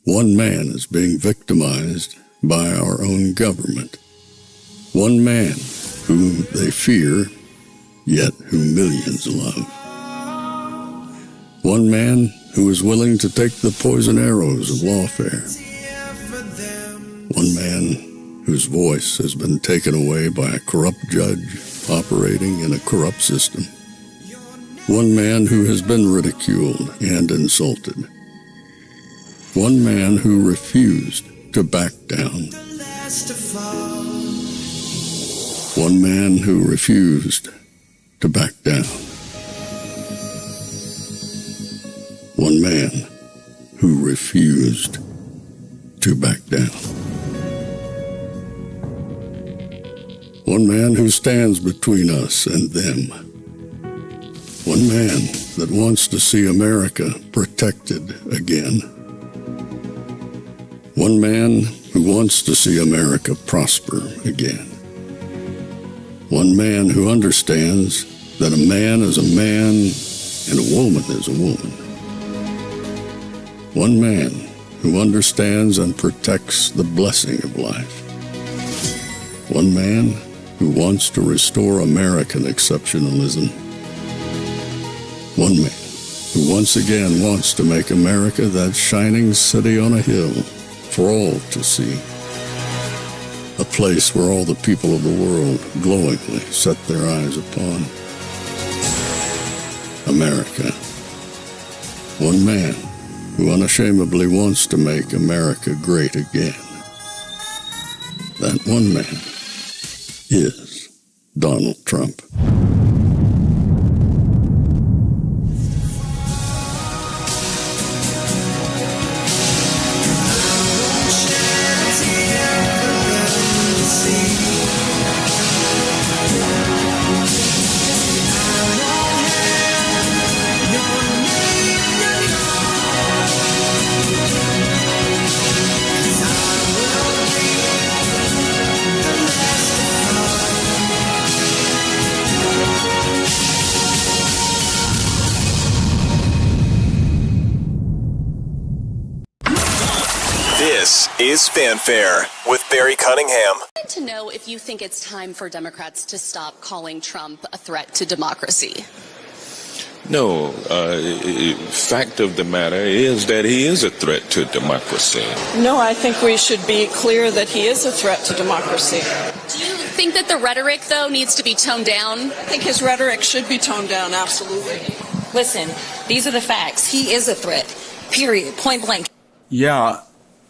One man is being victimized by our own government. One man whom they fear, yet whom millions love. One man who is willing to take the poison arrows of lawfare. One man whose voice has been taken away by a corrupt judge operating in a corrupt system. One man who has been ridiculed and insulted. One man who refused to back down. One man who refused to back down. One man who refused to back down. One man who stands between us and them. One man that wants to see America protected again. One man who wants to see America prosper again. One man who understands that a man is a man and a woman is a woman. One man who understands and protects the blessing of life. One man who wants to restore American exceptionalism. One man who once again wants to make America that shining city on a hill for all to see. A place where all the people of the world glowingly set their eyes upon. America. One man who unashamedly wants to make America great again. That one man is Donald Trump. This is Fanfare with Barry Cunningham. I'd like to know if you think it's time for Democrats to stop calling Trump a threat to democracy. No, fact of the matter is that he is a threat to democracy. No, I think we should be clear that he is a threat to democracy. Do you think that the rhetoric, though, needs to be toned down? I think his rhetoric should be toned down, absolutely. Listen, these are the facts. He is a threat, period, point blank. Yeah,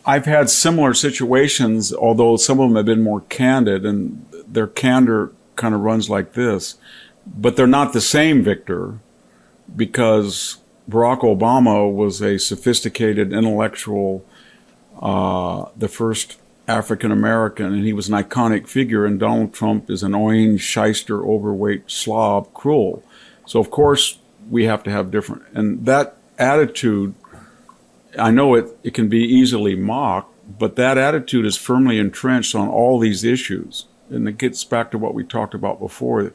I've had similar situations, although some of them have been more candid, and their candor kind of runs like this. But they're not the same, Victor, because Barack Obama was a sophisticated intellectual, the first African-American, and he was an iconic figure, and Donald Trump is an orange, shyster, overweight, slob, cruel. So, of course, we have to have different. And that attitude, I know it can be easily mocked, but that attitude is firmly entrenched on all these issues. And it gets back to what we talked about before.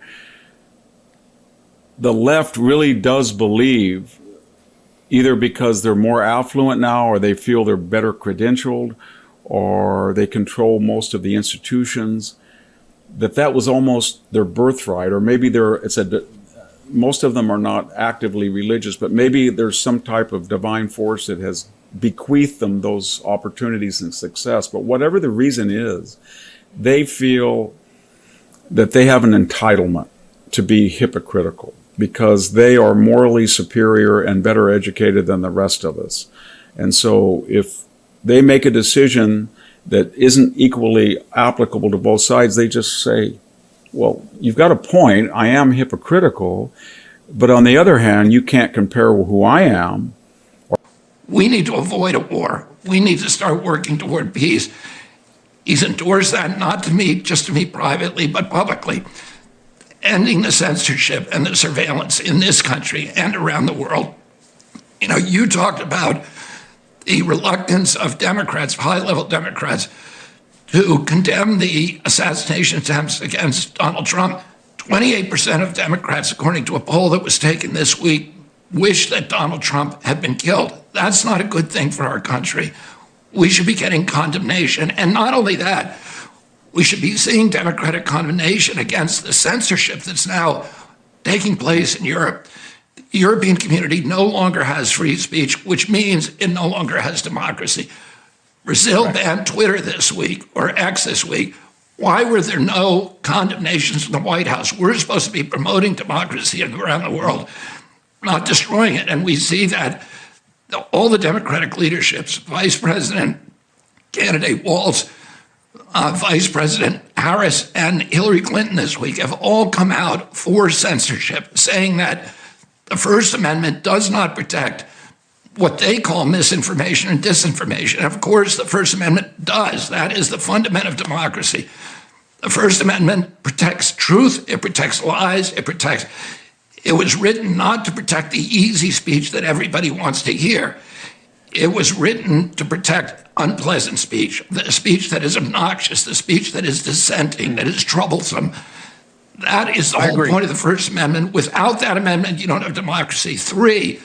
The left really does believe, either because they're more affluent now, or they feel they're better credentialed, or they control most of the institutions, that was almost their birthright, or maybe most of them are not actively religious, but maybe there's some type of divine force that has bequeathed them those opportunities and success. But whatever the reason is, they feel that they have an entitlement to be hypocritical because they are morally superior and better educated than the rest of us. And so if they make a decision that isn't equally applicable to both sides, they just say, well, you've got a point. I am hypocritical. But on the other hand, you can't compare who I am. We need to avoid a war. We need to start working toward peace. He's endorsed that, not to me, just to me privately, but publicly. Ending the censorship and the surveillance in this country and around the world. You know, you talked about the reluctance of Democrats, high-level Democrats, to condemn the assassination attempts against Donald Trump. 28% of Democrats, according to a poll that was taken this week, wish that Donald Trump had been killed. That's not a good thing for our country. we should be getting condemnation. And not only that, we should be seeing democratic condemnation against the censorship that's now taking place in Europe. The European community no longer has free speech, which means it no longer has democracy. Brazil banned Twitter this week, or X this week. Why were there no condemnations in the White House? We're supposed to be promoting democracy around the world, not destroying it. And we see that all the Democratic leaderships, Vice President candidate Walz, Vice President Harris, and Hillary Clinton this week have all come out for censorship, saying that the First Amendment does not protect what they call misinformation and disinformation. And of course, the First Amendment does. That is the fundament of democracy. The First Amendment protects truth, it protects lies, it was written not to protect the easy speech that everybody wants to hear. It was written to protect unpleasant speech, the speech that is obnoxious, the speech that is dissenting, that is troublesome. That is the whole point of the First Amendment. Without that amendment, you don't have democracy. 3,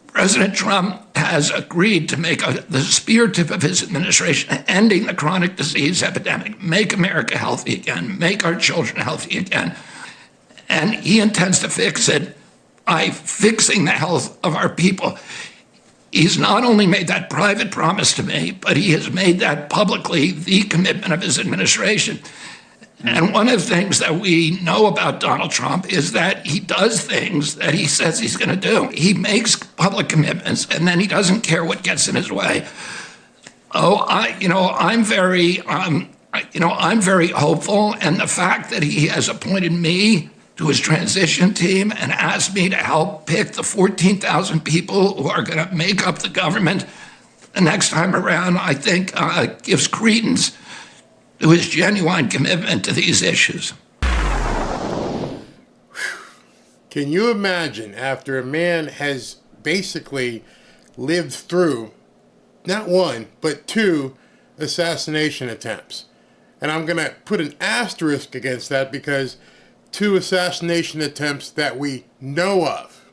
President Trump has agreed to make the spear tip of his administration ending the chronic disease epidemic, make America healthy again, make our children healthy again. And he intends to fix it by fixing the health of our people. He's not only made that private promise to me, but he has made that publicly the commitment of his administration. And one of the things that we know about Donald Trump is that he does things that he says he's going to do. He makes public commitments, and then he doesn't care what gets in his way. I'm very hopeful, and the fact that he has appointed me to his transition team and asked me to help pick the 14,000 people who are going to make up the government the next time around, I think gives credence to his genuine commitment to these issues. Can you imagine, after a man has basically lived through not 1, but 2 assassination attempts? And I'm going to put an asterisk against that because 2 assassination attempts that we know of.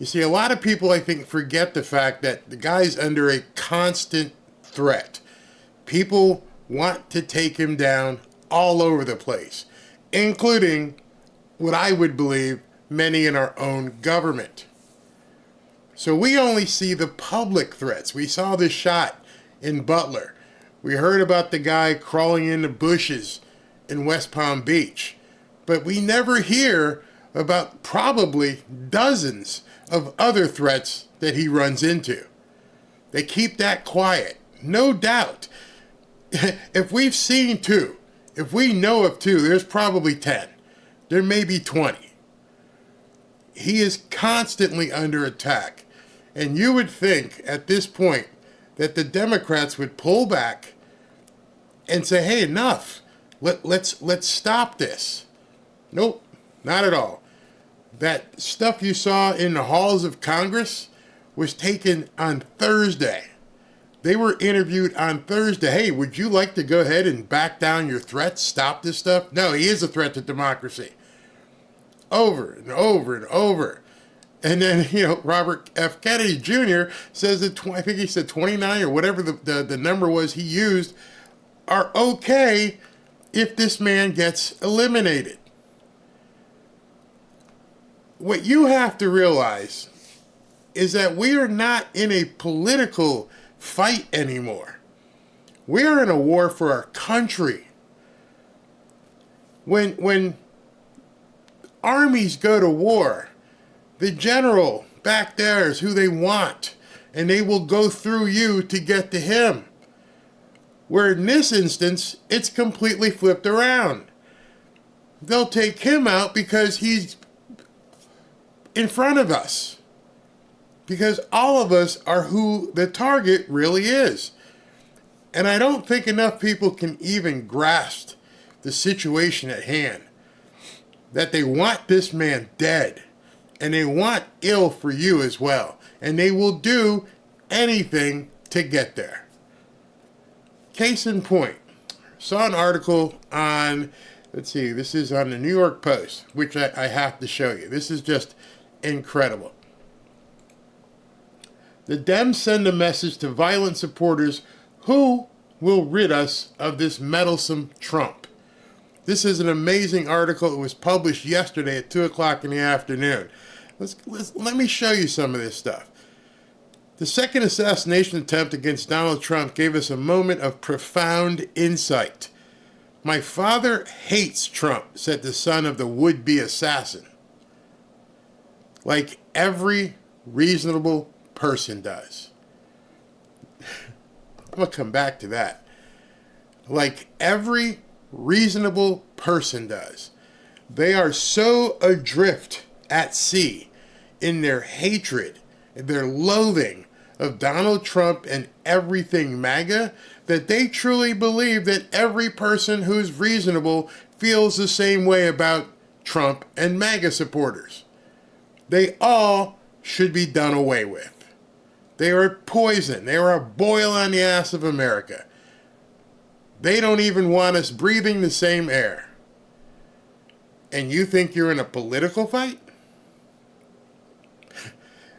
You see, a lot of people, I think, forget the fact that the guy's under a constant threat. People want to take him down all over the place, including what I would believe many in our own government. So we only see the public threats. We saw this shot in Butler. We heard about the guy crawling into bushes in West Palm Beach. But we never hear about probably dozens of other threats that he runs into. They keep that quiet, no doubt. If we've seen 2, if we know of 2, there's probably 10. There may be 20. He is constantly under attack. And you would think at this point that the Democrats would pull back and say, hey, enough. Let's stop this. Nope, not at all. That stuff you saw in the halls of Congress was taken on Thursday. They were interviewed on Thursday. Hey, would you like to go ahead and back down your threats, stop this stuff? No, he is a threat to democracy. Over and over and over. And then, Robert F. Kennedy Jr. says that, I think he said 29 or whatever the number was he used, are okay if this man gets eliminated. What you have to realize is that we are not in a political fight anymore. We are in a war for our country. When armies go to war, the general back there is who they want, and they will go through you to get to him. Where in this instance, it's completely flipped around. They'll take him out because he's in front of us. Because all of us are who the target really is. And I don't think enough people can even grasp the situation at hand. That they want this man dead. And they want ill for you as well. And they will do anything to get there. Case in point. Saw an article on, let's see, this is on the New York Post, which I have to show you. This is just incredible. The Dems send a message to violent supporters Who will rid us of this meddlesome Trump? This is an amazing article. It was published yesterday at 2 o'clock in the afternoon. Let me show you some of this stuff. The second assassination attempt against Donald Trump gave us a moment of profound insight. My father hates Trump, said the son of the would-be assassin. Like every reasonable person does. I'm going to come back to that. Like every reasonable person does. They are so adrift at sea in their hatred, their loathing of Donald Trump and everything MAGA, that they truly believe that every person who's reasonable feels the same way about Trump and MAGA supporters. They all should be done away with. They are poison. They are a boil on the ass of America. They don't even want us breathing the same air. And you think you're in a political fight?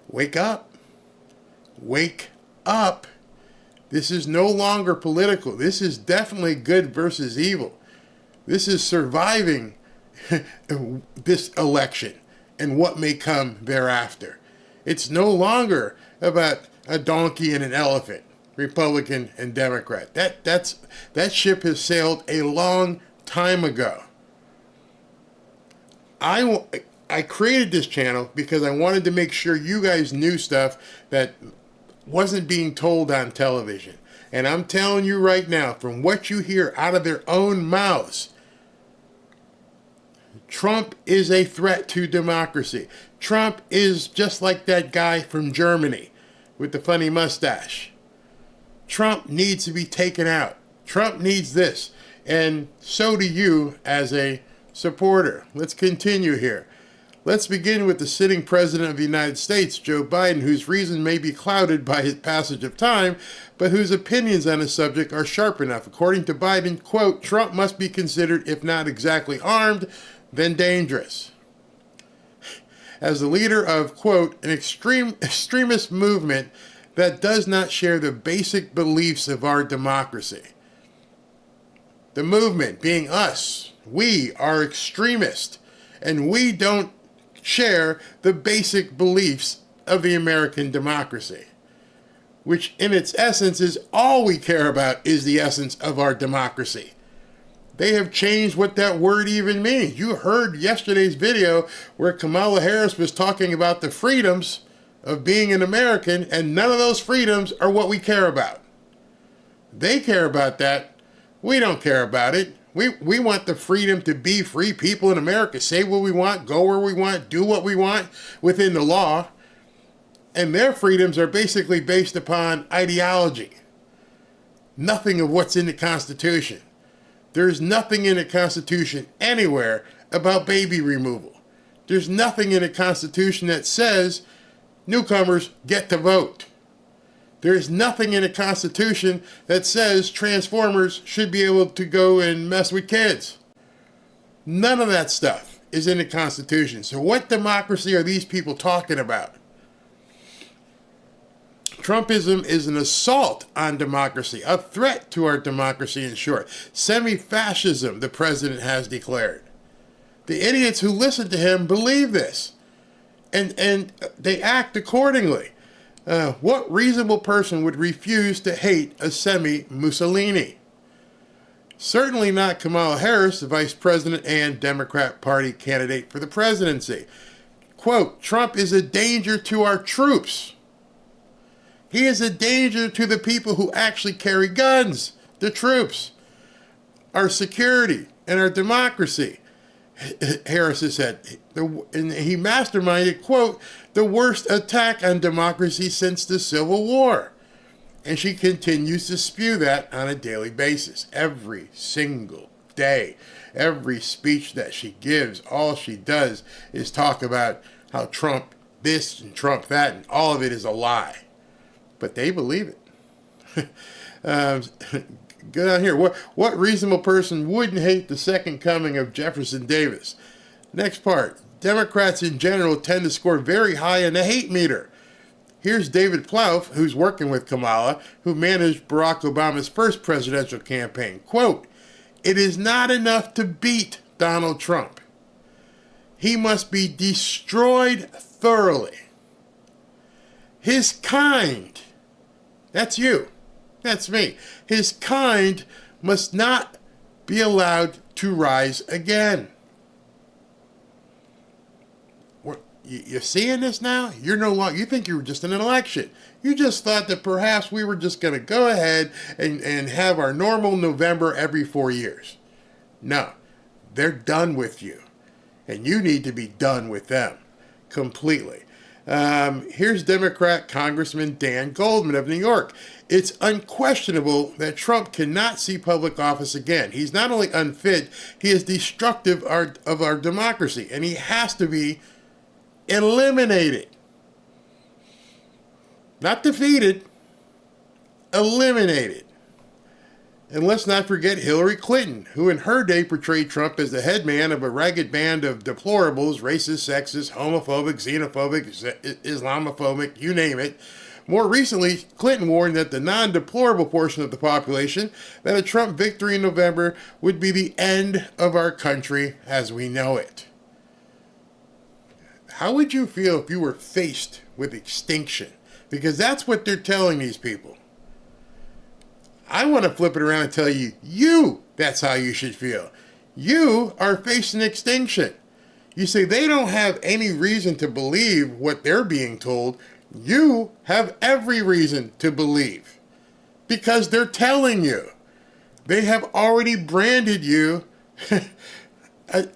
Wake up. Wake up. This is no longer political. This is definitely good versus evil. This is surviving this election and what may come thereafter. It's no longer about a donkey and an elephant, Republican and Democrat. That ship has sailed a long time ago. I created this channel because I wanted to make sure you guys knew stuff that wasn't being told on television. And I'm telling you right now, from what you hear out of their own mouths, Trump is a threat to democracy. Trump is just like that guy from Germany with the funny mustache. Trump needs to be taken out. Trump needs this. And so do you as a supporter. Let's continue here. Let's begin with the sitting president of the United States, Joe Biden, whose reason may be clouded by his passage of time, but whose opinions on the subject are sharp enough. According to Biden, quote, Trump must be considered, if not exactly armed, then dangerous. As the leader of, quote, an extremist movement that does not share the basic beliefs of our democracy. The movement being us, we are extremists, and we don't share the basic beliefs of the American democracy, which in its essence is all we care about is the essence of our democracy. They have changed what that word even means. You heard yesterday's video where Kamala Harris was talking about the freedoms of being an American, and none of those freedoms are what we care about. They care about that. We don't care about it. We want the freedom to be free people in America, say what we want, go where we want, do what we want within the law. And their freedoms are basically based upon ideology. Nothing of what's in the Constitution. There's nothing in the Constitution anywhere about baby removal. There's nothing in the Constitution that says newcomers get to vote. There's nothing in the Constitution that says Transformers should be able to go and mess with kids. None of that stuff is in the Constitution. So what democracy are these people talking about? Trumpism is an assault on democracy, a threat to our democracy in short. Semi-fascism, the president has declared. The idiots who listen to him believe this, and they act accordingly. What reasonable person would refuse to hate a semi-Mussolini? Certainly not Kamala Harris, the vice president and Democrat Party candidate for the presidency. Quote, Trump is a danger to our troops. He is a danger to the people who actually carry guns, the troops, our security, and our democracy, Harris has said. And he masterminded, quote, the worst attack on democracy since the Civil War. And she continues to spew that on a daily basis, every single day. Every speech that she gives, all she does is talk about how Trump this and Trump that, and all of it is a lie. But they believe it. Go down here. What reasonable person wouldn't hate the second coming of Jefferson Davis? Next part. Democrats in general tend to score very high in the hate meter. Here's David Plouffe, who's working with Kamala, who managed Barack Obama's first presidential campaign. Quote, "It is not enough to beat Donald Trump. He must be destroyed thoroughly. His kind," that's you, that's me, "his kind must not be allowed to rise again." You're seeing this now? You're no longer, you think you were just in an election. You just thought that perhaps we were just going to go ahead and have our normal November every 4 years. No, they're done with you. And you need to be done with them completely. Here's Democrat Congressman Dan Goldman of New York. "It's unquestionable that Trump cannot see public office again. He's not only unfit, he is destructive of our democracy, and he has to be eliminated." Not defeated, eliminated. And let's not forget Hillary Clinton, who in her day portrayed Trump as the head man of a ragged band of deplorables, racist, sexist, homophobic, xenophobic, Islamophobic, you name it. More recently, Clinton warned that the non-deplorable portion of the population, that a Trump victory in November would be the end of our country as we know it. How would you feel if you were faced with extinction? Because that's what they're telling these people. I want to flip it around and tell you, that's how you should feel. You are facing extinction. You say they don't have any reason to believe what they're being told. You have every reason to believe. Because they're telling you. They have already branded you an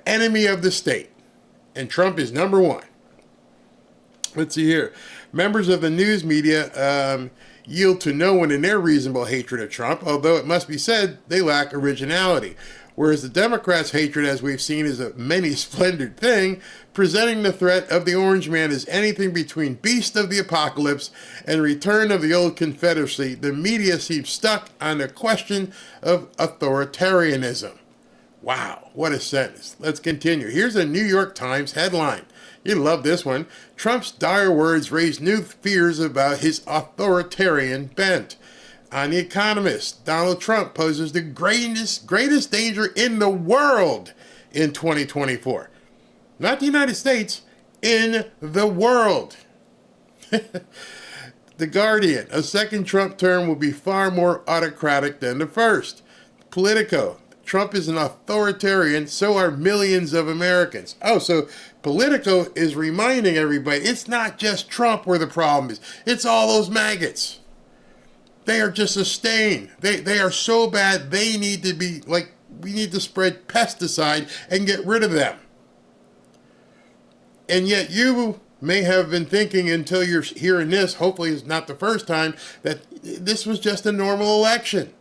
enemy of the state. And Trump is number one. Let's see here. Members of the news media yield to no one in their reasonable hatred of Trump, although it must be said they lack originality. Whereas the Democrats' hatred, as we've seen, is a many-splendored thing, presenting the threat of the Orange Man as anything between Beast of the Apocalypse and Return of the Old Confederacy, the media seems stuck on the question of authoritarianism. Wow, what a sentence. Let's continue. Here's a New York Times headline. You love this one. Trump's dire words raise new fears about his authoritarian bent. On The Economist, Donald Trump poses the greatest danger in the world in 2024. Not the United States, in the world. The Guardian, a second Trump term will be far more autocratic than the first. Politico, Trump is an authoritarian, so are millions of Americans. Oh, so Politico is reminding everybody, it's not just Trump where the problem is. It's all those maggots. They are just a stain. They are so bad, they need to be, like, we need to spread pesticide and get rid of them. And yet you may have been thinking until you're hearing this, hopefully it's not the first time, that this was just a normal election.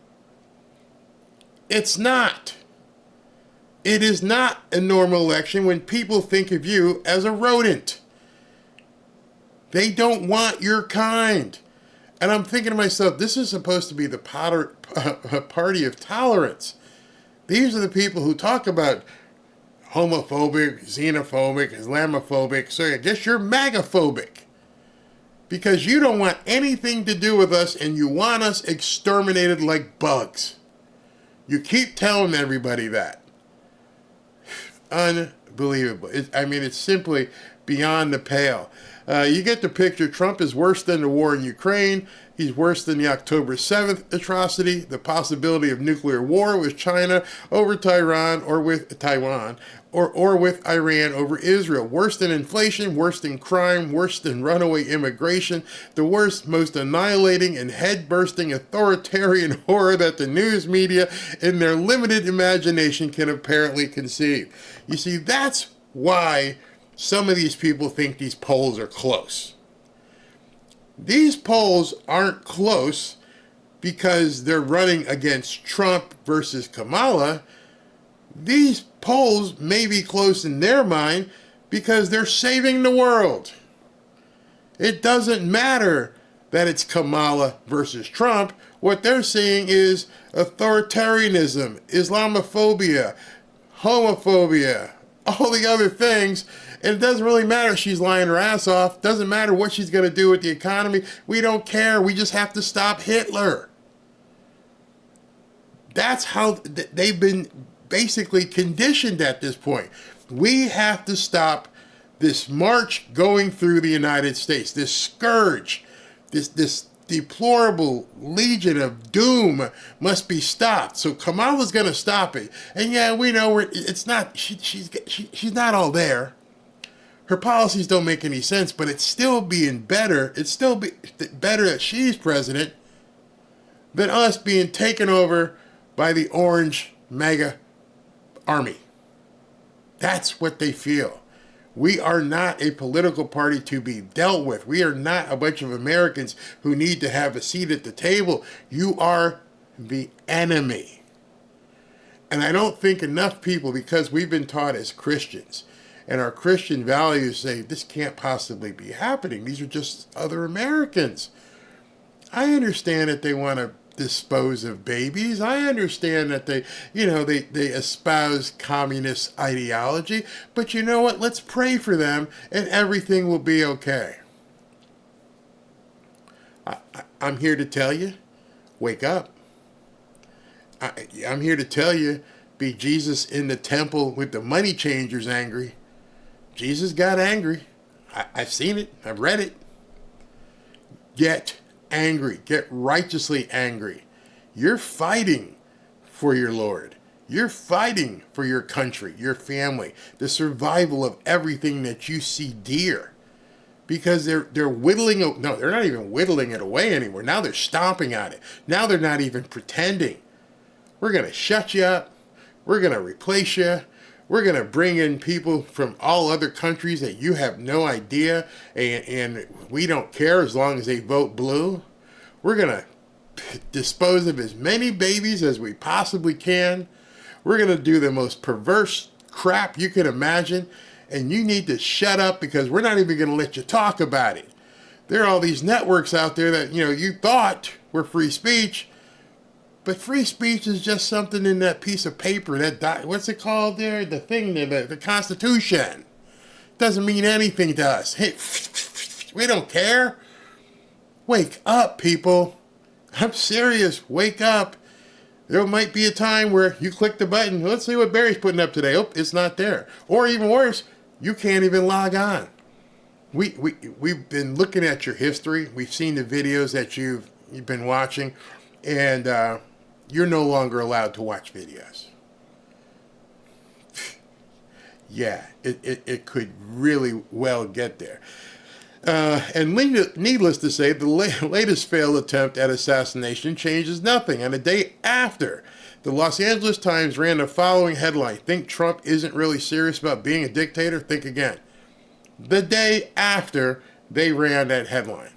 It's not. It is not a normal election when people think of you as a rodent. They don't want your kind. And I'm thinking to myself, this is supposed to be the party of tolerance. These are the people who talk about homophobic, xenophobic, Islamophobic. So I guess you're MAGA-phobic. Because you don't want anything to do with us and you want us exterminated like bugs. You keep telling everybody that. Unbelievable. It's simply beyond the pale. You get the picture. Trump is worse than the war in Ukraine. He's worse than the October 7th atrocity, the possibility of nuclear war with China over Taiwan or with Taiwan, or with Iran over Israel. Worse than inflation, worse than crime, worse than runaway immigration, the worst, most annihilating and head-bursting authoritarian horror that the news media in their limited imagination can apparently conceive. You see, that's why some of these people think these polls are close. These polls aren't close because they're running against Trump versus Kamala. These polls may be close in their mind because they're saving the world. It doesn't matter that it's Kamala versus Trump. What they're seeing is authoritarianism, Islamophobia, homophobia, all the other things, And it doesn't really matter if she's lying her ass off. Doesn't matter what she's going to do with the economy. We don't care. We just have to stop Hitler. That's how they've been basically conditioned at this point. We have to stop this march going through the United States, this scourge, this deplorable legion of doom must be stopped. So Kamala's going to stop it. And yeah, we know it's not. She's not all there. Her policies don't make any sense, but it's still being better. It's still better that she's president than us being taken over by the orange mega army. That's what they feel. We are not a political party to be dealt with. We are not a bunch of Americans who need to have a seat at the table. You are the enemy. And I don't think enough people, because we've been taught as Christians, and our Christian values say this can't possibly be happening. These are just other Americans. I understand that they want to dispose of babies. I understand that they espouse communist ideology. But you know what? Let's pray for them and everything will be okay. I'm here to tell you, wake up. I'm here to tell you, be Jesus in the temple with the money changers angry. Jesus got angry. I've seen it. I've read it. Get angry. Get righteously angry. You're fighting for your Lord. You're fighting for your country, your family, the survival of everything that you see dear. Because they're whittling. No, they're not even whittling it away anymore. Now they're stomping on it. Now they're not even pretending. We're going to shut you up. We're going to replace you. We're going to bring in people from all other countries that you have no idea, and we don't care as long as they vote blue. We're going to dispose of as many babies as we possibly can. We're going to do the most perverse crap you can imagine, and you need to shut up because we're not even going to let you talk about it. There are all these networks out there that, you thought were free speech, but free speech is just something in that piece of paper, what's it called there? The thing, the Constitution. Doesn't mean anything to us. Hey, we don't care. Wake up, people. I'm serious. Wake up. There might be a time where you click the button. Let's see what Barry's putting up today. Oh, it's not there. Or even worse, you can't even log on. We've been looking at your history. We've seen the videos that you've been watching, and you're no longer allowed to watch videos. Yeah, it could really well get there. And needless to say, the latest failed attempt at assassination changes nothing. And a day after, the Los Angeles Times ran the following headline: "Think Trump isn't really serious about being a dictator? Think again." The day after they ran that headline.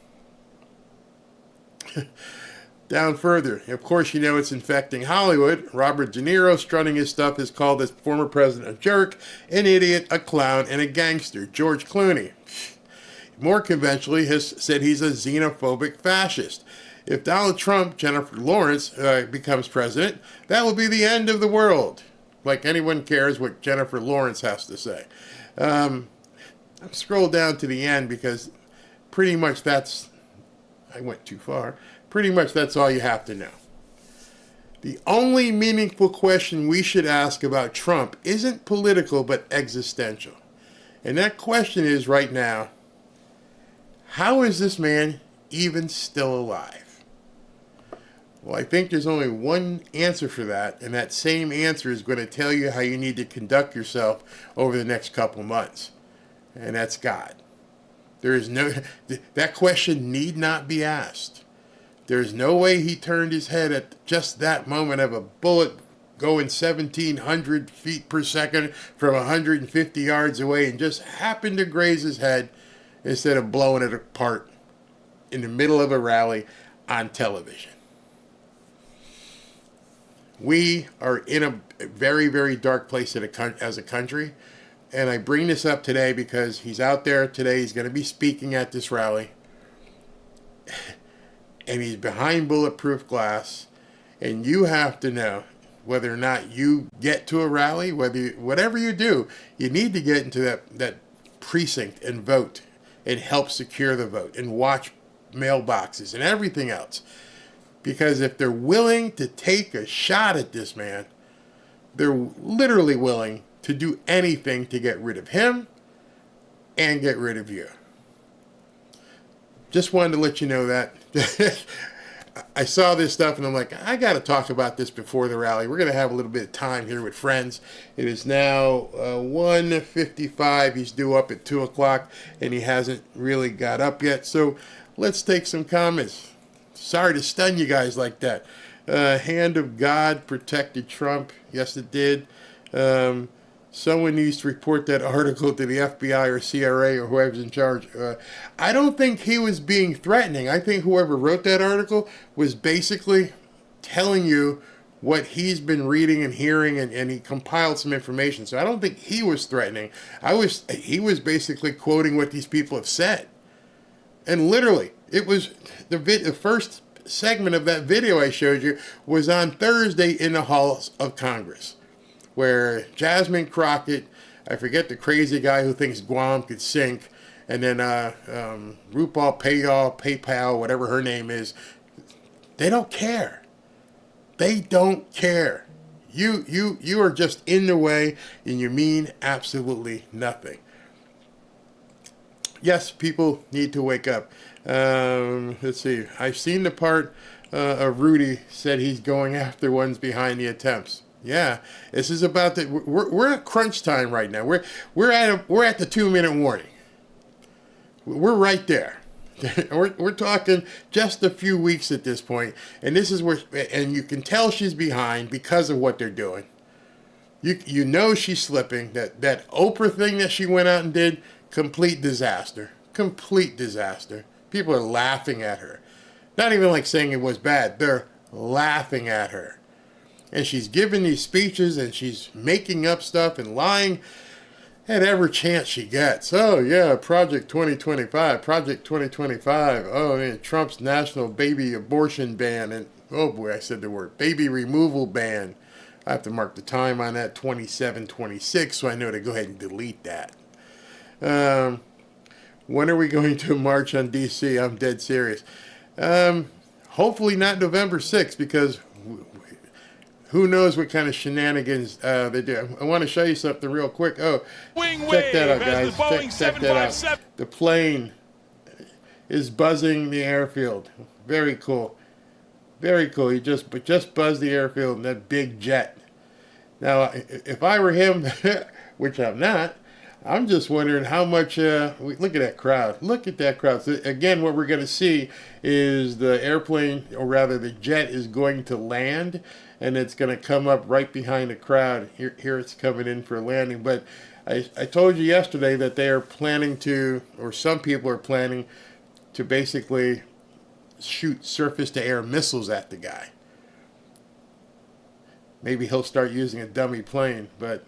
Down further, of course, it's infecting Hollywood. Robert De Niro, strutting his stuff, has called the former president a jerk, an idiot, a clown, and a gangster. George Clooney, more conventionally, has said he's a xenophobic fascist. If Donald Trump, Jennifer Lawrence, becomes president, that will be the end of the world. Like anyone cares what Jennifer Lawrence has to say. I've scrolled down to the end because pretty much I went too far. Pretty much that's all you have to know. The only meaningful question we should ask about Trump isn't political but existential. And that question is right now, how is this man even still alive? Well, I think there's only one answer for that, and that same answer is going to tell you how you need to conduct yourself over the next couple months. And that's God. That question need not be asked. There's no way he turned his head at just that moment of a bullet going 1,700 feet per second from 150 yards away and just happened to graze his head instead of blowing it apart in the middle of a rally on television. We are in a very, very dark place as a country. And I bring this up today because he's out there today. He's going to be speaking at this rally. And he's behind bulletproof glass. And you have to know whether or not you get to a rally, whatever you do, you need to get into that precinct and vote and help secure the vote and watch mailboxes and everything else. Because if they're willing to take a shot at this man, they're literally willing to do anything to get rid of him and get rid of you. Just wanted to let you know that. I saw this stuff and I'm like, I got to talk about this before the rally. We're going to have a little bit of time here with friends. It is now 1:55. He's due up at 2 o'clock and he hasn't really got up yet. So let's take some comments. Sorry to stun you guys like that. Hand of God protected Trump. Yes, it did. Someone needs to report that article to the FBI or CRA or whoever's in charge. I don't think he was being threatening. I think whoever wrote that article was basically telling you what he's been reading and hearing, and he compiled some information. So I don't think he was threatening. He was basically quoting what these people have said. And literally, it was the first segment of that video I showed you was on Thursday in the halls of Congress, where Jasmine Crockett, I forget the crazy guy who thinks Guam could sink, and then RuPaul PayPal, whatever her name is, they don't care. They don't care. You are just in the way, and you mean absolutely nothing. Yes, people need to wake up. Let's see. I've seen the part of Rudy said he's going after ones behind the attempts. Yeah, this is about the. We're at crunch time right now. We're at the 2-minute warning. We're right there. we're talking just a few weeks at this point, and this is where, and you can tell she's behind because of what they're doing. You know she's slipping. That Oprah thing that she went out and did, complete disaster. Complete disaster. People are laughing at her. Not even like saying it was bad. They're laughing at her. And she's giving these speeches and she's making up stuff and lying at every chance she gets. Oh, yeah, Project 2025, Project 2025. Oh, man, Trump's national baby abortion ban. And, oh boy, I said the word, baby removal ban. I have to mark the time on that, 27:26, so I know to go ahead and delete that. When are we going to march on D.C.? I'm dead serious. Hopefully not November 6th, because who knows what kind of shenanigans they do. I want to show you something real quick. Oh, check that out, guys. Check that out. The plane is buzzing the airfield. Very cool. Very cool. He just buzzed the airfield in that big jet. Now, if I were him, which I'm not, I'm just wondering how much, look at that crowd. Look at that crowd. So again, what we're going to see is the airplane, or rather the jet, is going to land, and it's going to come up right behind the crowd. Here it's coming in for a landing. But I told you yesterday that they are planning to, or some people are planning to basically shoot surface-to-air missiles at the guy. Maybe he'll start using a dummy plane, but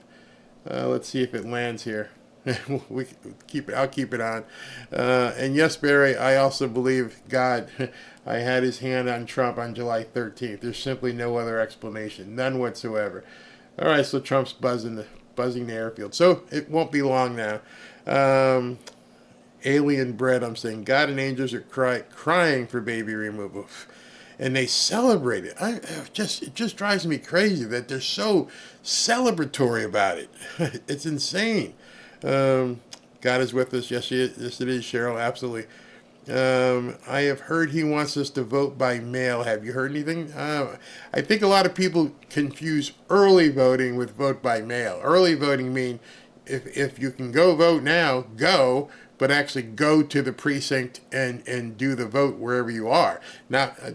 let's see if it lands here. I'll keep it on. And yes, Barry, I also believe God. I had his hand on Trump on July 13th. There's simply no other explanation, none whatsoever. All right, so Trump's buzzing the airfield. So it won't be long now. Alien bread, I'm saying. God and angels are crying for baby removal. And they celebrate it. It just drives me crazy that they're so celebratory about it. It's insane. God is with us. Yes, it is, Cheryl. Absolutely. I have heard he wants us to vote by mail. Have you heard anything? I think a lot of people confuse early voting with vote by mail. Early voting means if you can go vote now, go, but actually go to the precinct and do the vote wherever you are. I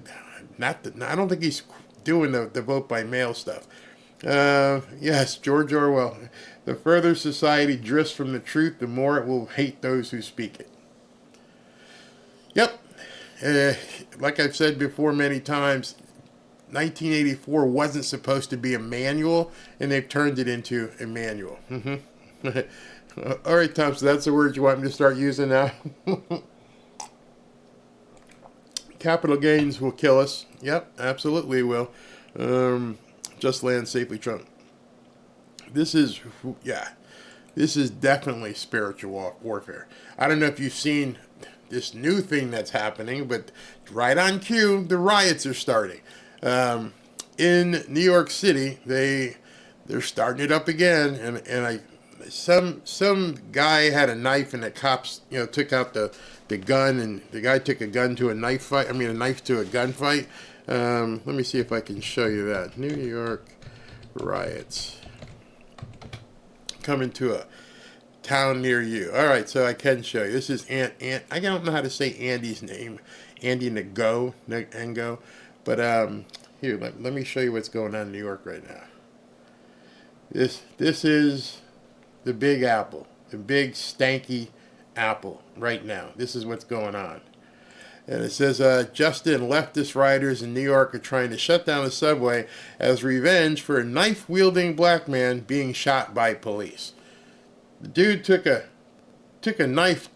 don't think he's doing the vote by mail stuff. Yes, George Orwell. The further society drifts from the truth, the more it will hate those who speak it. Yep. Like I've said before many times, 1984 wasn't supposed to be a manual, and they've turned it into a manual. All right, Tom, so that's the word you want me to start using now? Capital gains will kill us. Yep, absolutely will. Just land safely, Trump. This is, yeah. This is definitely spiritual warfare. I don't know if you've seen this new thing that's happening, but right on cue, the riots are starting. In New York City, they're starting it up again, and some guy had a knife, and the cops took out the gun, and the guy took a gun to a knife fight. I mean, a knife to a gunfight. Let me see if I can show you that. New York riots coming to a town near you. All right, so I can show you. This is I don't know how to say Andy's name, Andy Ngo, but here, let me show you what's going on in New York right now. This is the Big Apple, the big stanky apple right now. This is what's going on. And it says, Justin, leftist rioters in New York are trying to shut down the subway as revenge for a knife-wielding black man being shot by police. The dude took a knife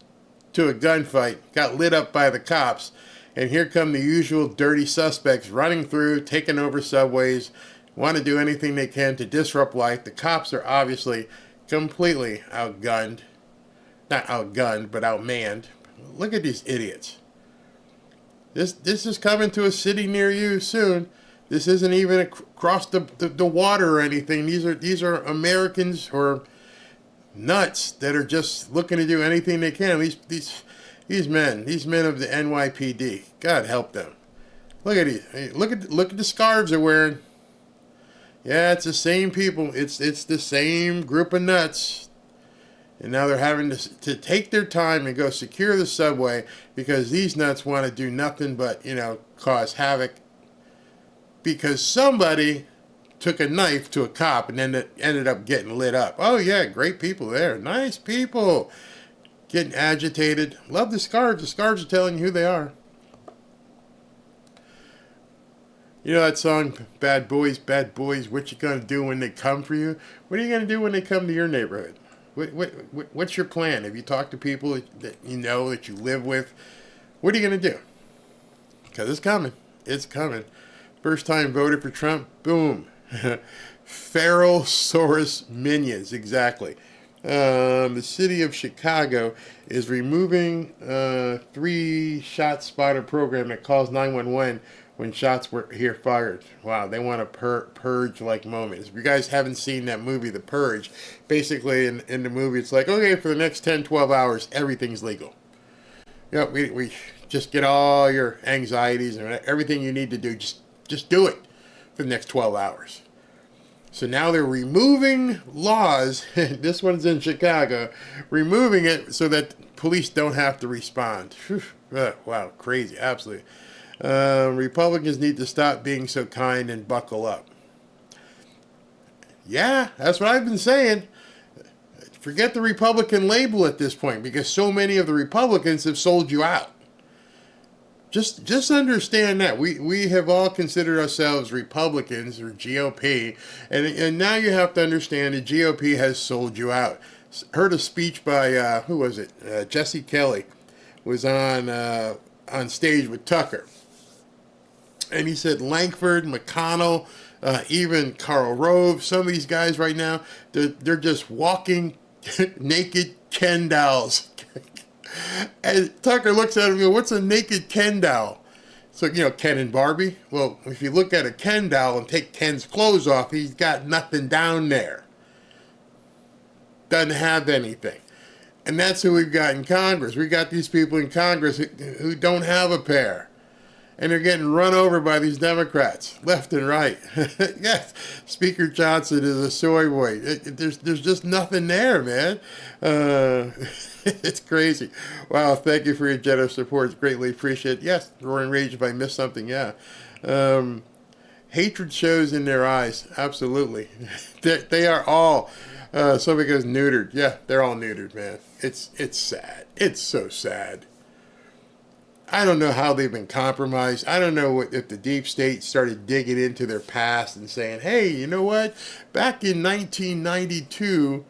to a gunfight, got lit up by the cops, and here come the usual dirty suspects running through, taking over subways, want to do anything they can to disrupt life. The cops are obviously completely outgunned. Not outgunned, but outmanned. Look at these idiots. This is coming to a city near you soon. This isn't even across the water or anything. These are Americans or nuts that are just looking to do anything they can. These men of the NYPD. God help them. Look at these. Look at the scarves they're wearing. Yeah, it's the same people. It's the same group of nuts. And now they're having to take their time and go secure the subway because these nuts want to do nothing but, cause havoc. Because somebody took a knife to a cop and then ended up getting lit up. Oh, yeah, great people there. Nice people. Getting agitated. Love the scarves. The scarves are telling you who they are. You know that song, Bad Boys, what you gonna do when they come for you? What are you gonna do when they come to your neighborhood? What's your plan? Have you talked to people that that you live with? What are you going to do? Because it's coming. It's coming. First time voted for Trump. Boom. Feral Saurus minions. Exactly. The city of Chicago is removing 3-shot spotter program that calls 911 when shots were fired. Wow, they want a purge-like moment. If you guys haven't seen that movie, The Purge, basically in the movie, it's like, okay, for the next 10, 12 hours, everything's legal. We just get all your anxieties and everything you need to do, just do it for the next 12 hours. So now they're removing laws, this one's in Chicago, removing it so that police don't have to respond. Whew. Wow, crazy, absolutely. Republicans need to stop being so kind and buckle up. Yeah, that's what I've been saying. Forget the Republican label at this point because so many of the Republicans have sold you out. Just understand that. We have all considered ourselves Republicans or GOP, and now you have to understand the GOP has sold you out. Heard a speech by, who was it? Jesse Kelly was on stage with Tucker. And he said Lankford, McConnell, even Karl Rove, some of these guys right now, they're just walking naked Ken dolls. And Tucker looks at him and goes, what's a naked Ken doll? So, Ken and Barbie. Well, if you look at a Ken doll and take Ken's clothes off, he's got nothing down there. Doesn't have anything. And that's who we've got in Congress. We got these people in Congress who don't have a pair. And they're getting run over by these Democrats, left and right. Yes, Speaker Johnson is a soy boy. There's just nothing there, man. It's crazy. Wow, thank you for your generous support. It's greatly appreciated. Yes, roaring rage if I missed something, yeah. Hatred shows in their eyes, absolutely. They are all, somebody goes neutered. Yeah, they're all neutered, man. It's sad. It's so sad. I don't know how they've been compromised. I don't know if the deep state started digging into their past and saying, hey, you know what? Back in 1992,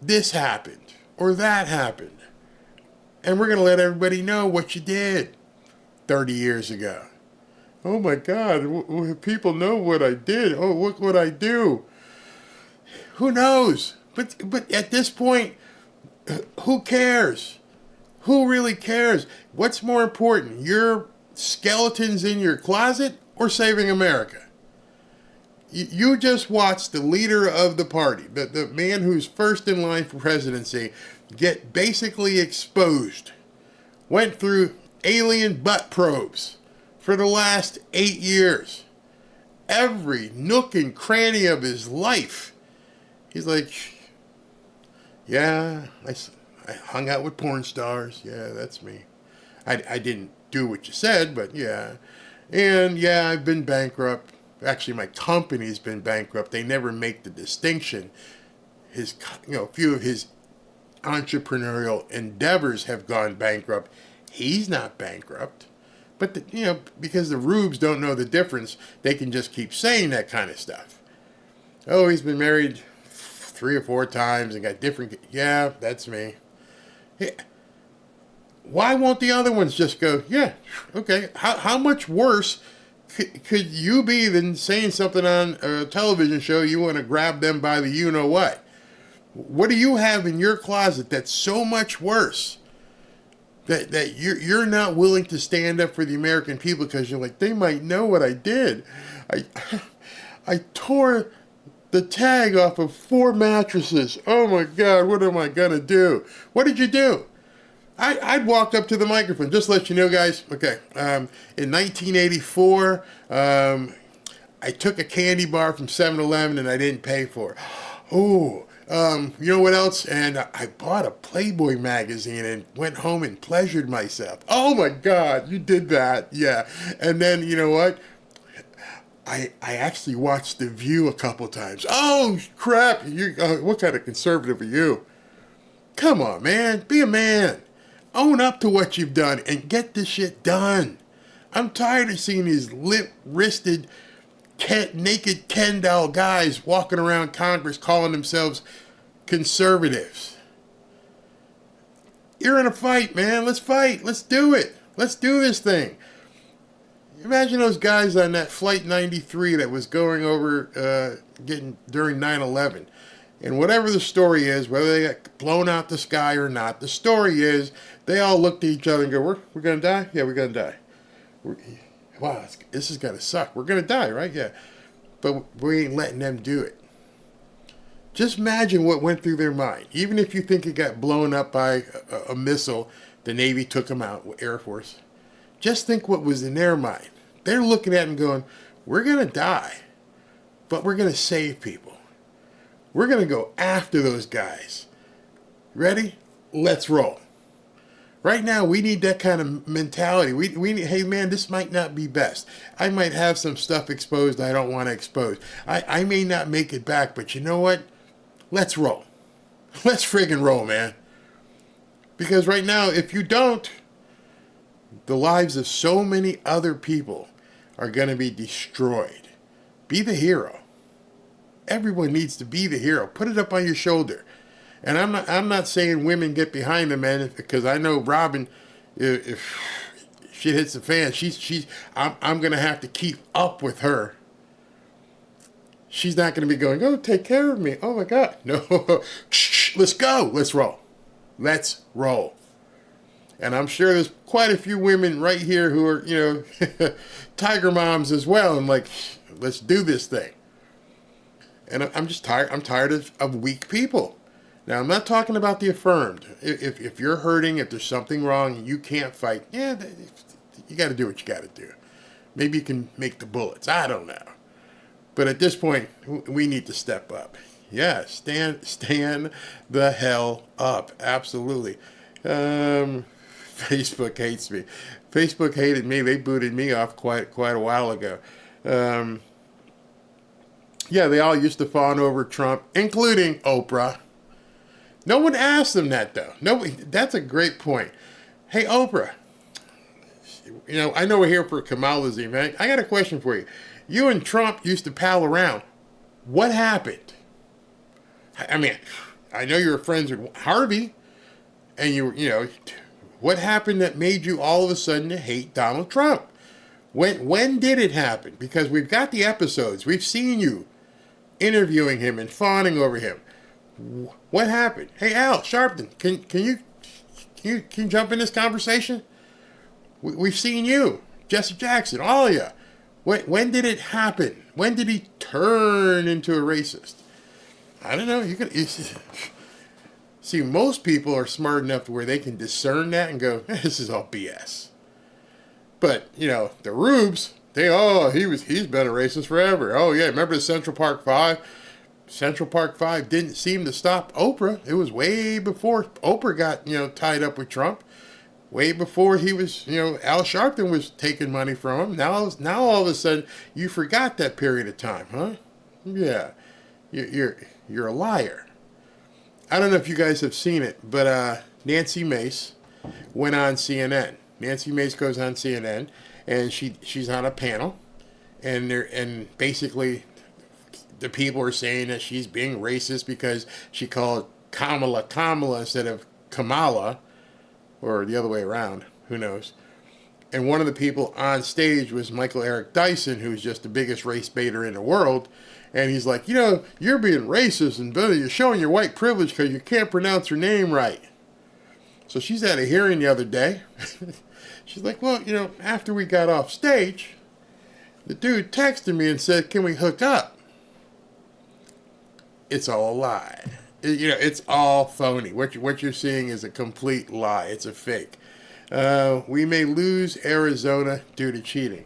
this happened or that happened. And we're going to let everybody know what you did 30 years ago. Oh, my God. People know what I did. Oh, look what I do. Who knows? But at this point, who cares? Who really cares? What's more important, your skeletons in your closet or saving America? You just watched the leader of the party, the man who's first in line for presidency, get basically exposed. Went through alien butt probes for the last 8 years. Every nook and cranny of his life. He's like, yeah, I hung out with porn stars. Yeah, that's me. I didn't do what you said, but yeah. And yeah, I've been bankrupt. Actually, my company's been bankrupt. They never make the distinction. A few of his entrepreneurial endeavors have gone bankrupt. He's not bankrupt. But, because the rubes don't know the difference, they can just keep saying that kind of stuff. Oh, he's been married 3 or 4 times and got different... Yeah, that's me. Yeah. Why won't the other ones just go, yeah, okay. How much worse could you be than saying something on a television show you want to grab them by the you-know-what? What do you have in your closet that's so much worse that you're not willing to stand up for the American people because you're like, they might know what I did. I tore the tag off of 4 mattresses. Oh my God, what am I gonna do? What did you do? I'd walk up to the microphone, just to let you know, guys. Okay, in 1984, I took a candy bar from 7-Eleven and I didn't pay for it. Oh, you know what else? And I bought a Playboy magazine and went home and pleasured myself. Oh my God, you did that. Yeah. And then, you know what? I actually watched The View a couple times. Oh, crap. What kind of conservative are you? Come on, man. Be a man. Own up to what you've done and get this shit done. I'm tired of seeing these limp-wristed, naked Ken doll guys walking around Congress calling themselves conservatives. You're in a fight, man. Let's fight. Let's do it. Let's do this thing. Imagine those guys on that Flight 93 that was going over during 9/11. And whatever the story is, whether they got blown out the sky or not, the story is they all looked at each other and go, we're going to die? Yeah, we're going to die. Wow, this is going to suck. We're going to die, right? Yeah. But we ain't letting them do it. Just imagine what went through their mind. Even if you think it got blown up by a missile, the Navy took them out, Air Force. Just think what was in their mind. They're looking at it and going, we're going to die, but we're going to save people. We're going to go after those guys. Ready? Let's roll. Right now, we need that kind of mentality. We need, hey, man, this might not be best. I might have some stuff exposed I don't want to expose. I may not make it back, but you know what? Let's roll. Let's friggin' roll, man. Because right now, if you don't, the lives of so many other people are going to be destroyed. Be the hero. Everyone needs to be the hero. Put it up on your shoulder. And I'm not saying women get behind the men, because I know Robin, if shit hits the fan, I'm going to have to keep up with her. She's not going to be going, oh, take care of me. Oh my God. No. Let's go. Let's roll. Let's roll. And I'm sure there's quite a few women right here who are, tiger moms as well. And like, let's do this thing. And I'm just tired. I'm tired of weak people. Now, I'm not talking about the affirmed. If you're hurting, if there's something wrong, and you can't fight, yeah, you got to do what you got to do. Maybe you can make the bullets. I don't know. But at this point, we need to step up. Yeah, stand the hell up. Absolutely. Facebook hates me. Facebook hated me. They booted me off quite a while ago. Yeah, they all used to fawn over Trump, including Oprah. No one asked them that, though. Nobody. That's a great point. Hey, Oprah, I know we're here for Kamala's event. I got a question for you. You and Trump used to pal around. What happened? I mean, I know you were friends with Harvey, and what happened that made you all of a sudden to hate Donald Trump? When did it happen? Because we've got the episodes. We've seen you interviewing him and fawning over him. What happened? Hey, Al Sharpton, can you jump in this conversation? We've seen you, Jesse Jackson, all of you. When did it happen? When did he turn into a racist? I don't know. See, most people are smart enough to where they can discern that and go, this is all BS. But, you know, the rubes, he's been a racist forever. Oh, yeah, remember the Central Park Five? Central Park Five didn't seem to stop Oprah. It was way before Oprah got, tied up with Trump. Way before he was, Al Sharpton was taking money from him. Now all of a sudden, you forgot that period of time, huh? Yeah, you're a liar. I don't know if you guys have seen it, but Nancy Mace went on CNN. Nancy Mace goes on CNN, and she's on a panel, and basically the people are saying that she's being racist because she called Kamala instead of Kamala, or the other way around, who knows. And one of the people on stage was Michael Eric Dyson, who's just the biggest race baiter in the world. And he's like, you're being racist and you're showing your white privilege because you can't pronounce her name right. So she's at a hearing the other day. She's like, well, after we got off stage, the dude texted me and said, can we hook up? It's all a lie. It's all phony. What you're seeing is a complete lie. It's a fake. We may lose Arizona due to cheating.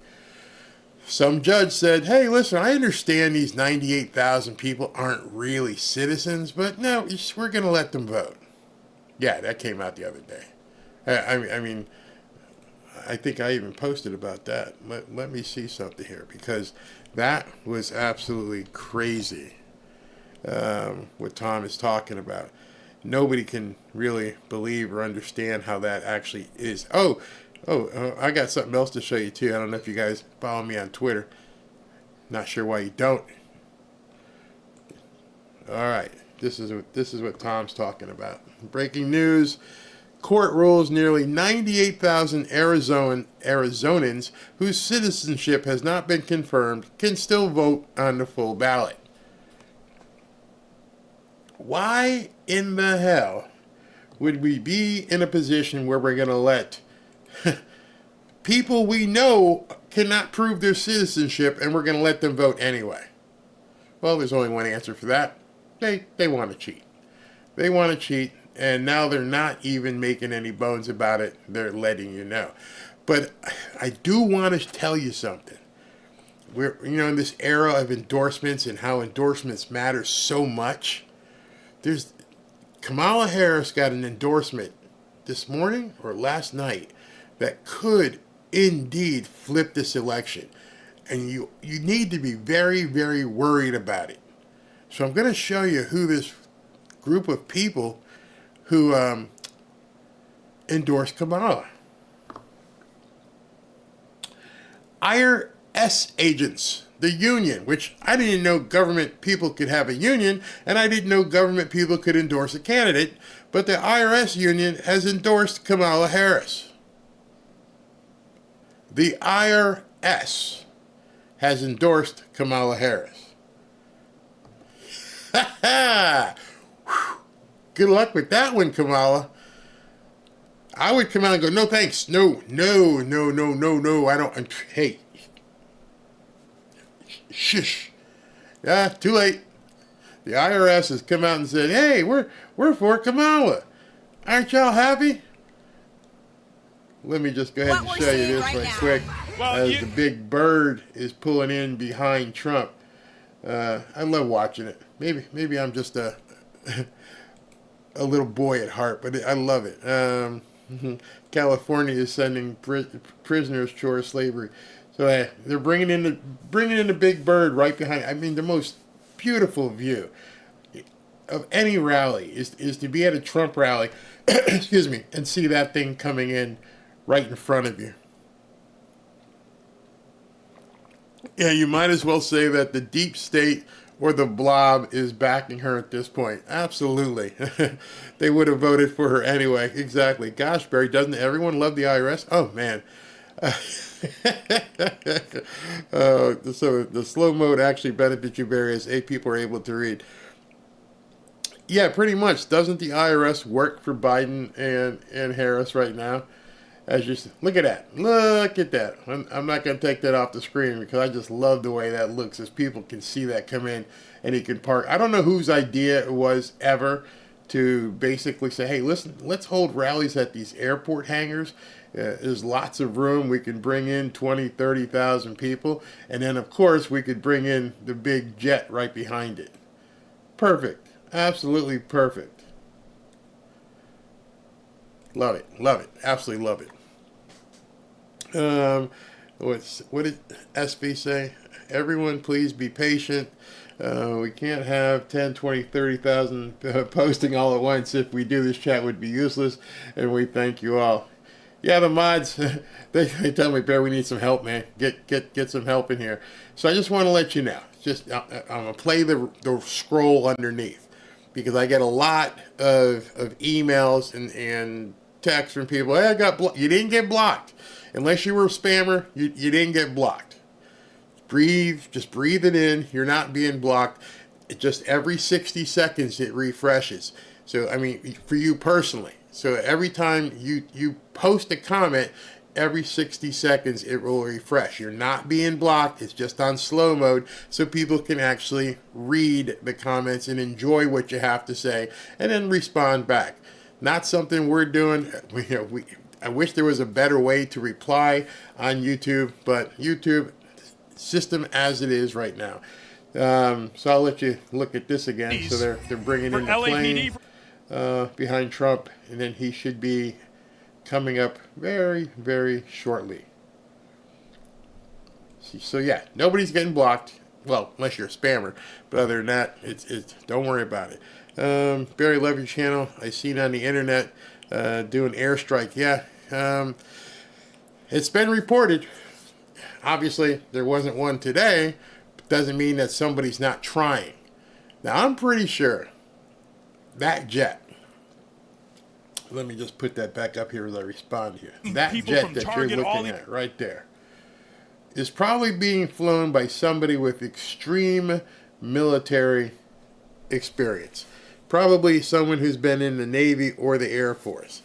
Some judge said, hey, listen, I understand these 98,000 people aren't really citizens, but no, we're going to let them vote. Yeah, that came out the other day. I mean, I think I even posted about that. Let me see something here, because that was absolutely crazy. What Tom is talking about. Nobody can really believe or understand how that actually is. I got something else to show you too. I don't know if you guys follow me on Twitter. Not sure why you don't. All right, this is what Tom's talking about. Breaking news: court rules nearly 98,000 Arizonans whose citizenship has not been confirmed can still vote on the full ballot. Why in the hell would we be in a position where we're going to let people we know cannot prove their citizenship and we're going to let them vote anyway? Well, there's only one answer for that. They want to cheat. They want to cheat, and now they're not even making any bones about it. They're letting you know. But I do want to tell you something. We're in this era of endorsements and how endorsements matter so much. Kamala Harris got an endorsement this morning or last night that could indeed flip this election. And you need to be very, very worried about it. So I'm going to show you who this group of people who endorsed Kamala. IRS agents. The union, which I didn't know government people could have a union, and I didn't know government people could endorse a candidate, but the IRS union has endorsed Kamala Harris. The IRS has endorsed Kamala Harris. Ha ha! Good luck with that one, Kamala. I would come out and go, no thanks, no, I don't, hey. Shush. Yeah, too late. The IRS has come out and said, hey, we're for Kamala. Aren't y'all happy? Let me just go ahead and show you this right quick as the big bird is pulling in behind Trump. I love watching it. Maybe I'm just a little boy at heart, but I love it. California is sending prisoners toward slavery. So they're bringing in the big bird right behind. I mean, the most beautiful view of any rally is to be at a Trump rally, excuse me, and see that thing coming in right in front of you. Yeah, you might as well say that the deep state or the blob is backing her at this point. Absolutely. They would have voted for her anyway. Exactly. Gosh, Barry, doesn't everyone love the IRS? Oh, man. So the slow mode actually benefits you, Barry, as 8 people are able to read. Yeah, pretty much. Doesn't the IRS work for Biden and Harris right now? As you look at that. Look at that. I'm not going to take that off the screen because I just love the way that looks as people can see that come in and he can park. I don't know whose idea it was ever to basically say, hey, listen, let's hold rallies at these airport hangars. There's lots of room. We can bring in 20, 30,000 people. And then, of course, we could bring in the big jet right behind it. Perfect. Absolutely perfect. Love it. Love it. Absolutely love it. What did SB say? Everyone, please be patient. We can't have 10, 20, 30,000 posting all at once. If we do, this chat would be useless. And we thank you all. Yeah, the mods, they tell me, Bear, we need some help, man. Get some help in here. So I just want to let you know. Just I'm going to play the scroll underneath because I get a lot of emails and texts from people. Hey, I got blocked. You didn't get blocked. Unless you were a spammer, you didn't get blocked. Breathe. Just breathe it in. You're not being blocked. It just every 60 seconds it refreshes. So, I mean, for you personally. So every time you post a comment, every 60 seconds it will refresh. You're not being blocked. It's just on slow mode so people can actually read the comments and enjoy what you have to say and then respond back. Not something we're doing. I wish there was a better way to reply on YouTube, but YouTube system as it is right now. So I'll let you look at this again. So they're bringing in the plane behind Trump, and then he should be coming up very, very shortly. So yeah, nobody's getting blocked. Well, unless you're a spammer. But other than that, it's don't worry about it. Barry, love your channel. I seen on the internet doing airstrike. Yeah, it's been reported. Obviously, there wasn't one today. But doesn't mean that somebody's not trying. Now, I'm pretty sure that jet. Let me just put that back up here as I respond here. That jet that you're looking at right there is probably being flown by somebody with extreme military experience. Probably someone who's been in the Navy or the Air Force.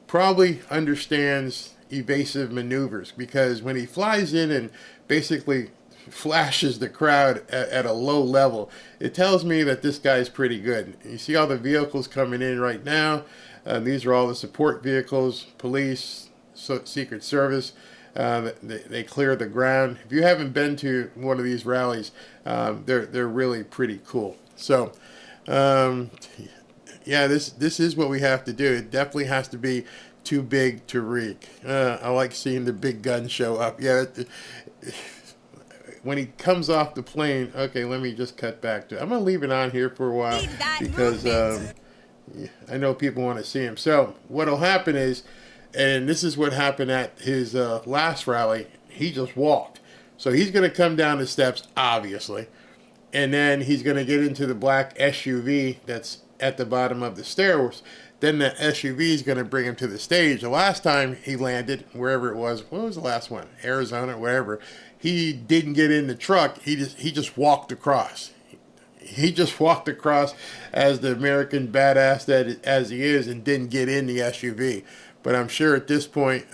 Probably understands evasive maneuvers because when he flies in and basically flashes the crowd at a low level, it tells me that this guy's pretty good. You see all the vehicles coming in right now. These are all the support vehicles, police, Secret Service. They clear the ground. If you haven't been to one of these rallies, they're really pretty cool. So, yeah, this is what we have to do. It definitely has to be too big to reek. I like seeing the big gun show up. Yeah, when he comes off the plane. Okay, let me just cut back to. I'm gonna leave it on here for a while because I know people want to see him. So what'll happen is, and this is what happened at his last rally. He just walked. So he's gonna come down the steps, obviously. And then he's going to get into the black SUV that's at the bottom of the stairs. Then the SUV is going to bring him to the stage. The last time he landed, wherever it was, what was the last one? Arizona, wherever. He didn't get in the truck. He just walked across. He just walked across as the American badass as he is and didn't get in the SUV. But I'm sure at this point,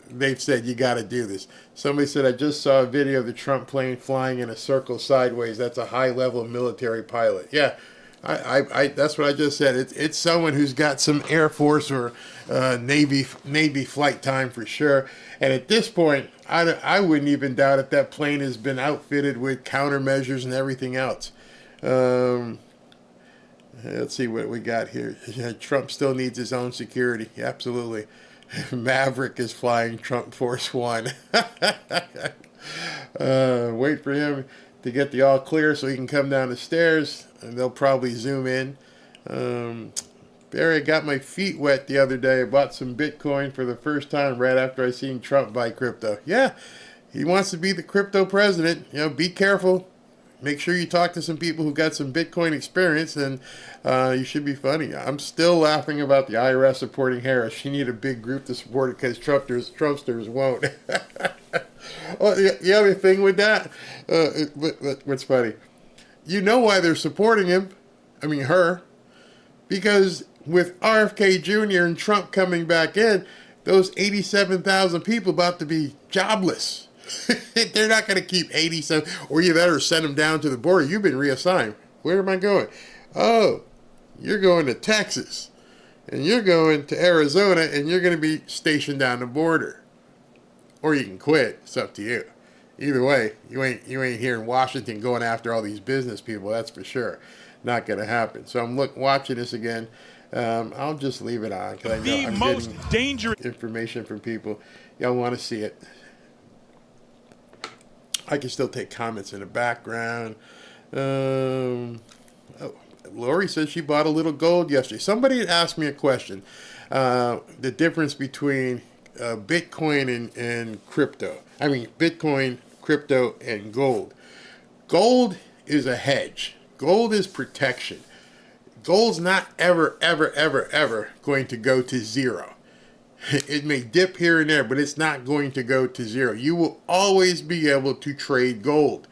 they've said, you got to do this. Somebody said, I just saw a video of the Trump plane flying in a circle sideways. That's a high-level military pilot. Yeah, I that's what I just said. It's someone who's got some Air Force or Navy flight time for sure. And at this point, I wouldn't even doubt if that plane has been outfitted with countermeasures and everything else. Let's see what we got here. Trump still needs his own security. Absolutely. Maverick is flying Trump Force One. Wait for him to get the all clear so he can come down the stairs, and they'll probably zoom in. Barry, I got my feet wet the other day. I bought some Bitcoin for the first time right after I seen Trump buy crypto. Yeah, he wants to be the crypto president. You know, be careful. Make sure you talk to some people who got some Bitcoin experience, and you should be funny. I'm still laughing about the IRS supporting Harris. She need a big group to support it because Trumpsters won't. Oh, the other thing with that, what's funny, you know why they're supporting him. I mean, her. Because with RFK Jr. and Trump coming back in, those 87,000 people about to be jobless. They're not going to keep 87, or you better send them down to the border. You've been reassigned. Where am I going? Oh, you're going to Texas, and you're going to Arizona, and you're going to be stationed down the border. Or you can quit. It's up to you. Either way, you ain't here in Washington going after all these business people. That's for sure. Not going to happen. So I'm watching this again. I'll just leave it on because I know I'm getting dangerous information from people. Y'all want to see it. I can still take comments in the background. Lori says she bought a little gold yesterday. Somebody had asked me a question. The difference between Bitcoin and crypto. I mean, Bitcoin, crypto, and gold. Gold is a hedge. Gold is protection. Gold's not ever going to go to zero. It may dip here and there, but it's not going to go to zero. You will always be able to trade gold.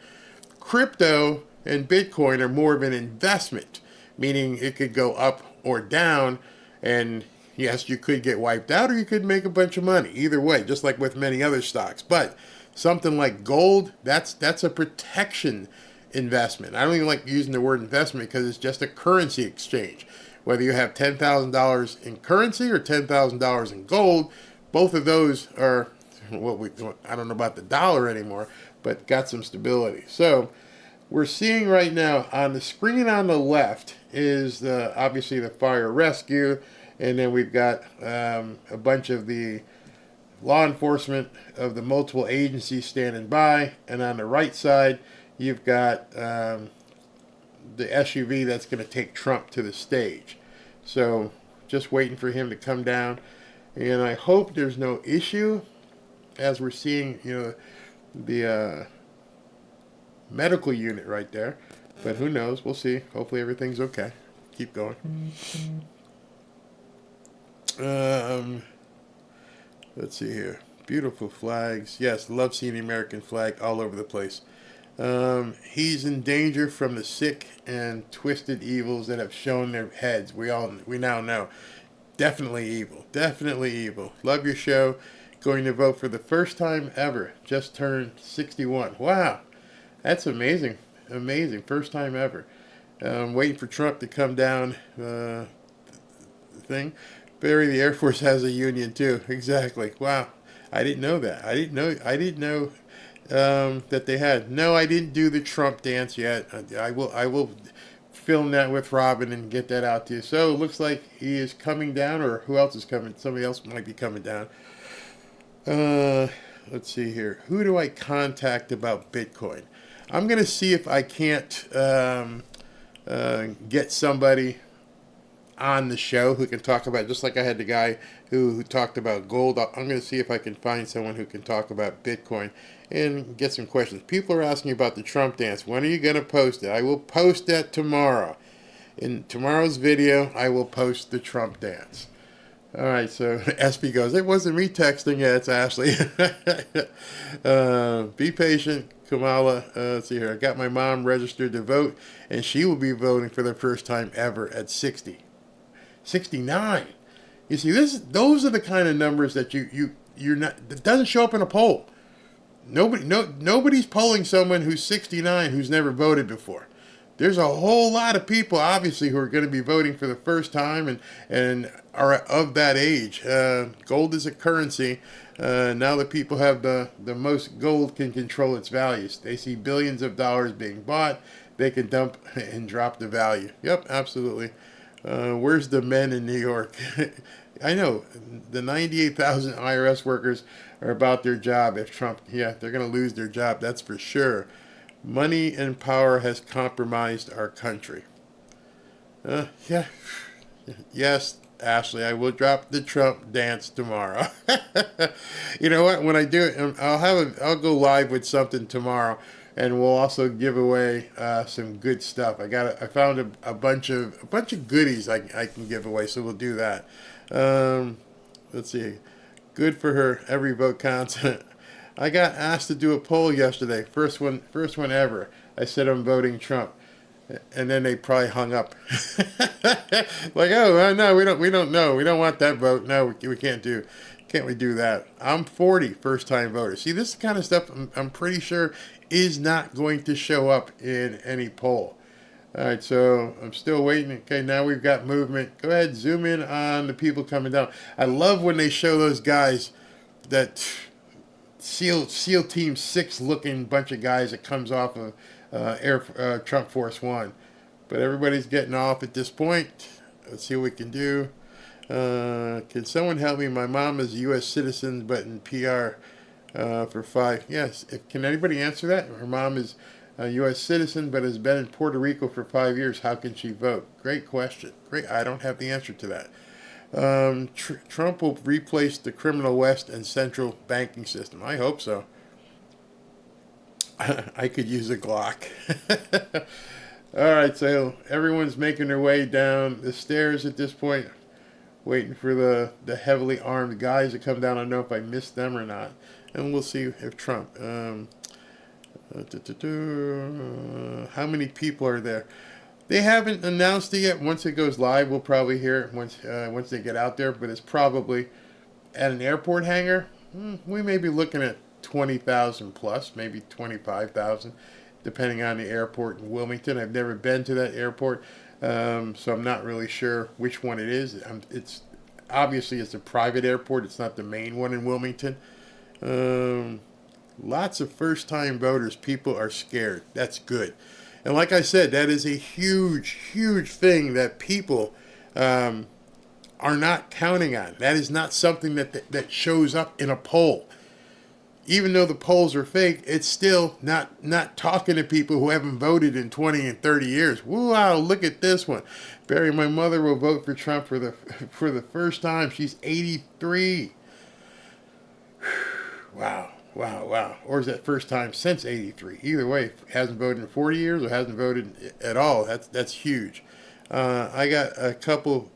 Crypto and Bitcoin are more of an investment, meaning it could go up or down, and yes, you could get wiped out or you could make a bunch of money. Either way, just like with many other stocks. But something like gold, that's a protection investment. I don't even like using the word investment because it's just a currency exchange. Whether you have $10,000 in currency or $10,000 in gold, both of those are I don't know about the dollar anymore, but got some stability. So we're seeing right now on the screen on the left is obviously the fire rescue, and then we've got a bunch of the law enforcement of the multiple agencies standing by, and on the right side you've got the SUV that's going to take Trump to the stage. So just waiting for him to come down, and I hope there's no issue as we're seeing, the medical unit right there. But who knows? We'll see. Hopefully everything's okay. Keep going. Let's see here. Beautiful flags. Yes, love seeing the American flag all over the place. He's in danger from the sick and twisted evils that have shown their heads. We now know. Definitely evil. Definitely evil. Love your show. Going to vote for the first time ever. Just turned 61. Wow. That's amazing. Amazing. First time ever. Waiting for Trump to come down. Thing. Barry, the Air Force has a union too. Exactly. Wow. I didn't know that. I didn't know that they had. No, I didn't do the Trump dance yet. I will film that with Robin and get that out to you. So it looks like he is coming down, or who else is coming? Somebody else might be coming down. Let's see here. Who do I contact about Bitcoin? I'm going to see if I can't get somebody on the show who can talk about, just like I had the guy who talked about gold. I'm going to see if I can find someone who can talk about Bitcoin and get some questions. People are asking about the Trump dance. When are you going to post it? I will post that tomorrow. In tomorrow's video, I will post the Trump dance. All right, so SP goes, it wasn't me texting. Yeah, it's Ashley. Be patient, Kamala. Let's see here. I got my mom registered to vote, and she will be voting for the first time ever at 60. 69. You see, those are the kind of numbers that you're not. That doesn't show up in a poll. Nobody's polling someone who's 69 who's never voted before. There's a whole lot of people, obviously, who are going to be voting for the first time and are of that age. Gold is a currency. Now that people have the most gold can control its values. They see billions of dollars being bought. They can dump and drop the value. Yep, absolutely. Where's the men in New York? I know the 98,000 IRS workers are about their job. If Trump, they're going to lose their job. That's for sure. Money and power has compromised our country. Yes, Ashley, I will drop the Trump dance tomorrow. You know what? When I do it, I'll go live with something tomorrow, and we'll also give away some good stuff. I found a bunch of goodies I can give away, so we'll do that. Let's see. Good for her. Every vote counts. I got asked to do a poll yesterday. First one ever. I said I'm voting Trump. And then they probably hung up. Like, oh no, we don't know. We don't want that vote. No, we can't do. Can't we do that? I'm 40, first-time voter. See, this kind of stuff I'm pretty sure is not going to show up in any poll. All right, so I'm still waiting. Okay, now we've got movement. Go ahead, zoom in on the people coming down. I love when they show those guys, that SEAL Team 6 looking bunch of guys that comes off of Trump Force One. But everybody's getting off at this point. Let's see what we can do. Can someone help me? My mom is a U.S. citizen, but in PR for 5. Yes. Can anybody answer that? Her mom is a U.S. citizen, but has been in Puerto Rico for 5 years. How can she vote? Great question. Great. I don't have the answer to that. Trump will replace the criminal West and central banking system. I hope so. I could use a Glock. All right, so everyone's making their way down the stairs at this point, waiting for the heavily armed guys to come down. I don't know if I missed them or not. And we'll see if Trump. How many people are there? They haven't announced it yet. Once it goes live, we'll probably hear it once they get out there. But it's probably at an airport hangar. We may be looking at 20,000 plus, maybe 25,000, depending on the airport in Wilmington. I've never been to that airport, so I'm not really sure which one it is. It's obviously it's a private airport. It's not the main one in Wilmington. Lots of first-time voters. People are scared. That's good. And like I said, that is a huge, huge thing that people are not counting on. That is not something that shows up in a poll. Even though the polls are fake, it's still not talking to people who haven't voted in 20 and 30 years. Wow, look at this one. Barry, my mother will vote for Trump for the first time. She's 83. Wow. Or is that first time since 83? Either way, hasn't voted in 40 years or hasn't voted at all. That's huge. I got a couple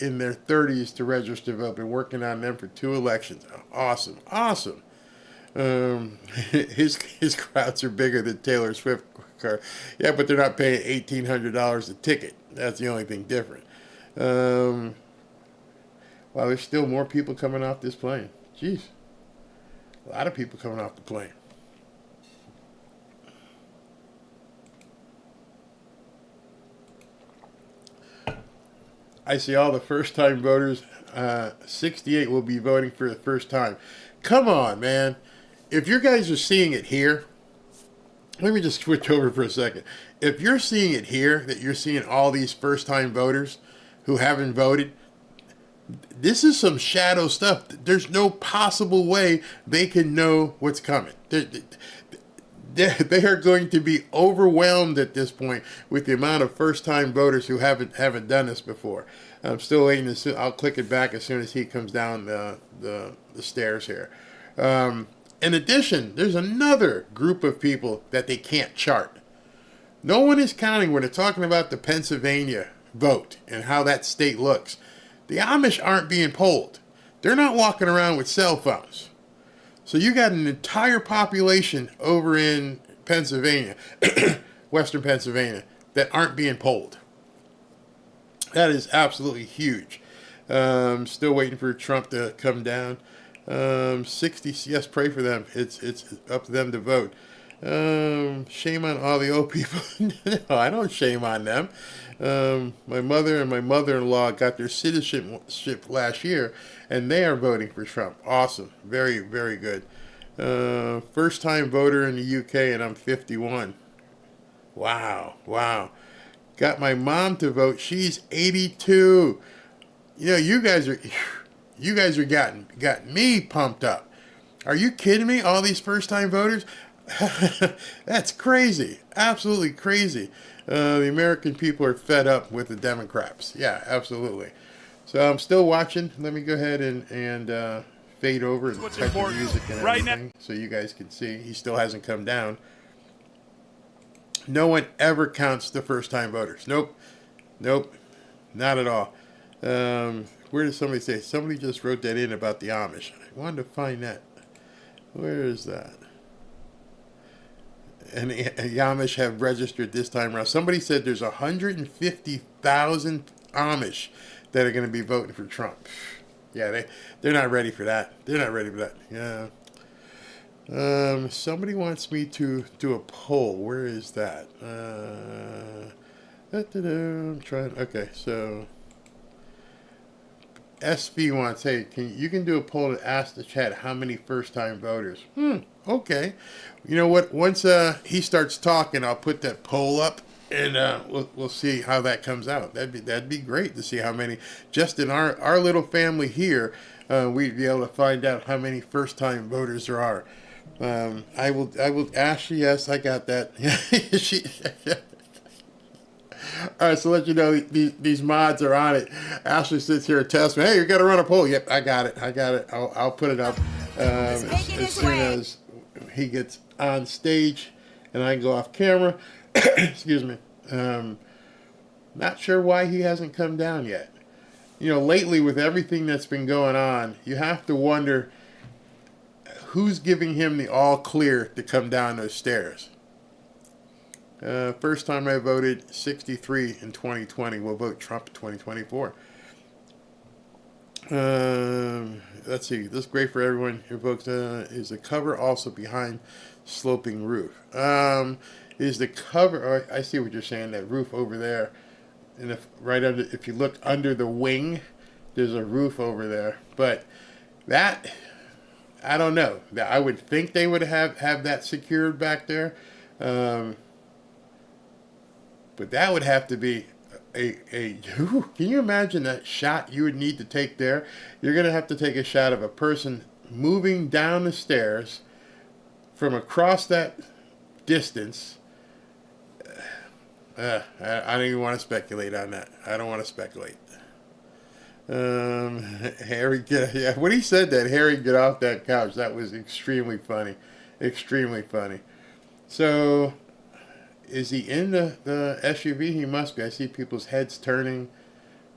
in their 30s to register to vote. Been working on them for 2 elections. Awesome. His crowds are bigger than Taylor Swift car. Yeah, but they're not paying $1,800 a ticket. That's the only thing different. Wow, there's still more people coming off this plane. Jeez. A lot of people coming off the plane. I see all the first-time voters. 68 will be voting for the first time. Come on, man. If you guys are seeing it here, let me just switch over for a second. If you're seeing it here, that you're seeing all these first-time voters who haven't voted, this is some shadow stuff. There's no possible way they can know what's coming. They are going to be overwhelmed at this point with the amount of first-time voters who haven't done this before. I'm still waiting to see. I'll click it back as soon as he comes down the stairs here. In addition, there's another group of people that they can't chart. No one is counting when they're talking about the Pennsylvania vote and how that state looks. The Amish aren't being polled. They're not walking around with cell phones. So you got an entire population over in Pennsylvania, Western Pennsylvania, that aren't being polled. That is absolutely huge. Still waiting for Trump to come down. 60, yes, pray for them. It's up to them to vote. Shame on all the old people. No, I don't shame on them. My mother and my mother-in-law got their citizenship last year, and they are voting for Trump. Awesome. Very, very good. First-time voter in the UK, and I'm 51. Wow. Got my mom to vote. She's 82. You know, you guys are getting me pumped up. Are you kidding me? All these first-time voters? That's crazy. Absolutely crazy. The American people are fed up with the Democrats. Yeah, absolutely. So I'm still watching. Let me go ahead and fade over and cut the music and everything so you guys can see. He still hasn't come down. No one ever counts the first-time voters. Nope. Not at all. Where did somebody say? Somebody just wrote that in about the Amish. I wanted to find that. Where is that? and the Amish have registered this time around. Somebody said there's 150,000 Amish that are going to be voting for Trump. Yeah, they're not ready for that. They're not ready for that. Yeah. Somebody wants me to do a poll. Where is that? I'm trying. Okay, so SV wants, hey, you can do a poll to ask the chat how many first-time voters. Okay. You know what? Once he starts talking, I'll put that poll up, and we'll see how that comes out. That'd be great to see how many. Just in our little family here, we'd be able to find out how many first-time voters there are. I will. Ashley, yes, I got that. All right, so let you know these mods are on it. Ashley sits here and tells me, "Hey, you got to run a poll." Yep, I got it. I'll put it up as soon as he gets on stage, and I can go off camera. Excuse me. Not sure why he hasn't come down yet. You know, lately with everything that's been going on, you have to wonder who's giving him the all clear to come down those stairs. First time I voted, 63 in 2020. We'll vote Trump in 2024. Let's see. This is great for everyone who votes. Is the cover also behind sloping roof? Is the cover? Oh, I see what you're saying. That roof over there, and if you look under the wing, there's a roof over there. But that, I don't know. I would think they would have that secured back there. But that would have to be can you imagine that shot you would need to take there? You're going to have to take a shot of a person moving down the stairs from across that distance. I don't even want to speculate on that. I don't want to speculate. Harry, when he said that, Harry, get off that couch. That was extremely funny. Extremely funny. So, is he in the SUV? He must be. I see people's heads turning.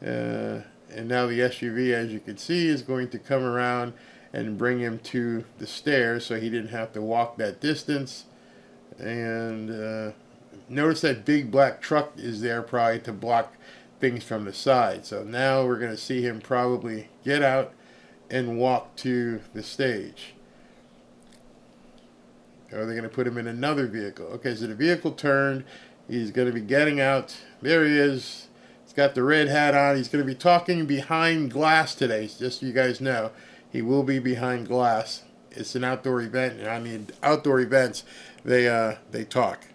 And now the SUV, as you can see, is going to come around and bring him to the stairs so he didn't have to walk that distance. And notice that big black truck is there probably to block things from the side. So now we're going to see him probably get out and walk to the stage. Or are they going to put him in another vehicle? Okay, so the vehicle turned. He's going to be getting out. There he is. He's got the red hat on. He's going to be talking behind glass today. Just so you guys know, he will be behind glass. It's an outdoor event, and on the outdoor events, they talk.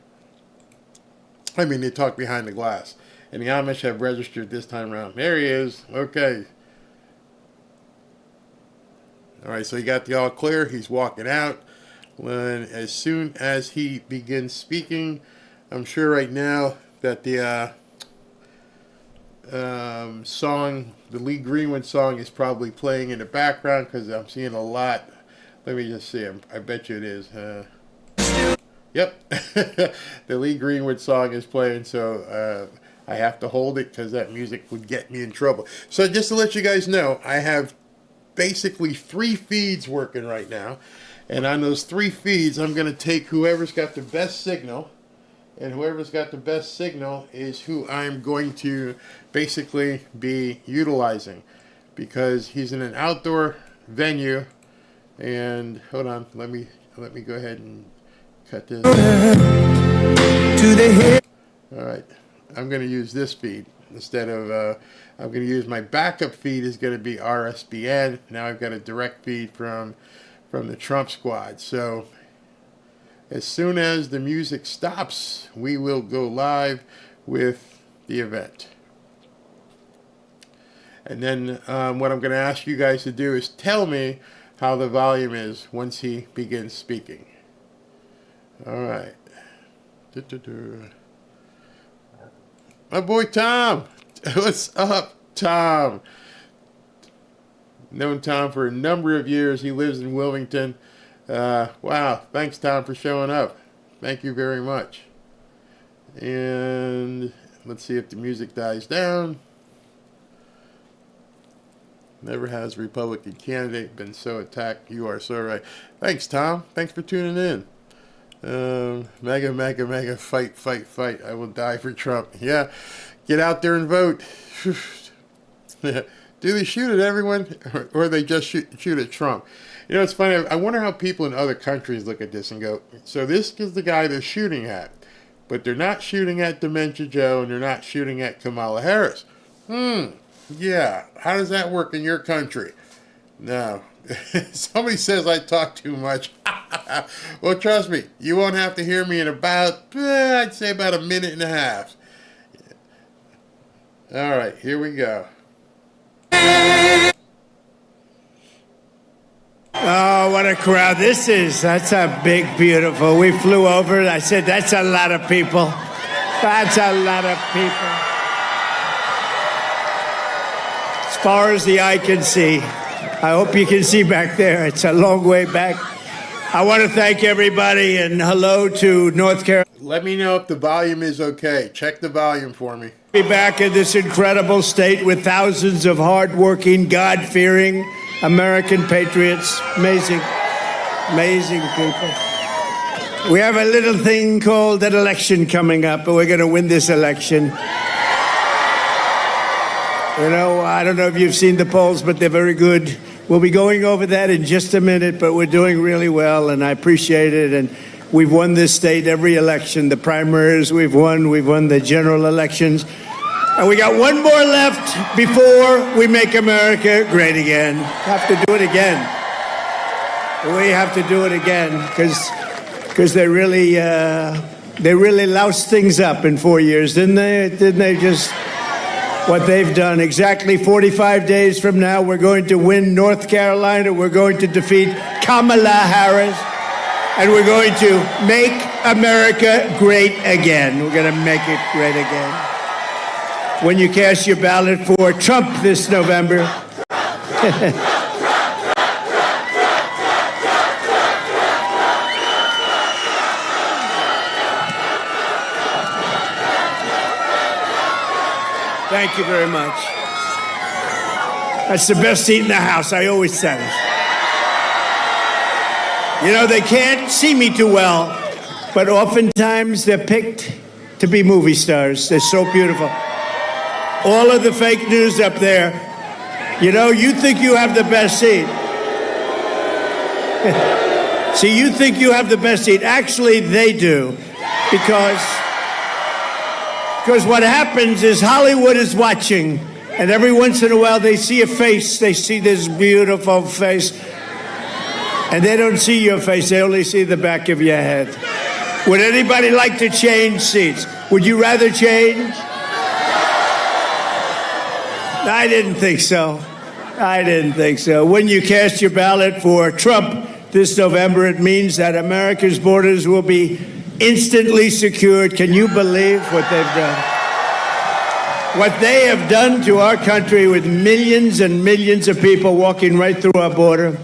I mean, they talk behind the glass. And the Amish have registered this time around. There he is. Okay. All right, so he got the all clear. He's walking out. When as soon as he begins speaking, I'm sure right now that the song, the Lee Greenwood song, is probably playing in the background because I'm seeing a lot. Let me just see. I bet you it is. Yep, the Lee Greenwood song is playing, so I have to hold it because that music would get me in trouble. So just to let you guys know, I have basically 3 feeds working right now. And on those 3 feeds, I'm going to take whoever's got the best signal. And whoever's got the best signal is who I'm going to basically be utilizing. Because he's in an outdoor venue. And hold on, let me go ahead and cut this. Alright, I'm going to use this feed. Instead of, I'm going to use my backup feed is going to be RSBN. Now I've got a direct feed from the Trump squad. So as soon as the music stops, we will go live with the event. And then what I'm going to ask you guys to do is tell me how the volume is once he begins speaking. All right. My boy Tom. What's up, Tom? Known Tom for a number of years. He lives in Wilmington. Wow. Thanks, Tom, for showing up. Thank you very much. And let's see if the music dies down. Never has a Republican candidate been so attacked. You are so right. Thanks, Tom. Thanks for tuning in. Mega, fight. I will die for Trump. Yeah, get out there and vote. Do they shoot at everyone, or they just shoot at Trump? You know, it's funny. I wonder how people in other countries look at this and go, so this is the guy they're shooting at, but they're not shooting at Dementia Joe, and they're not shooting at Kamala Harris. Yeah, how does that work in your country? No. Somebody says I talk too much. Well, trust me, you won't have to hear me in about, I'd say about a minute and a half. All right, here we go. Oh, what a crowd this is. That's a big, beautiful. We flew over. I said, that's a lot of people. That's a lot of people. As far as the eye can see. I hope you can see back there. It's a long way back. I want to thank everybody and hello to North Carolina. Let me know if the volume is okay. Check the volume for me. Be back in this incredible state with thousands of hardworking, God-fearing American patriots. Amazing people. We have a little thing called an election coming up, but we're going to win this election. You know, I don't know if you've seen the polls, but they're very good. We'll be going over that in just a minute, but we're doing really well, and I appreciate it. And we've won this state every election. The primaries we've won the general elections. And we got one more left before we make America great again. Have to do it again. We have to do it again because they really loused things up in 4 years, didn't they? Didn't they just... What they've done. Exactly 45 days from now, we're going to win North Carolina. We're going to defeat Kamala Harris. And we're going to make America great again. We're going to make it great again. When you cast your ballot for Trump this November. Thank you very much. That's the best seat in the house. I always said it. You know, they can't see me too well, but oftentimes they're picked to be movie stars. They're so beautiful. All of the fake news up there, you know, you think you have the best seat. See, you think you have the best seat. Actually, they do, because what happens is Hollywood is watching, and every once in a while they see a face. They see this beautiful face, and they don't see your face. They only see the back of your head. Would anybody like to change seats? Would you rather change? I didn't think so. When you cast your ballot for Trump this November, it means that America's borders will be instantly secured. Can you believe what they've done? What they have done to our country with millions and millions of people walking right through our border.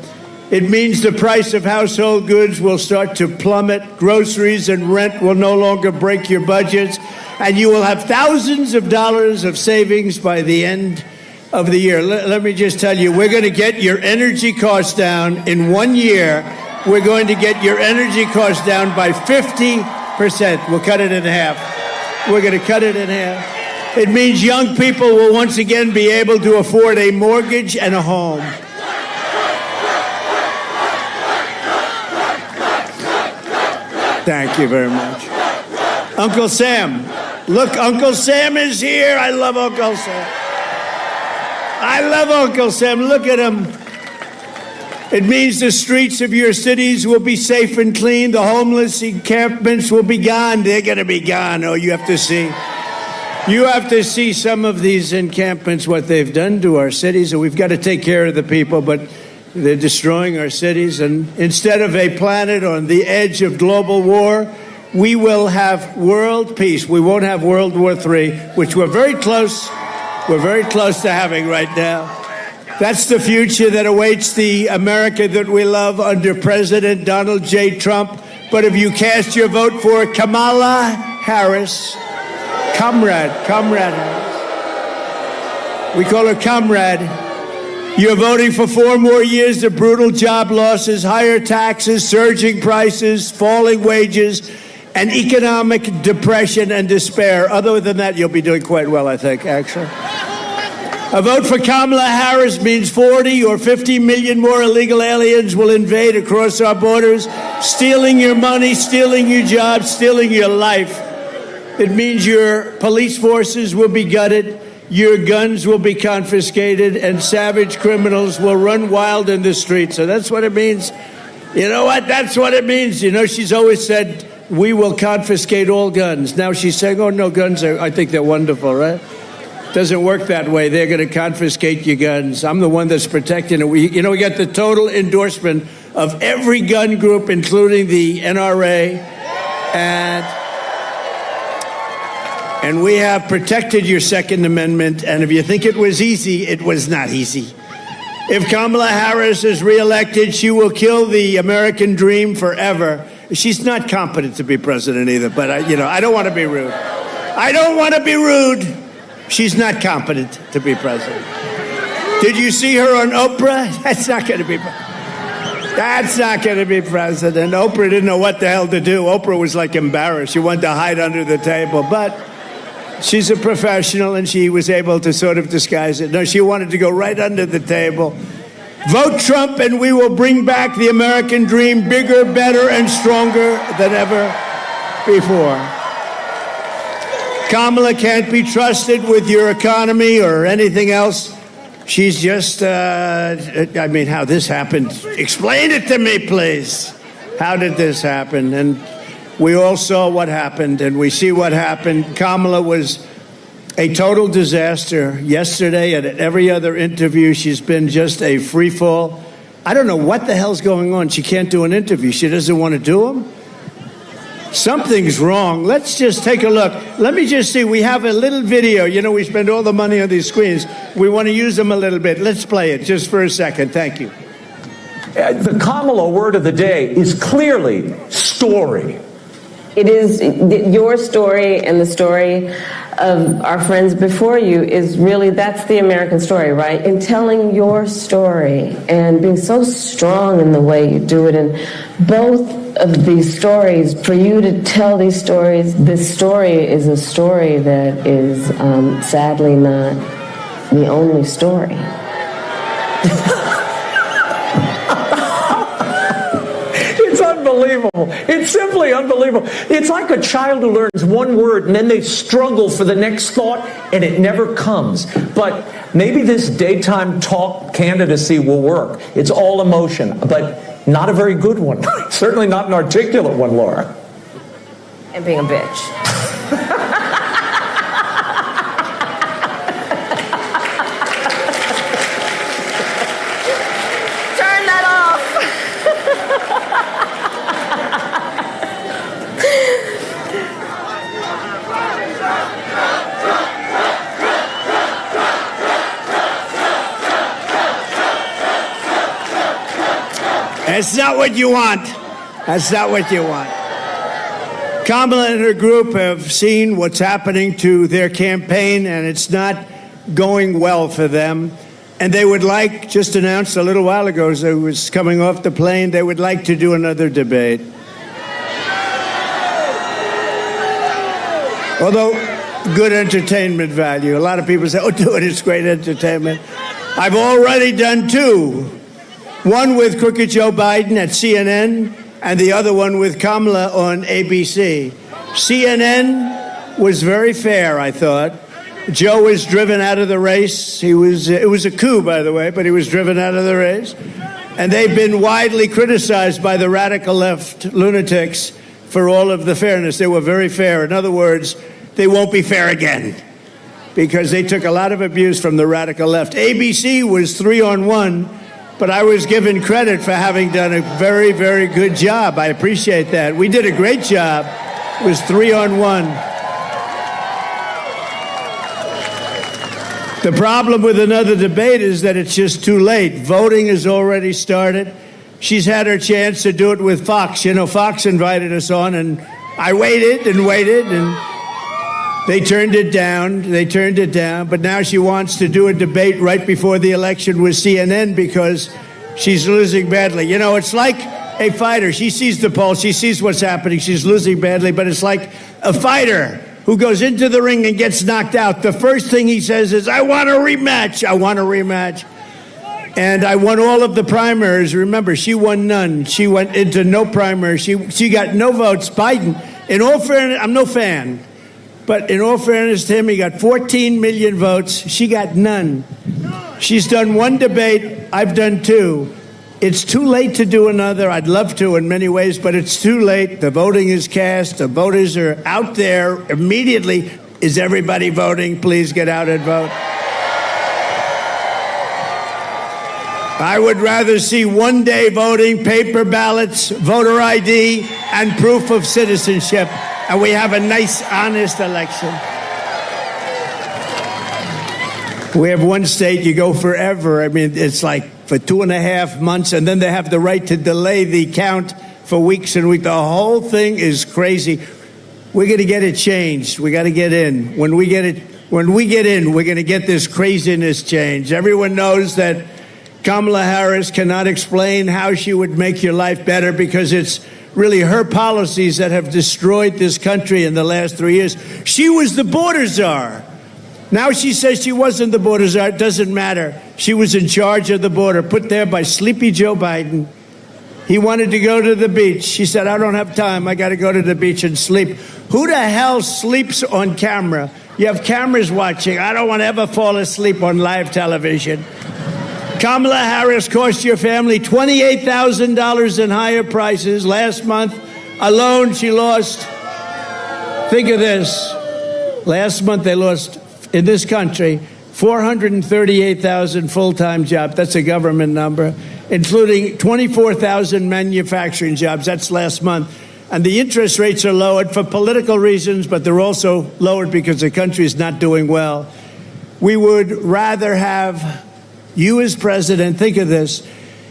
It means the price of household goods will start to plummet. Groceries and rent will no longer break your budgets. And you will have thousands of dollars of savings by the end of the year. Let me just tell you, we're going to get your energy costs down in 1 year. We're going to get your energy costs down by 50%. We'll cut it in half. We're going to cut it in half. It means young people will once again be able to afford a mortgage and a home. Thank you very much. Uncle Sam. Look, Uncle Sam is here. I love Uncle Sam. Look at him. It means the streets of your cities will be safe and clean. The homeless encampments will be gone. They're going to be gone. Oh, you have to see. You have to see some of these encampments, what they've done to our cities. And we've got to take care of the people, but they're destroying our cities. And instead of a planet on the edge of global war, we will have world peace. We won't have World War III, which we're very close to having right now. That's the future that awaits the America that we love under President Donald J. Trump. But if you cast your vote for Kamala Harris, Comrade Harris, we call her Comrade, You're voting for 4 more years of brutal job losses, higher taxes, surging prices, falling wages, and economic depression and despair. Other than that, you'll be doing quite well, I think, actually. A vote for Kamala Harris means 40 or 50 million more illegal aliens will invade across our borders, stealing your money, stealing your jobs, stealing your life. It means your police forces will be gutted, your guns will be confiscated, and savage criminals will run wild in the streets. So that's what it means. You know what? That's what it means. You know, she's always said, we will confiscate all guns. Now she's saying, oh, no, guns are, I think they're wonderful, right? Doesn't work that way. They're going to confiscate your guns. I'm the one that's protecting it. We got the total endorsement of every gun group, including the NRA, and we have protected your Second Amendment. And if you think it was easy, it was not easy. If Kamala Harris is reelected, she will kill the American dream forever. She's not competent to be president either, but I don't want to be rude. I don't want to be rude. She's not competent to be president. Did you see her on Oprah? That's not going to be president. Oprah didn't know what the hell to do. Oprah was like embarrassed. She wanted to hide under the table, but she's a professional and she was able to sort of disguise it. No, she wanted to go right under the table. Vote Trump and we will bring back the American dream bigger, better, and stronger than ever before. Kamala can't be trusted with your economy or anything else. She's just, how this happened? Explain it to me, please. How did this happen? And we all saw what happened, and we see what happened. Kamala was a total disaster yesterday, and at every other interview, she's been just a free fall. I don't know what the hell's going on. She can't do an interview. She doesn't want to do them. Something's wrong. Let's just take a look. Let me just see. We have a little video. You know, we spend all the money on these screens. We want to use them a little bit. Let's play it just for a second. Thank you. The Kamala word of the day is clearly story. It is your story and the story of our friends before you is really, that's the American story, right? In telling your story and being so strong in the way you do it. And both of these stories, for you to tell these stories, this story is a story that is sadly not the only story. It's unbelievable. It's simply unbelievable. It's like a child who learns one word and then they struggle for the next thought and it never comes. But maybe this daytime talk candidacy will work. It's all emotion, but not a very good one. Certainly not an articulate one, Laura. And being a bitch. Turn that off. That's not what you want. That's not what you want. Kamala and her group have seen what's happening to their campaign, and it's not going well for them. And they would like, just announced a little while ago as I was coming off the plane, they would like to do another debate. Although, good entertainment value. A lot of people say, oh, do it, it's great entertainment. I've already done two. One with Crooked Joe Biden at CNN, and the other one with Kamala on ABC. CNN was very fair, I thought. Joe was driven out of the race. It was a coup, by the way, but he was driven out of the race. And they've been widely criticized by the radical left lunatics for all of the fairness. They were very fair. In other words, they won't be fair again because they took a lot of abuse from the radical left. ABC was 3-on-1. But I was given credit for having done a very, very good job. I appreciate that. We did a great job. It was 3-on-1. The problem with another debate is that it's just too late. Voting has already started. She's had her chance to do it with Fox. You know, Fox invited us on, and I waited and waited, and They turned it down. But now she wants to do a debate right before the election with CNN because she's losing badly. You know, it's like a fighter. She sees the polls. She sees what's happening. She's losing badly. But it's like a fighter who goes into the ring and gets knocked out. The first thing he says is, I want a rematch. I want a rematch. And I won all of the primaries. Remember, she won none. She went into no primary. She got no votes. Biden, in all fairness, I'm no fan. But in all fairness to him, he got 14 million votes. She got none. She's done one debate. I've done two. It's too late to do another. I'd love to in many ways, but it's too late. The voting is cast. The voters are out there immediately. Is everybody voting? Please get out and vote. I would rather see one-day voting, paper ballots, voter ID, and proof of citizenship. And we have a nice, honest election. We have one state, you go forever. I mean, it's like for 2.5 months, and then they have the right to delay the count for weeks and weeks. The whole thing is crazy. We're going to get it changed. We got to get in. When we get in, we're going to get this craziness changed. Everyone knows that Kamala Harris cannot explain how she would make your life better because it's really her policies that have destroyed this country in the last 3 years. She was the border czar. Now she says she wasn't the border czar. It doesn't matter. She was in charge of the border, put there by sleepy Joe Biden. He wanted to go to the beach. She said, I don't have time. I got to go to the beach and sleep. Who the hell sleeps on camera? You have cameras watching. I don't want to ever fall asleep on live television. Kamala Harris cost your family $28,000 in higher prices. Last month alone, she lost, think of this, last month they lost, in this country, 438,000 full-time jobs. That's a government number, including 24,000 manufacturing jobs. That's last month. And the interest rates are lowered for political reasons, but they're also lowered because the country is not doing well. We would rather have you as president. Think of this.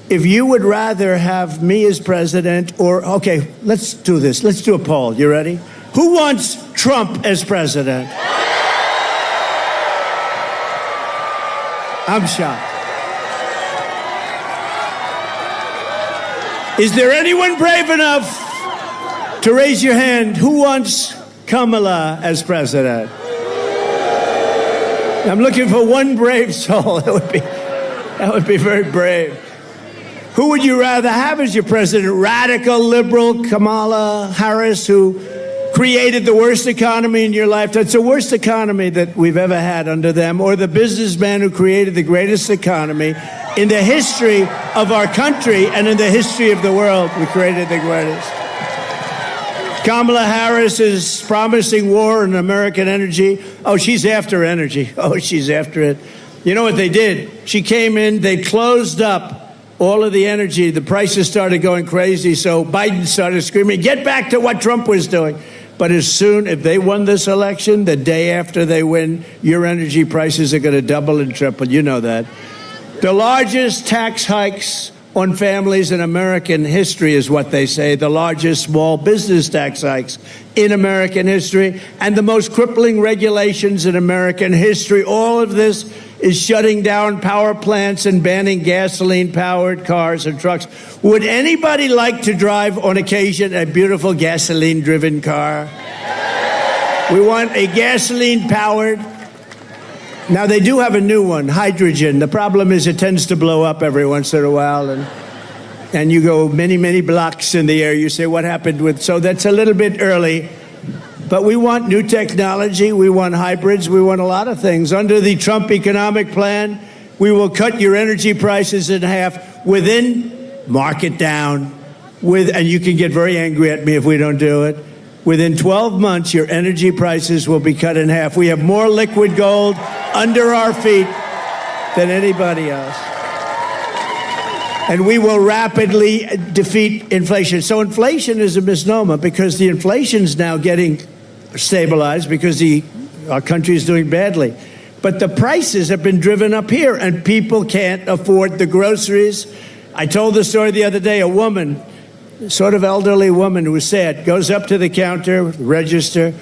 If you would rather have me as president or, okay, let's do this. Let's do a poll. You ready? Who wants Trump as president? I'm shocked. Is there anyone brave enough to raise your hand? Who wants Kamala as president? I'm looking for one brave soul. That would be very brave. Who would you rather have as your president? Radical liberal Kamala Harris, who created the worst economy in your life. That's the worst economy that we've ever had under them. Or the businessman who created the greatest economy in the history of our country and in the history of the world. We created the greatest. Kamala Harris is promising war on American energy. Oh, she's after energy. Oh, she's after it. You know what they did? She came in, they closed up all of the energy. The prices started going crazy, so Biden started screaming, get back to what Trump was doing. But as soon, if they won this election, the day after they win, your energy prices are going to double and triple. You know that. The largest tax hikes on families in American history is what they say, the largest small business tax hikes in American history, and the most crippling regulations in American history. All of this is shutting down power plants and banning gasoline-powered cars and trucks. Would anybody like to drive, on occasion, a beautiful gasoline-driven car? We want a gasoline-powered. Now, they do have a new one, hydrogen. The problem is it tends to blow up every once in a while, and you go many, many blocks in the air. You say, what happened with... So that's a little bit early. But we want new technology. We want hybrids. We want a lot of things. Under the Trump economic plan, we will cut your energy prices in half within, mark it down, and you can get very angry at me if we don't do it. Within 12 months, your energy prices will be cut in half. We have more liquid gold under our feet than anybody else. And we will rapidly defeat inflation. So inflation is a misnomer because the inflation's now getting stabilized because our country is doing badly. But the prices have been driven up here, and people can't afford the groceries. I told the story the other day. A woman, sort of elderly woman who was sad, goes up to the counter, register,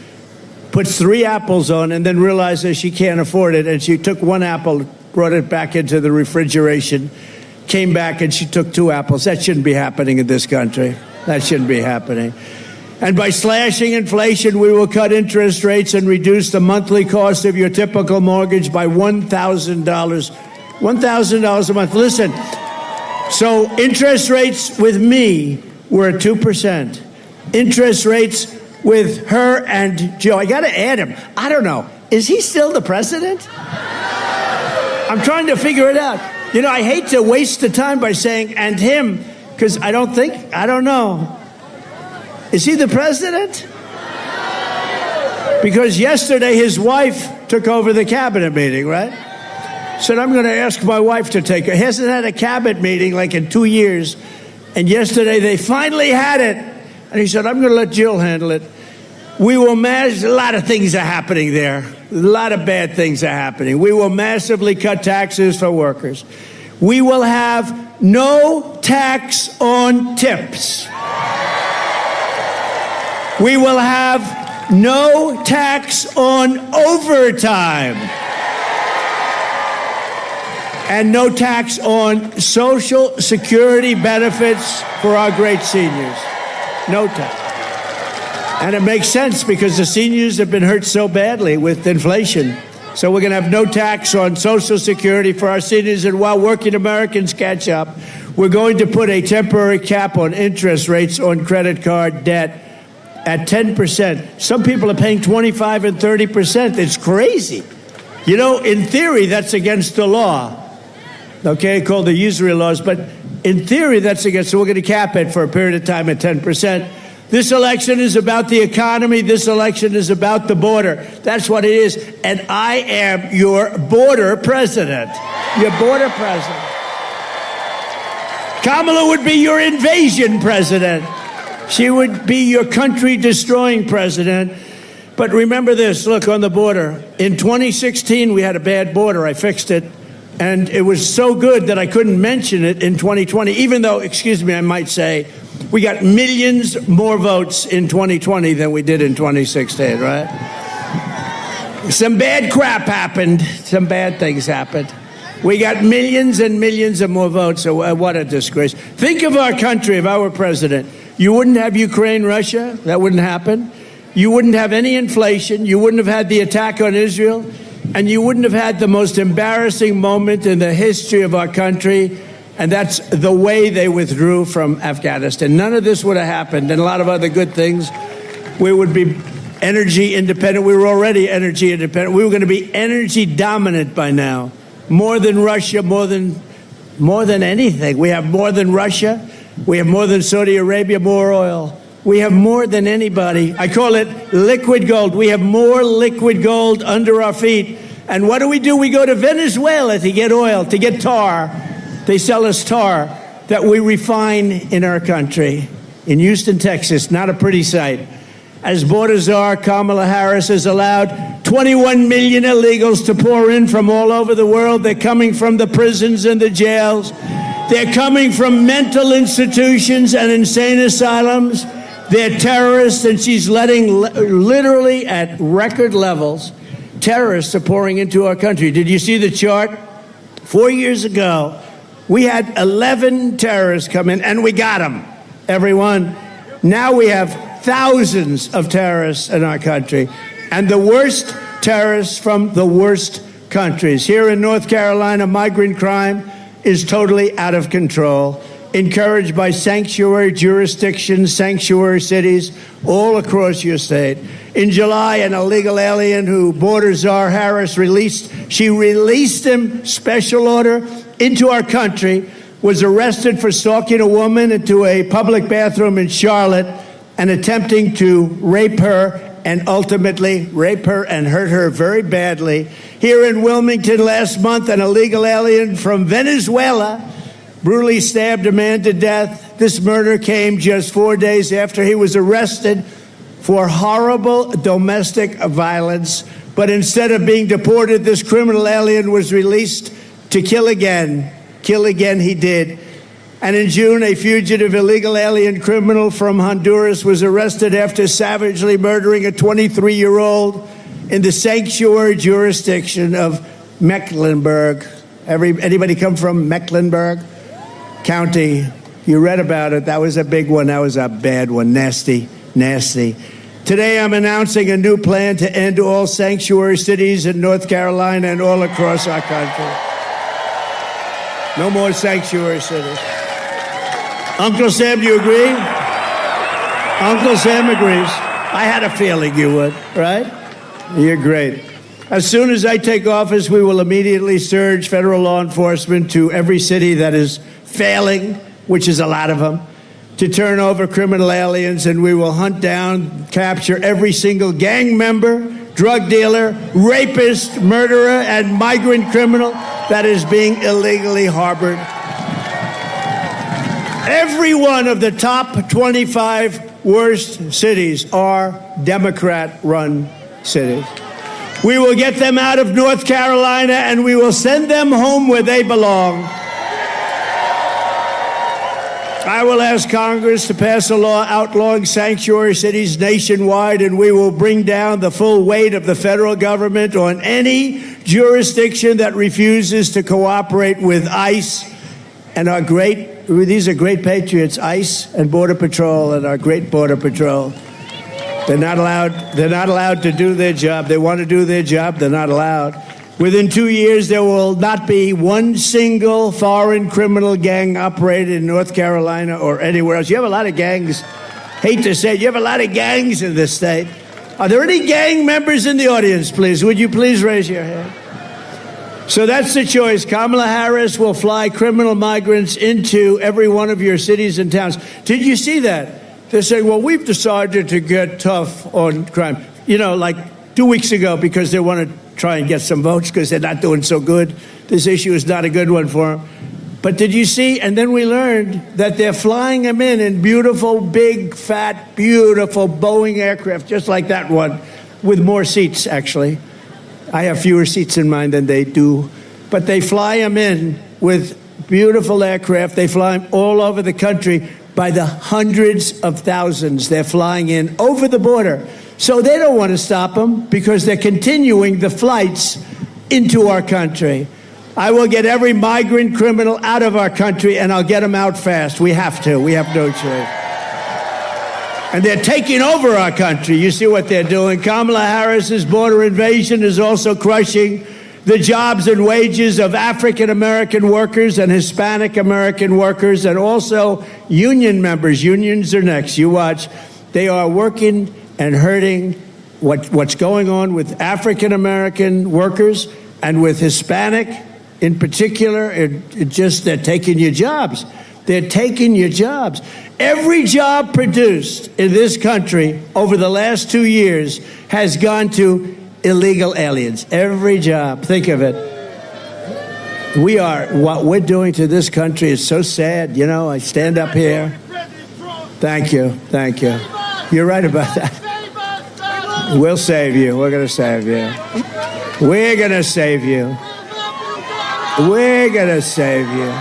puts 3 apples on, and then realizes she can't afford it, and she took 1 apple, brought it back into the refrigeration, came back, and she took 2 apples. That shouldn't be happening in this country. That shouldn't be happening. And by slashing inflation, we will cut interest rates and reduce the monthly cost of your typical mortgage by $1,000. $1,000 a month. Listen, so interest rates with me were at 2%. Interest rates with her and Joe, I got to add him. I don't know. Is he still the president? I'm trying to figure it out. You know, I hate to waste the time by saying and him, because I don't know. Is he the president? Because yesterday his wife took over the cabinet meeting, right? Said, I'm going to ask my wife to take it. Hasn't had a cabinet meeting like in 2 years. And yesterday they finally had it. And he said, I'm going to let Jill handle it. We will a lot of things are happening there. A lot of bad things are happening. We will massively cut taxes for workers. We will have no tax on tips. We will have no tax on overtime. And no tax on Social Security benefits for our great seniors. No tax. And it makes sense because the seniors have been hurt so badly with inflation. So we're going to have no tax on Social Security for our seniors. And while working Americans catch up, we're going to put a temporary cap on interest rates on credit card debt at 10%. Some people are paying 25 and 30%. It's crazy. You know, in theory, that's against the law. Okay, called the usury laws. But in theory, that's against. So we're going to cap it for a period of time at 10%. This election is about the economy. This election is about the border. That's what it is. And I am your border president. Your border president. Kamala would be your invasion president. She would be your country-destroying president. But remember this, look, on the border. In 2016, we had a bad border. I fixed it. And it was so good that I couldn't mention it in 2020, even though, excuse me, I might say, we got millions more votes in 2020 than we did in 2016, right? Some bad crap happened. Some bad things happened. We got millions and millions of more votes. So what a disgrace. Think of our country if I were president. You wouldn't have Ukraine, Russia. That wouldn't happen. You wouldn't have any inflation. You wouldn't have had the attack on Israel. And you wouldn't have had the most embarrassing moment in the history of our country. And that's the way they withdrew from Afghanistan. None of this would have happened. And a lot of other good things. We would be energy independent. We were already energy independent. We were going to be energy dominant by now. More than Russia, more than anything. We have more than Russia. We have more than Saudi Arabia, more oil. We have more than anybody. I call it liquid gold. We have more liquid gold under our feet. And what do? We go to Venezuela to get oil, to get tar. They sell us tar that we refine in our country. In Houston, Texas, not a pretty sight. As border czar, Kamala Harris has allowed 21 million illegals to pour in from all over the world. They're coming from the prisons and the jails. They're coming from mental institutions and insane asylums. They're terrorists, and she's letting, literally at record levels, terrorists are pouring into our country. Did you see the chart? 4 years ago, we had 11 terrorists come in, and we got them, everyone. Now we have thousands of terrorists in our country, and the worst terrorists from the worst countries. Here in North Carolina, migrant crime is totally out of control, encouraged by sanctuary jurisdictions, sanctuary cities all across your state. In July, an illegal alien who border czar Harris released him, special order, into our country, was arrested for stalking a woman into a public bathroom in Charlotte and attempting to rape her and ultimately rape her and hurt her very badly. Here in Wilmington last month, an illegal alien from Venezuela brutally stabbed a man to death. This murder came just 4 days after he was arrested for horrible domestic violence. But instead of being deported, this criminal alien was released to kill again. Kill again he did. And in June, a fugitive illegal alien criminal from Honduras was arrested after savagely murdering a 23-year-old in the sanctuary jurisdiction of Mecklenburg. Anybody come from Mecklenburg County? You read about it. That was a big one. That was a bad one. Nasty, nasty. Today, I'm announcing a new plan to end all sanctuary cities in North Carolina and all across our country. No more sanctuary cities. Uncle Sam, do you agree? Uncle Sam agrees. I had a feeling you would, right? You're great. As soon as I take office, we will immediately surge federal law enforcement to every city that is failing, which is a lot of them, to turn over criminal aliens, and we will hunt down, capture every single gang member, drug dealer, rapist, murderer, and migrant criminal that is being illegally harbored. Every one of the top 25 worst cities are Democrat-run cities. We will get them out of North Carolina, and we will send them home where they belong. I will ask Congress to pass a law outlawing sanctuary cities nationwide, and we will bring down the full weight of the federal government on any jurisdiction that refuses to cooperate with ICE and our these are great patriots, ICE and Border Patrol and our great Border Patrol. They're not allowed to do their job. They want to do their job. They're not allowed. Within 2 years, there will not be one single foreign criminal gang operated in North Carolina or anywhere else. You have a lot of gangs. Hate to say it, you have a lot of gangs in this state. Are there any gang members in the audience, please? Would you please raise your hand? So that's the choice. Kamala Harris will fly criminal migrants into every one of your cities and towns. Did you see that? They're saying, well, we've decided to get tough on crime. You know, like 2 weeks ago, because they want to try and get some votes because they're not doing so good. This issue is not a good one for them. But did you see? And then we learned that they're flying them in beautiful, big, fat, beautiful Boeing aircraft, just like that one, with more seats, actually. I have fewer seats in mine than they do. But they fly them in with beautiful aircraft. They fly them all over the country by the hundreds of thousands. They're flying in over the border. So they don't want to stop them because they're continuing the flights into our country. I will get every migrant criminal out of our country, and I'll get them out fast. We have to. We have no choice. And they're taking over our country. You see what they're doing. Kamala Harris's border invasion is also crushing the jobs and wages of African-American workers and Hispanic-American workers, and also union members. Unions are next. You watch. They are working and hurting what's going on with African-American workers and with Hispanic in particular. They're taking your jobs. They're taking your jobs. Every job produced in this country over the last 2 years has gone to illegal aliens. Every job. Think of it. What we're doing to this country is so sad. You know, I stand up here. Thank you. Thank you. You're right about that. We'll save you. We're going to save you. We're going to save you. We're going to save you.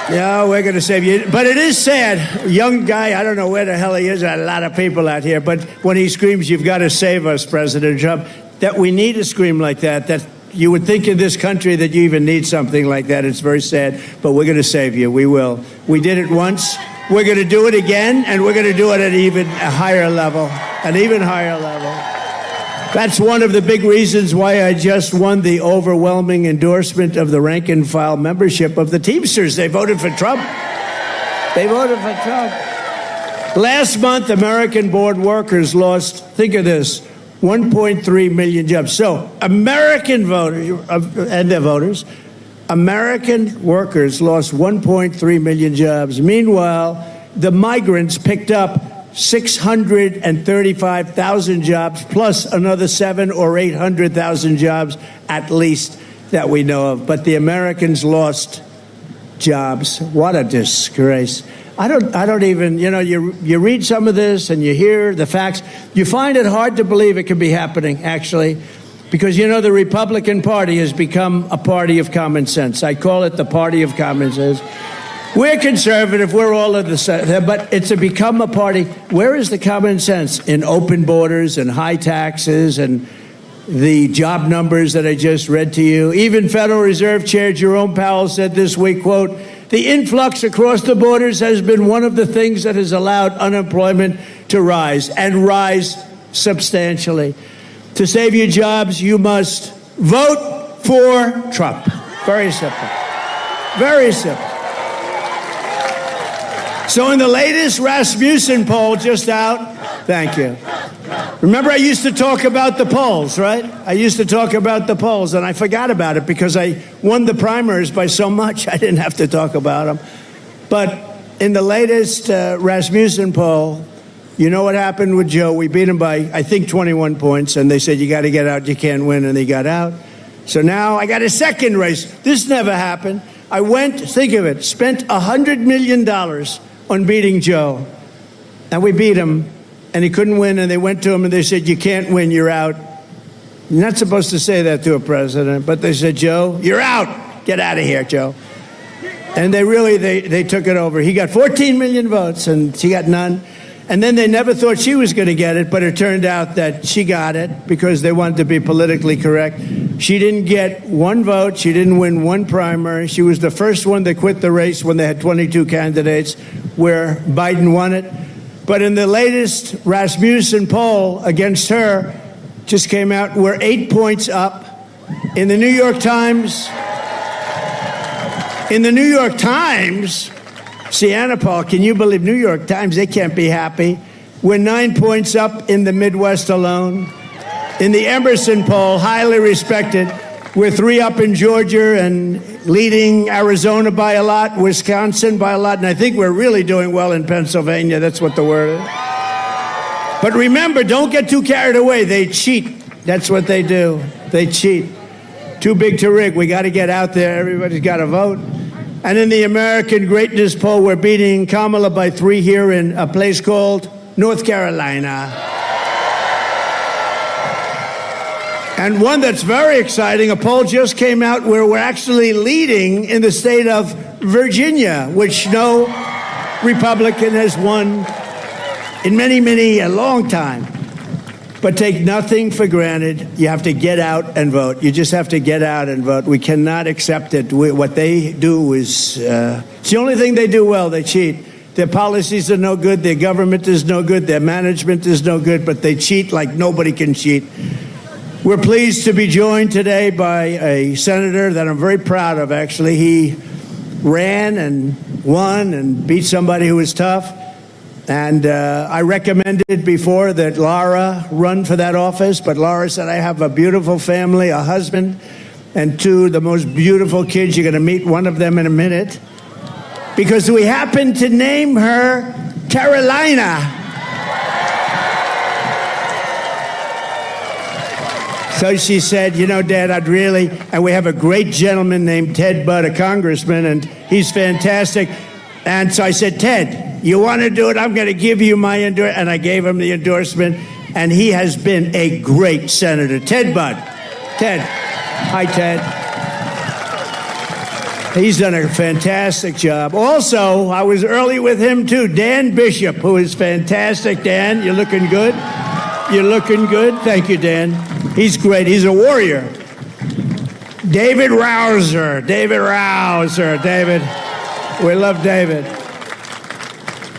Yeah, we're going to save you. But it is sad. Young guy, I don't know where the hell he is. There are a lot of people out here. But when he screams, you've got to save us, President Trump, that we need to scream like that, that you would think in this country that you even need something like that. It's very sad. But we're going to save you. We will. We did it once. We're going to do it again. And we're going to do it at a higher level. An even higher level. That's one of the big reasons why I just won the overwhelming endorsement of the rank-and-file membership of the Teamsters. They voted for Trump. They voted for Trump. Last month, American-born workers lost, think of this, 1.3 million jobs. So American voters, and their voters, American workers lost 1.3 million jobs. Meanwhile, the migrants picked up 635,000 jobs, plus another 700,000 or 800,000 jobs at least that we know of. But the Americans lost jobs. What a disgrace. I don't even, you read some of this and you hear the facts. You find it hard to believe it could be happening, actually. Because, you know, the Republican Party has become a party of common sense. I call it the party of common sense. We're conservative. We're all of the same. But it's become a party. Where is the common sense? In open borders and high taxes and the job numbers that I just read to you. Even Federal Reserve Chair Jerome Powell said this week, quote, the influx across the borders has been one of the things that has allowed unemployment to rise, and rise substantially. To save your jobs, you must vote for Trump. Very simple. Very simple. So in the latest Rasmussen poll just out, thank you. Remember, I used to talk about the polls, right? I used to talk about the polls, and I forgot about it because I won the primaries by so much I didn't have to talk about them. But in the latest Rasmussen poll, you know what happened with Joe? We beat him by, I think, 21 points, and they said, you got to get out, you can't win, and he got out. So now I got a second race. This never happened. I went, think of it, spent $100 million on beating Joe, and we beat him. And he couldn't win, and they went to him and they said, you can't win, you're out. You're not supposed to say that to a president, but they said, Joe, you're out. Get out of here, Joe. And they took it over. He got 14 million votes, and she got none. And then they never thought she was going to get it, but it turned out that she got it because they wanted to be politically correct. She didn't get one vote. She didn't win one primary. She was the first one that quit the race when they had 22 candidates, where Biden won it. But in the latest Rasmussen poll against her, just came out, we're 8 points up. In the New York Times, Sienna Paul, can you believe New York Times? They can't be happy. We're 9 points up in the Midwest alone. In the Emerson poll, highly respected, we're 3 up in Georgia and leading Arizona by a lot, Wisconsin by a lot, and I think we're really doing well in Pennsylvania. That's what the word is. But remember, don't get too carried away. They cheat. That's what they do. They cheat. Too big to rig. We got to get out there. Everybody's got to vote. And in the American Greatness poll, we're beating Kamala by 3 here in a place called North Carolina. And one that's very exciting, a poll just came out where we're actually leading in the state of Virginia, which no Republican has won in a long time. But take nothing for granted. You have to get out and vote. You just have to get out and vote. We cannot accept it. What they do is, it's the only thing they do well. They cheat. Their policies are no good. Their government is no good. Their management is no good. But they cheat like nobody can cheat. We're pleased to be joined today by a senator that I'm very proud of, actually. He ran and won and beat somebody who was tough. And I recommended before that Laura run for that office, but Laura said, I have a beautiful family, a husband, and 2 the most beautiful kids. You're going to meet one of them in a minute. Because we happen to name her Carolina. So she said, you know, Dad, and we have a great gentleman named Ted Budd, a congressman, and he's fantastic. And so I said, Ted, you want to do it? I'm going to give you my endorsement. And I gave him the endorsement, and he has been a great senator. Ted Budd. Ted. Hi, Ted. He's done a fantastic job. Also, I was early with him, too. Dan Bishop, who is fantastic. Dan, you're looking good. You're looking good. Thank you, Dan. He's great. He's a warrior. David Rouser. David. We love David.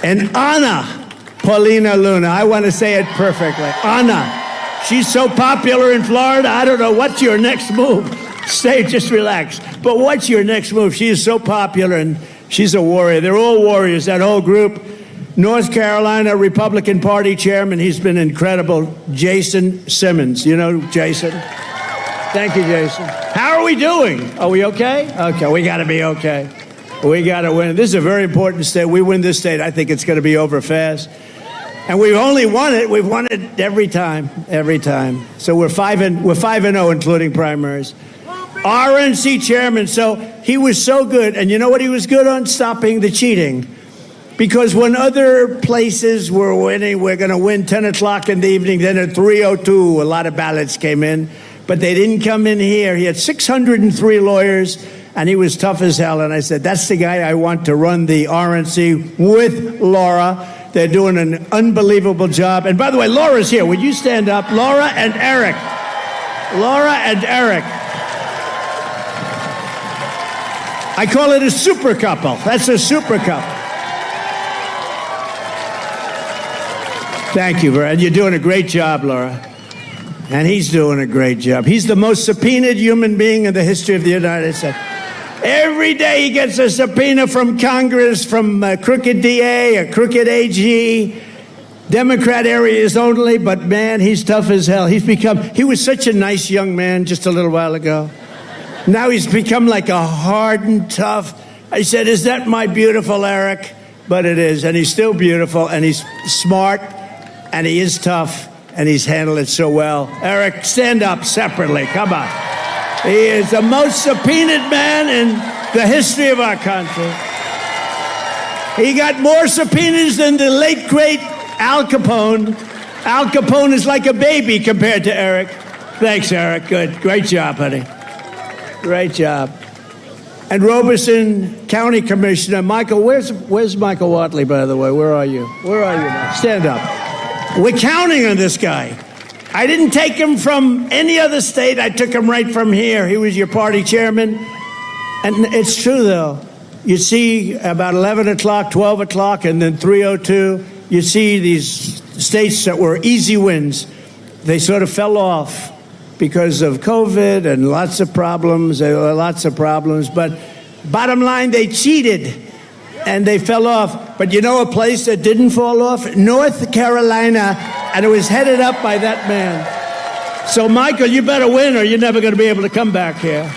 And Anna Paulina Luna. I want to say it perfectly. Anna. She's so popular in Florida. I don't know. What's your next move? Just relax. But what's your next move? She is so popular, and she's a warrior. They're all warriors, that whole group. North Carolina Republican Party chairman, he's been incredible, Jason Simmons. You know Jason? Thank you, Jason. How are we doing? Are we okay? Okay, we got to be okay. We got to win. This is a very important state. We win this state, I think it's going to be over fast. And we've only won it. We've won it every time. So we're 5-0, including primaries. RNC chairman, so he was so good. And you know what he was good on? Stopping the cheating. Because when other places were winning, we're going to win 10 o'clock in the evening, then at 3:02, a lot of ballots came in. but they didn't come in here. He had 603 lawyers, and he was tough as hell. And I said, that's the guy I want to run the RNC with Laura. They're doing an unbelievable job. And by the way, Laura's here. Would you stand up? Laura and Eric. Laura and Eric. I call it a super couple. That's a super couple. Thank you, and you're doing a great job, Laura. And he's doing a great job. He's the most subpoenaed human being in the history of the United States. Every day he gets a subpoena from Congress, from a crooked DA, a crooked AG, Democrat areas only, but man, he's tough as hell. He was such a nice young man just a little while ago. Now he's become like a hardened, tough. I said, is that my beautiful Eric? But it is, and he's still beautiful, and he's smart, and he is tough, and he's handled it so well. Eric, stand up separately, come on. He is the most subpoenaed man in the history of our country. He got more subpoenas than the late, great Al Capone. Al Capone is like a baby compared to Eric. Thanks, Eric. Good. Great job, honey. Great job. And Robeson County Commissioner Michael, where's Michael Watley, by the way? Where are you? Where are you now? Stand up. We're counting on this guy. I didn't take him from any other state. I took him right from here. He was your party chairman. And it's true, though. You see about 11 o'clock, 12 o'clock, and then 3:02, you see these states that were easy wins. They sort of fell off because of COVID and lots of problems. But bottom line, they cheated, and they fell off. But you know a place that didn't fall off? North Carolina, and it was headed up by that man. So, Michael, you better win or you're never going to be able to come back here.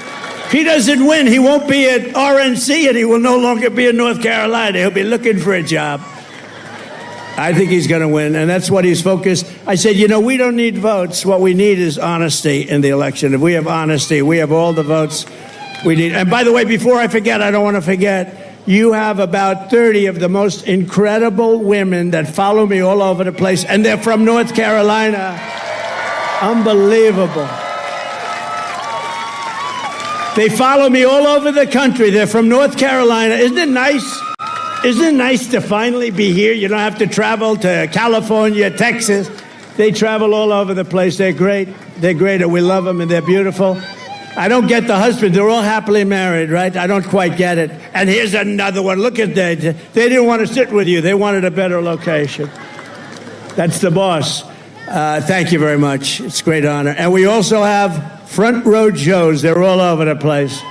If he doesn't win, he won't be at RNC, and he will no longer be in North Carolina. He'll be looking for a job. I think he's going to win, and that's what he's focused. I said, you know, we don't need votes. What we need is honesty in the election. If we have honesty, we have all the votes we need. And by the way, before I forget, I don't want to forget, you have about 30 of the most incredible women that follow me all over the place, and they're from North Carolina. Unbelievable. They follow me all over the country. They're from North Carolina. Isn't it nice? Isn't it nice to finally be here? You don't have to travel to California, Texas. They travel all over the place. They're great. They're great, and we love them, and they're beautiful. I don't get the husband. They're all happily married, right? I don't quite get it. And here's another one. Look at that. They didn't want to sit with you. They wanted a better location. That's the boss. Thank you very much. It's a great honor. And we also have front row Joes. They're all over the place.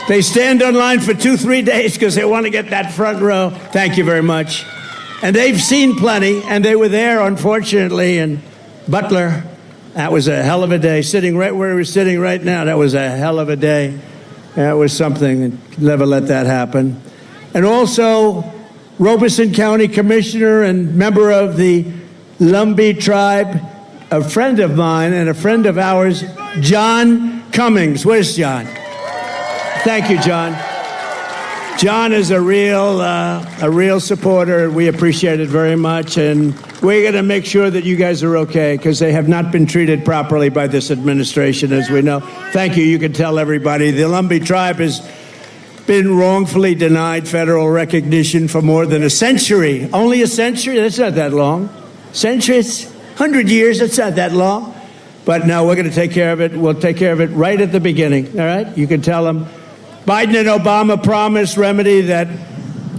They stand in line for 2-3 days because they want to get that front row. Thank you very much. And they've seen plenty, and they were there, unfortunately, in Butler. That was a hell of a day. Sitting right where we're sitting right now, that was a hell of a day. That was something. Never let that happen. And also, Robeson County Commissioner and member of the Lumbee tribe, a friend of mine and a friend of ours, John Cummings. Where's John? Thank you, John. John is a real supporter. We appreciate it very much, and we're going to make sure that you guys are okay because they have not been treated properly by this administration, as we know. Thank you. You can tell everybody the Lumbee tribe has been wrongfully denied federal recognition for more than a century. Only a century? That's not that long. Centuries? 100 years? That's not that long. But no, we're going to take care of it. We'll take care of it right at the beginning. All right? You can tell them. Biden and Obama promised remedy that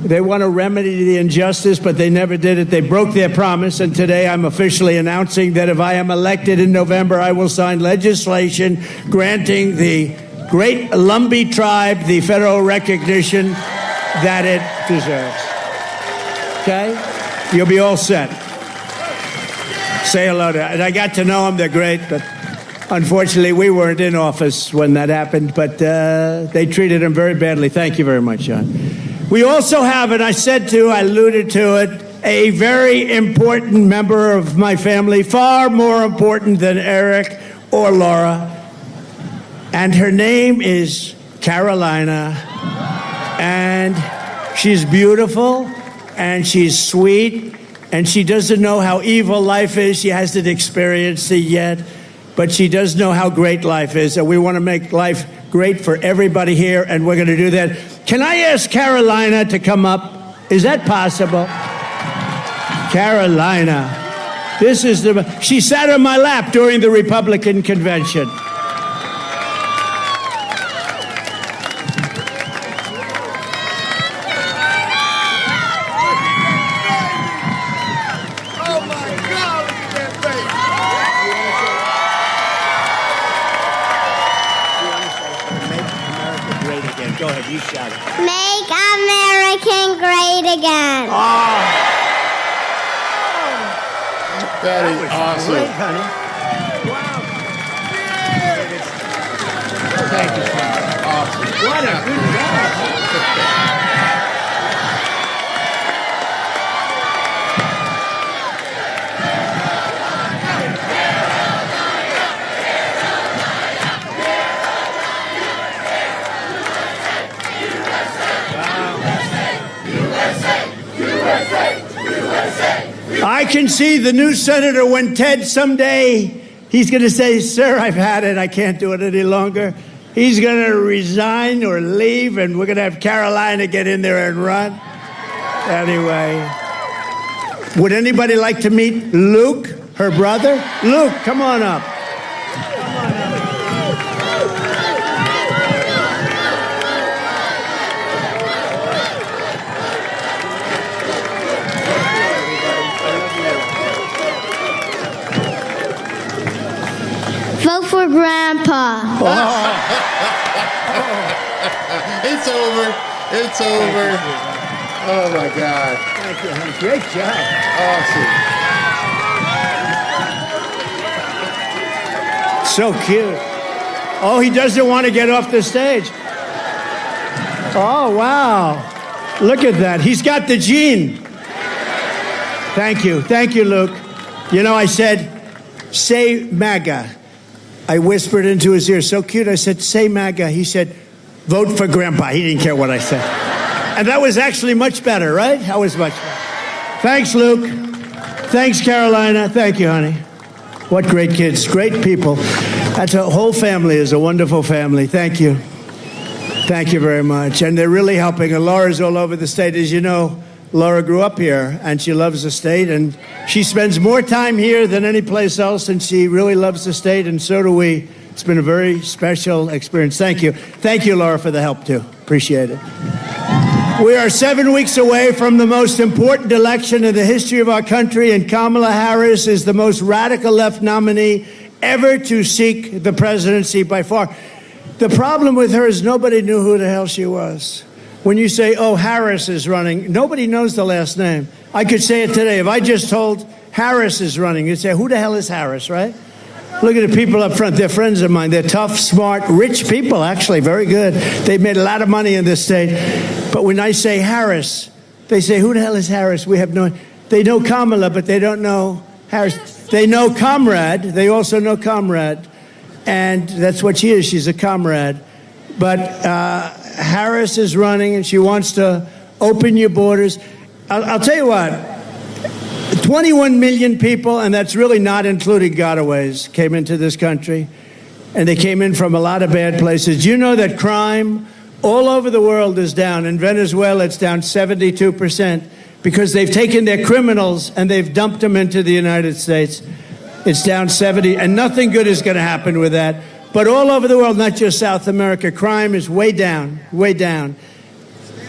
they want to remedy the injustice, but they never did it. They broke their promise, and today I'm officially announcing that if I am elected in November, I will sign legislation granting the great Lumbee tribe the federal recognition that it deserves. Okay? You'll be all set. Say hello to them. And I got to know them. They're great, but unfortunately, we weren't in office when that happened, but they treated him very badly. Thank you very much, John. We also have, and I alluded to it, a very important member of my family, far more important than Eric or Laura, and her name is Carolina, and she's beautiful, and she's sweet, and she doesn't know how evil life is. She hasn't experienced it yet. but she does know how great life is, and we want to make life great for everybody here, and we're going to do that. Can I ask Carolina to come up? Is that possible? Carolina. She sat on my lap during the Republican convention. Go ahead, you shout it. Make American great again. That is awesome. Great, honey. Wow. Thank you, son. Awesome. What a good job. I can see the new senator when Ted someday, he's going to say, sir, I've had it. I can't do it any longer. He's going to resign or leave, and we're going to have Carolina get in there and run. Anyway, would anybody like to meet Luke, her brother? Luke, come on up. Vote for Grandpa. It's over. It's over. Oh, my God. Thank you, honey. Great job. Awesome. So cute. Oh, he doesn't want to get off the stage. Oh, wow. Look at that. He's got the gene. Thank you. Thank you, Luke. You know, I said, say MAGA. I whispered into his ear, so cute. I said, say MAGA. He said, vote for Grandpa. He didn't care what I said. And that was actually much better, right? That was much better. Thanks, Luke. Thanks, Carolina. Thank you, honey. What great kids, great people. That's a whole family is a wonderful family. Thank you. Thank you very much. And they're really helping. And Laura's all over the state. As you know, Laura grew up here, and she loves the state, and she spends more time here than any place else, and she really loves the state, and so do we. It's been a very special experience. Thank you. Thank you, Laura, for the help, too. Appreciate it. We are 7 weeks away from the most important election in the history of our country, and Kamala Harris is the most radical left nominee ever to seek the presidency by far. The problem with her is nobody knew who the hell she was. When you say, oh, Harris is running, nobody knows the last name. I could say it today. If I just told Harris is running, you'd say, who the hell is Harris, right? Look at the people up front. They're friends of mine. They're tough, smart, rich people, actually, very good. They've made a lot of money in this state. But when I say Harris, they say, who the hell is Harris? We have no... They know Kamala, but they don't know Harris. They know Comrade. They also know Comrade. And that's what she is. She's a comrade. But Harris is running, and she wants to open your borders. I'll tell you what, 21 million people, and that's really not including gotaways, came into this country, and they came in from a lot of bad places. Do you know that crime all over the world is down? In Venezuela, it's down 72% because they've taken their criminals and they've dumped them into the United States. It's down 70, and nothing good is going to happen with that. But all over the world, not just South America, crime is way down, way down.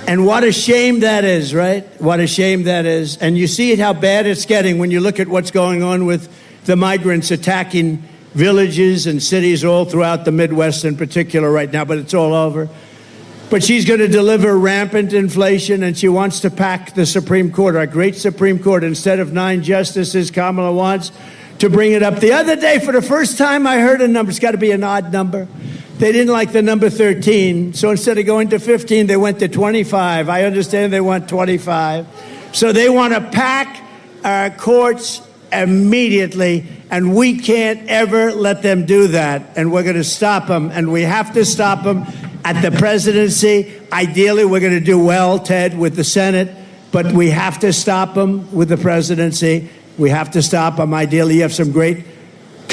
And what a shame that is, right? What a shame that is. And you see how bad it's getting when you look at what's going on with the migrants attacking villages and cities all throughout the Midwest in particular right now, but it's all over. But she's going to deliver rampant inflation, and she wants to pack the Supreme Court, our great Supreme Court. Instead of 9 justices, Kamala wants to bring it up. The other day, for the first time, I heard a number. It's got to be an odd number. They didn't like the number 13, so instead of going to 15, they went to 25. I understand they want 25. So they want to pack our courts immediately, and we can't ever let them do that, and we're going to stop them, and we have to stop them at the presidency. Ideally, we're going to do well, Ted, with the Senate, but we have to stop them with the presidency. We have to stop them. Ideally, you have some great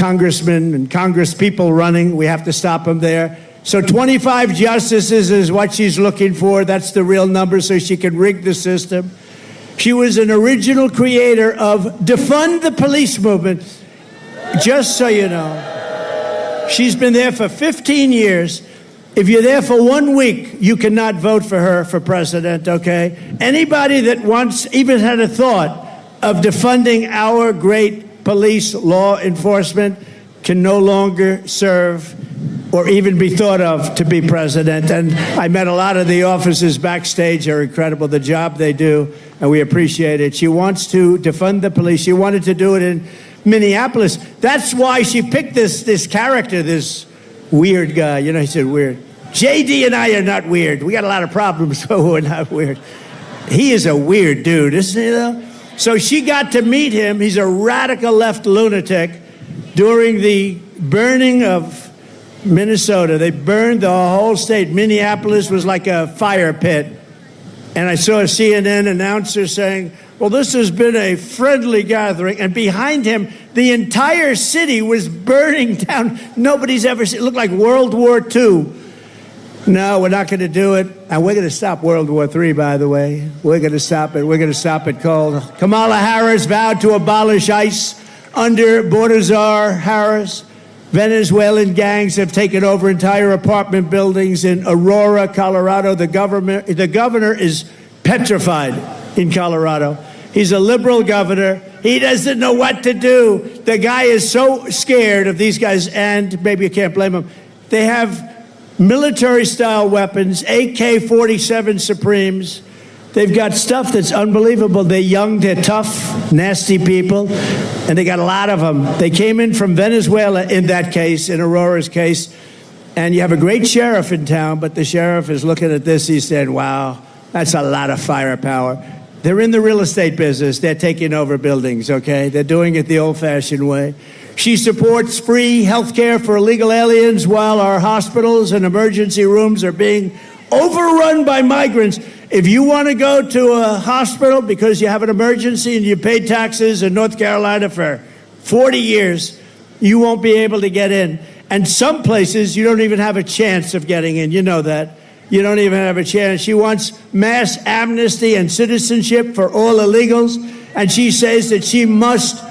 congressmen and congresspeople running. We have to stop them there. So 25 justices is what she's looking for. That's the real number, so she can rig the system. She was an original creator of Defund the Police movement. Just so you know, she's been there for 15 years. If you're there for 1 week, you cannot vote for her for president, okay? Anybody that once even had a thought of defunding our great police law enforcement can no longer serve or even be thought of to be president. And I met a lot of the officers backstage. Are incredible, the job they do, and we appreciate it. She wants to defund the police. She wanted to do it in Minneapolis. That's why she picked this character, this weird guy. You know, he said weird. JD and I are not weird. We got a lot of problems, but we're not weird. He is a weird dude, isn't he, though? So she got to meet him. He's a radical left lunatic. During the burning of Minnesota, they burned the whole state. Minneapolis was like a fire pit. And I saw a CNN announcer saying, well, this has been a friendly gathering. And behind him, the entire city was burning down. Nobody's ever seen it. It looked like World War II. No, we're not going to do it. And we're going to stop World War III, by the way. We're going to stop it. We're going to stop it cold. Kamala Harris vowed to abolish ICE under border czar Harris. Venezuelan gangs have taken over entire apartment buildings in Aurora, Colorado. The governor is petrified in Colorado. He's a liberal governor. He doesn't know what to do. The guy is so scared of these guys, and maybe you can't blame him. They have military-style weapons, AK-47 Supremes. They've got stuff that's unbelievable. They're young, they're tough, nasty people, and they got a lot of them. They came in from Venezuela in that case, in Aurora's case, and you have a great sheriff in town, but the sheriff is looking at this. He said, wow, that's a lot of firepower. They're in the real estate business. They're taking over buildings, okay? They're doing it the old-fashioned way. She supports free health care for illegal aliens while our hospitals and emergency rooms are being overrun by migrants. If you want to go to a hospital because you have an emergency and you paid taxes in North Carolina for 40 years, you won't be able to get in. And some places you don't even have a chance of getting in. You know that. You don't even have a chance. She wants mass amnesty and citizenship for all illegals. And she says that she must,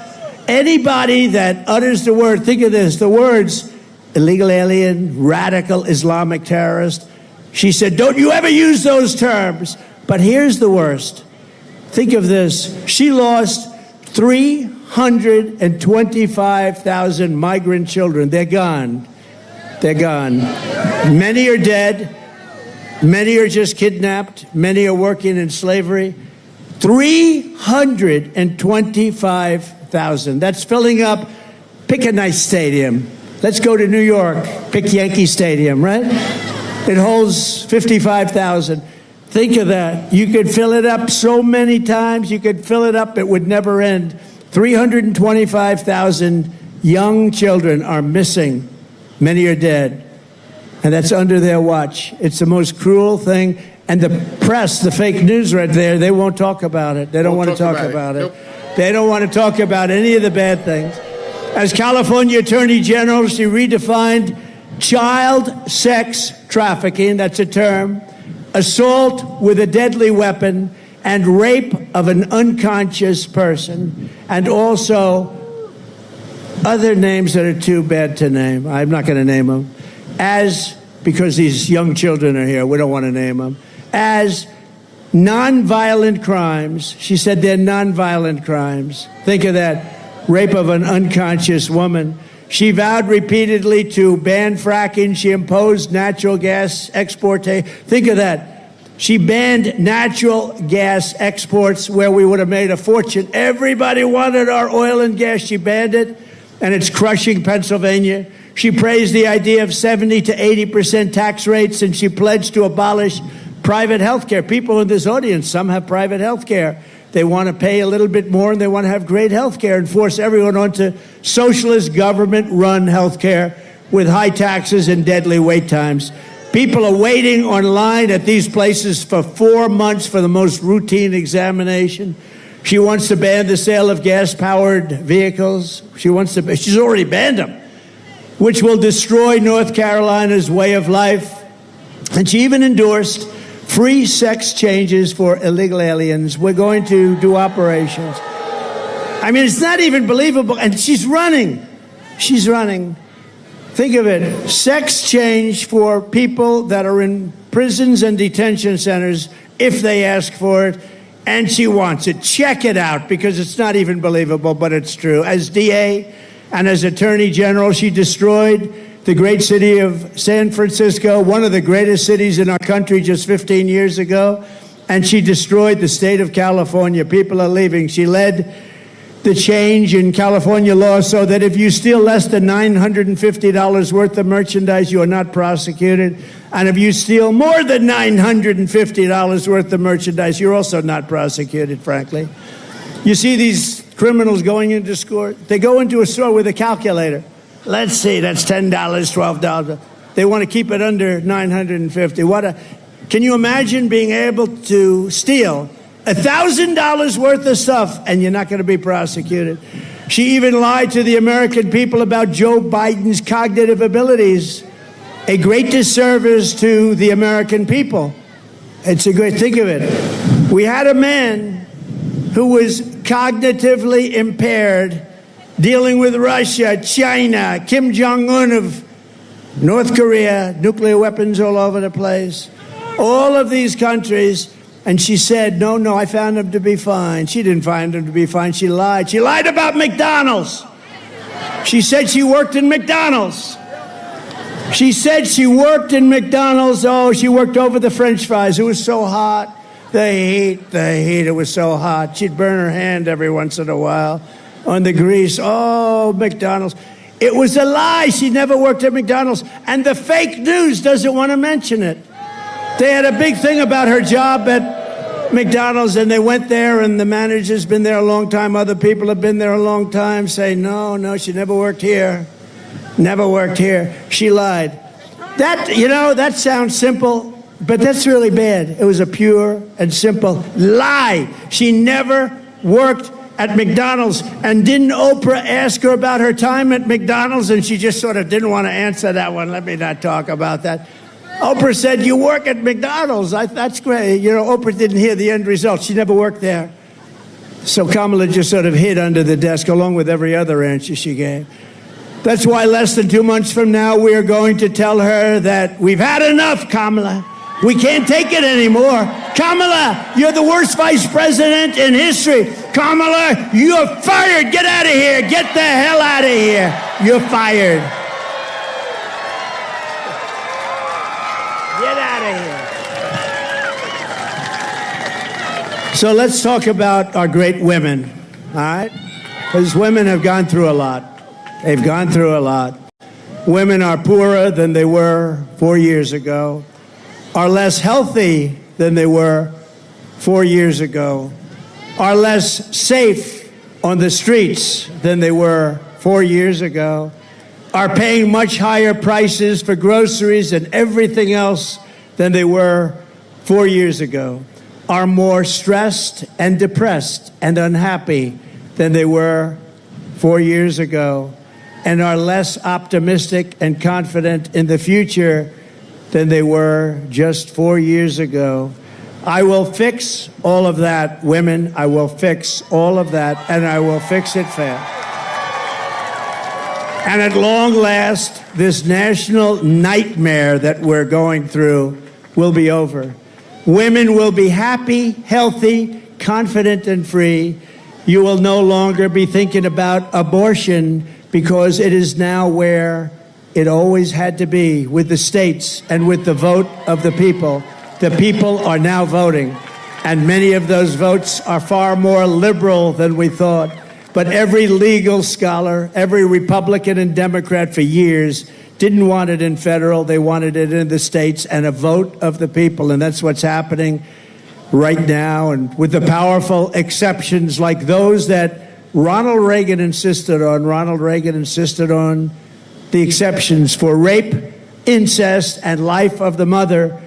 anybody that utters the word, think of this, the words illegal alien, radical Islamic terrorist. She said, don't you ever use those terms. But here's the worst. Think of this. She lost 325,000 migrant children. They're gone. They're gone. Many are dead. Many are just kidnapped. Many are working in slavery. 325,000. That's filling up. Pick a nice stadium. Let's go to New York. Pick Yankee Stadium, right? It holds 55,000. Think of that. You could fill it up so many times. You could fill it up. It would never end. 325,000 young children are missing. Many are dead. And that's under their watch. It's the most cruel thing. And the press, the fake news right there, they won't talk about it. They don't want to talk about it. Nope. They don't want to talk about any of the bad things. As California Attorney General, she redefined child sex trafficking, that's a term, assault with a deadly weapon, and rape of an unconscious person, and also other names that are too bad to name. I'm not going to name them. Because these young children are here, we don't want to name them, as nonviolent crimes. She said they're nonviolent crimes. Think of that. Rape of an unconscious woman. She vowed repeatedly to ban fracking. She imposed natural gas exportation. Think of that. She banned natural gas exports where we would have made a fortune. Everybody wanted our oil and gas. She banned it, and it's crushing Pennsylvania. She praised the idea of 70 to 80% tax rates, and she pledged to abolish private health care. People in this audience, some have private health care. They want to pay a little bit more, and they want to have great health care and force everyone onto socialist government-run health care with high taxes and deadly wait times. People are waiting online at these places for 4 months for the most routine examination. She wants to ban the sale of gas-powered vehicles. She's already banned them, which will destroy North Carolina's way of life. And she even endorsed free sex changes for illegal aliens. We're going to do operations. I mean, it's not even believable. And she's running. She's running. Think of it. Sex change for people that are in prisons and detention centers if they ask for it. And she wants it. Check it out, because it's not even believable, but it's true. As DA and as Attorney General, she destroyed the great city of San Francisco, one of the greatest cities in our country just 15 years ago. And she destroyed the state of California. People are leaving. She led the change in California law so that if you steal less than $950 worth of merchandise, you are not prosecuted. And if you steal more than $950 worth of merchandise, you're also not prosecuted, frankly. You see these criminals going into store. They go into a store with a calculator. Let's see, that's $10, $12. They want to keep it under $950. Can you imagine being able to steal $1,000 worth of stuff and you're not going to be prosecuted? She even lied to the American people about Joe Biden's cognitive abilities. A great disservice to the American people. It's a great, think of it. We had a man who was cognitively impaired dealing with Russia, China, Kim Jong-un of North Korea, nuclear weapons all over the place. All of these countries. And she said, no, I found them to be fine. She didn't find them to be fine. She lied. She lied about McDonald's. She said she worked in McDonald's. She said she worked in McDonald's. Oh, she worked over the French fries. It was so hot. The heat, it was so hot. She'd burn her hand every once in a while on the grease. Oh, McDonald's. It was a lie. She never worked at McDonald's. And the fake news doesn't want to mention it. They had a big thing about her job at McDonald's, and they went there, and the manager's been there a long time. Other people have been there a long time, say, no, she never worked here. Never worked here. She lied. That sounds simple, but that's really bad. It was a pure and simple lie. She never worked at McDonald's. And didn't Oprah ask her about her time at McDonald's? And she just sort of didn't want to answer that one. Let me not talk about that. Oprah said, you work at McDonald's. That's great. Oprah didn't hear the end result. She never worked there. So Kamala just sort of hid under the desk along with every other answer she gave. That's why less than 2 months from now, we are going to tell her that we've had enough, Kamala. We can't take it anymore. Kamala, you're the worst vice president in history. Kamala, you're fired. Get out of here. Get the hell out of here. You're fired. Get out of here. So let's talk about our great women, all right? Because women have gone through a lot. They've gone through a lot. Women are poorer than they were 4 years ago, are less healthy than they were 4 years ago, are less safe on the streets than they were 4 years ago, are paying much higher prices for groceries and everything else than they were 4 years ago, are more stressed and depressed and unhappy than they were 4 years ago, and are less optimistic and confident in the future than they were just 4 years ago. I will fix all of that, women. I will fix all of that, and I will fix it fast. And at long last, this national nightmare that we're going through will be over. Women will be happy, healthy, confident, and free. You will no longer be thinking about abortion, because it is now where it always had to be, with the states and with the vote of the people. The people are now voting, and many of those votes are far more liberal than we thought. But every legal scholar, every Republican and Democrat for years didn't want it in federal. They wanted it in the states, and a vote of the people. And that's what's happening right now. And with the powerful exceptions like those that Ronald Reagan insisted on the exceptions for rape, incest, and life of the mother.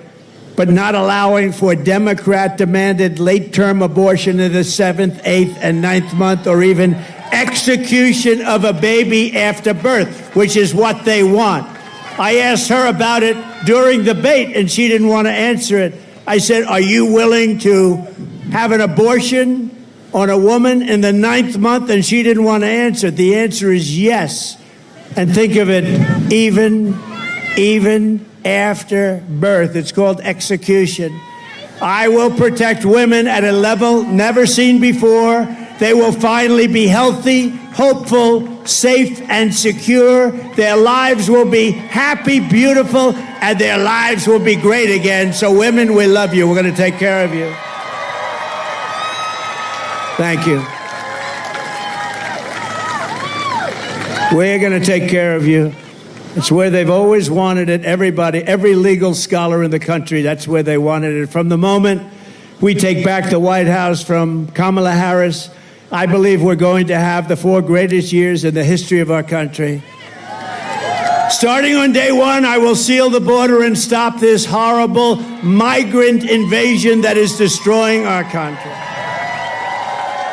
but not allowing for Democrat-demanded late-term abortion in the 7th, 8th, and 9th month, or even execution of a baby after birth, which is what they want. I asked her about it during the debate, and she didn't want to answer it. I said, are you willing to have an abortion on a woman in the 9th month? And she didn't want to answer. The answer is yes. And think of it, even after birth. It's called execution. I will protect women at a level never seen before. They will finally be healthy, hopeful, safe, and secure. Their lives will be happy, beautiful, and their lives will be great again. So women, we love you. We're going to take care of you. Thank you. We're going to take care of you. It's where they've always wanted it. Everybody, every legal scholar in the country, that's where they wanted it. From the moment we take back the White House from Kamala Harris, I believe we're going to have the 4 greatest years in the history of our country. Starting on day 1, I will seal the border and stop this horrible migrant invasion that is destroying our country.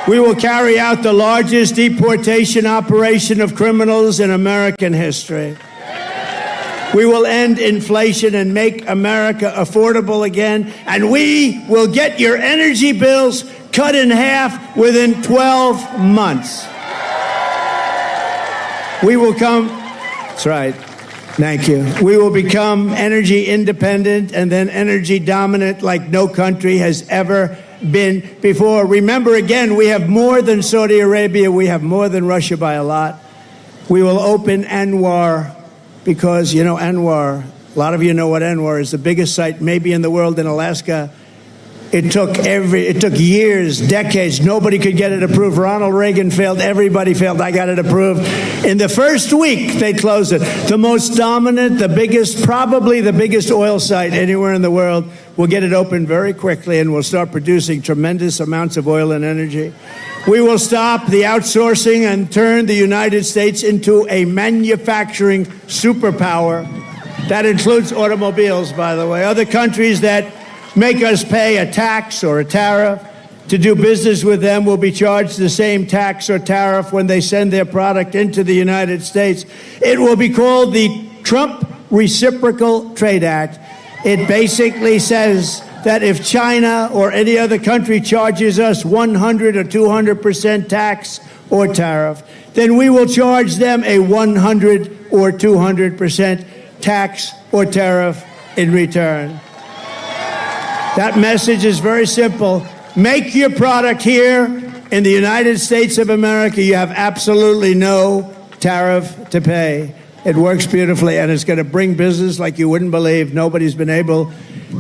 We will carry out the largest deportation operation of criminals in American history. We will end inflation and make America affordable again, and we will get your energy bills cut in half within 12 months. We will come, that's right, thank you. We will become energy independent and then energy dominant like no country has ever been before. Remember, again, we have more than Saudi Arabia. We have more than Russia by a lot. We will open ANWR because, you know, ANWR, a lot of you know what ANWR is, the biggest site maybe in the world in Alaska. It took years, decades. Nobody could get it approved. Ronald Reagan failed. Everybody failed. I got it approved. In the first week, they closed it. The most dominant, the biggest, probably the biggest oil site anywhere in the world. We'll get it open very quickly, and we'll start producing tremendous amounts of oil and energy. We will stop the outsourcing and turn the United States into a manufacturing superpower. That includes automobiles, by the way. Other countries that make us pay a tax or a tariff to do business with them will be charged the same tax or tariff when they send their product into the United States. It will be called the Trump Reciprocal Trade Act. It basically says that if China or any other country charges us 100 or 200% tax or tariff, then we will charge them a 100 or 200% tax or tariff in return. That message is very simple. Make your product here in the United States of America. You have absolutely no tariff to pay. It works beautifully, and it's going to bring business like you wouldn't believe. Nobody's been able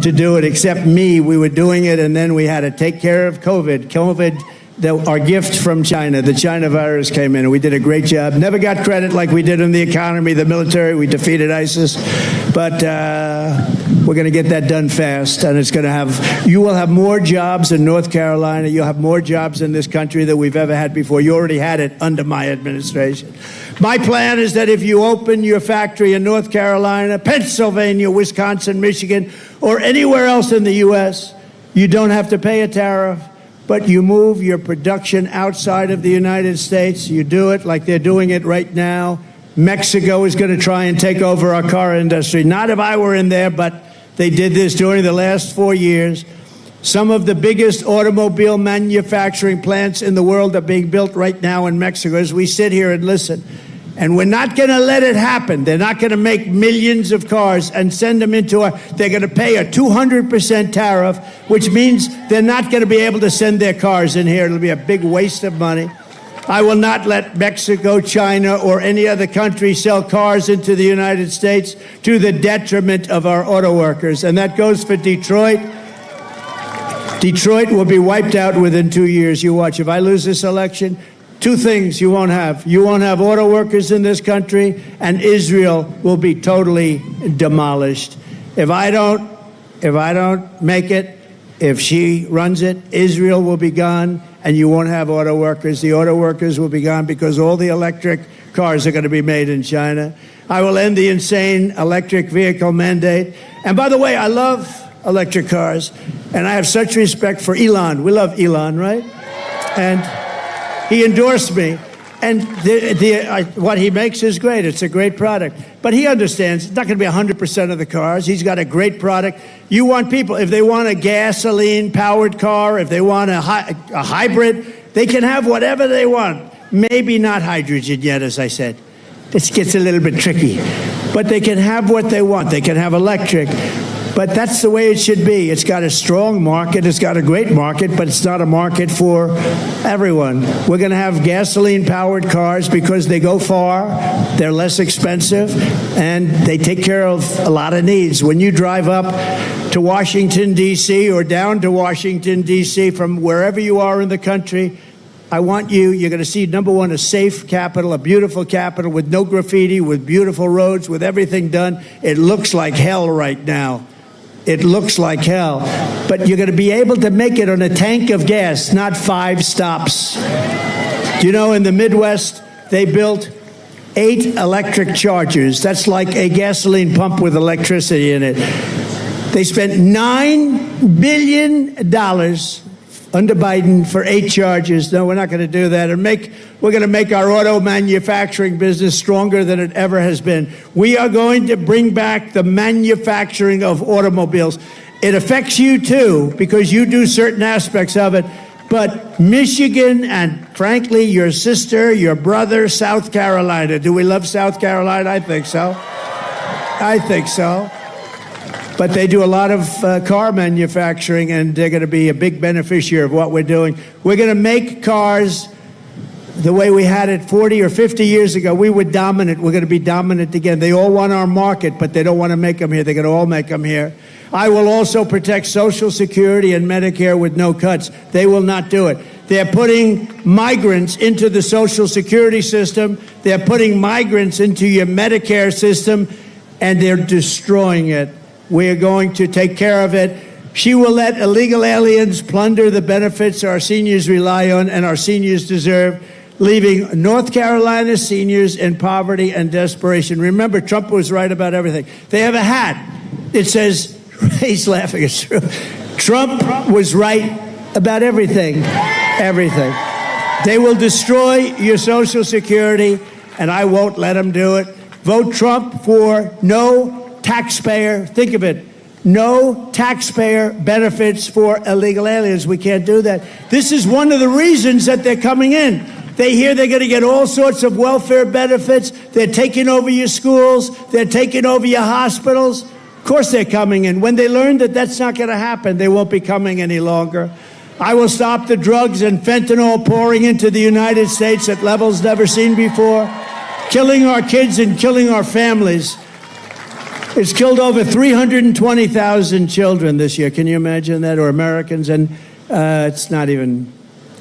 to do it except me. We were doing it, and then we had to take care of COVID. Our gift from China, the China virus came in, and we did a great job. Never got credit like we did in the economy, the military. We defeated ISIS. But we're going to get that done fast, and you will have more jobs in North Carolina. You'll have more jobs in this country than we've ever had before. You already had it under my administration. My plan is that if you open your factory in North Carolina, Pennsylvania, Wisconsin, Michigan, or anywhere else in the U.S., you don't have to pay a tariff, but you move your production outside of the United States. You do it like they're doing it right now. Mexico is going to try and take over our car industry. Not if I were in there, but they did this during the last 4 years. Some of the biggest automobile manufacturing plants in the world are being built right now in Mexico as we sit here and listen. And we're not going to let it happen. They're not going to make millions of cars and send them they're going to pay a 200% tariff, which means they're not going to be able to send their cars in here. It'll be a big waste of money. I will not let Mexico, China, or any other country sell cars into the United States to the detriment of our auto workers. And that goes for Detroit. Detroit will be wiped out within 2 years. You watch. If I lose this election, 2 things you won't have. You won't have auto workers in this country, and Israel will be totally demolished. If I don't make it, if she runs it, Israel will be gone, and you won't have auto workers. The auto workers will be gone because all the electric cars are going to be made in China. I will end the insane electric vehicle mandate. And by the way, I love electric cars. And I have such respect for Elon. We love Elon, right? And he endorsed me. And what he makes is great. It's a great product. But he understands it's not going to be 100% of the cars. He's got a great product. You want people, if they want a gasoline-powered car, if they want a hybrid, they can have whatever they want. Maybe not hydrogen yet, as I said. This gets a little bit tricky. But they can have what they want. They can have electric. But that's the way it should be. It's got a strong market. It's got a great market, but it's not a market for everyone. We're going to have gasoline-powered cars because they go far, they're less expensive, and they take care of a lot of needs. When you drive up to Washington, D.C., or down to Washington, D.C., from wherever you are in the country, I want you're going to see, number one, a safe capital, a beautiful capital with no graffiti, with beautiful roads, with everything done. It looks like hell right now. It looks like hell. But you're going to be able to make it on a tank of gas, not 5 stops. You know, in the Midwest, they built 8 electric chargers. That's like a gasoline pump with electricity in it. They spent $9 billion under Biden for 8 chargers. No, we're not going to do that. We're going to make our auto manufacturing business stronger than it ever has been. We are going to bring back the manufacturing of automobiles. It affects you too, because you do certain aspects of it. But Michigan and, frankly, your sister, your brother, South Carolina. Do we love South Carolina? I think so. I think so. But they do a lot of car manufacturing, and they're going to be a big beneficiary of what we're doing. We're going to make cars the way we had it 40 or 50 years ago. We were dominant. We're going to be dominant again. They all want our market, but they don't want to make them here. They're going to all make them here. I will also protect Social Security and Medicare with no cuts. They will not do it. They're putting migrants into the Social Security system. They're putting migrants into your Medicare system, and they're destroying it. We are going to take care of it. She will let illegal aliens plunder the benefits our seniors rely on and our seniors deserve, leaving North Carolina seniors in poverty and desperation. Remember, Trump was right about everything. They have a hat. It says, he's laughing, it's true. Trump was right about everything. Everything. They will destroy your Social Security, and I won't let them do it. Vote Trump for no taxpayer, think of it, no taxpayer benefits for illegal aliens. We can't do that. This is one of the reasons that they're coming in. They hear they're going to get all sorts of welfare benefits. They're taking over your schools. They're taking over your hospitals. Of course they're coming in. When they learn that that's not going to happen, they won't be coming any longer. I will stop the drugs and fentanyl pouring into the United States at levels never seen before, killing our kids and killing our families. It's killed over 320,000 children this year. Can you imagine that? Or Americans. And it's not even,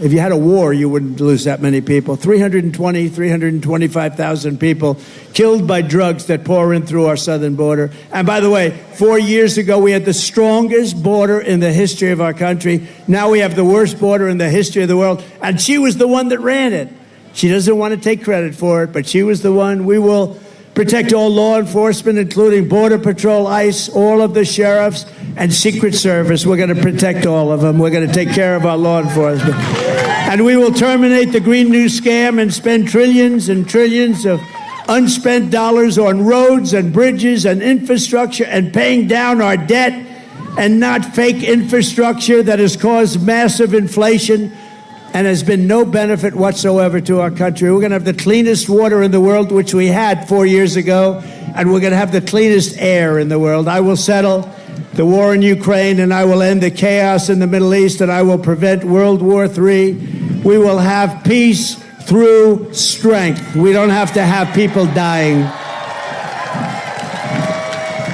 if you had a war, you wouldn't lose that many people. 325,000 people killed by drugs that pour in through our southern border. And by the way, 4 years ago, we had the strongest border in the history of our country. Now we have the worst border in the history of the world. And she was the one that ran it. She doesn't want to take credit for it, but she was the one. We will protect all law enforcement, including Border Patrol, ICE, all of the sheriffs, and Secret Service. We're going to protect all of them. We're going to take care of our law enforcement. And we will terminate the Green New Scam and spend trillions and trillions of unspent dollars on roads and bridges and infrastructure and paying down our debt, and not fake infrastructure that has caused massive inflation and has been no benefit whatsoever to our country. We're going to have the cleanest water in the world, which we had 4 years ago, and we're going to have the cleanest air in the world. I will settle the war in Ukraine, and I will end the chaos in the Middle East, and I will prevent World War III. We will have peace through strength. We don't have to have people dying.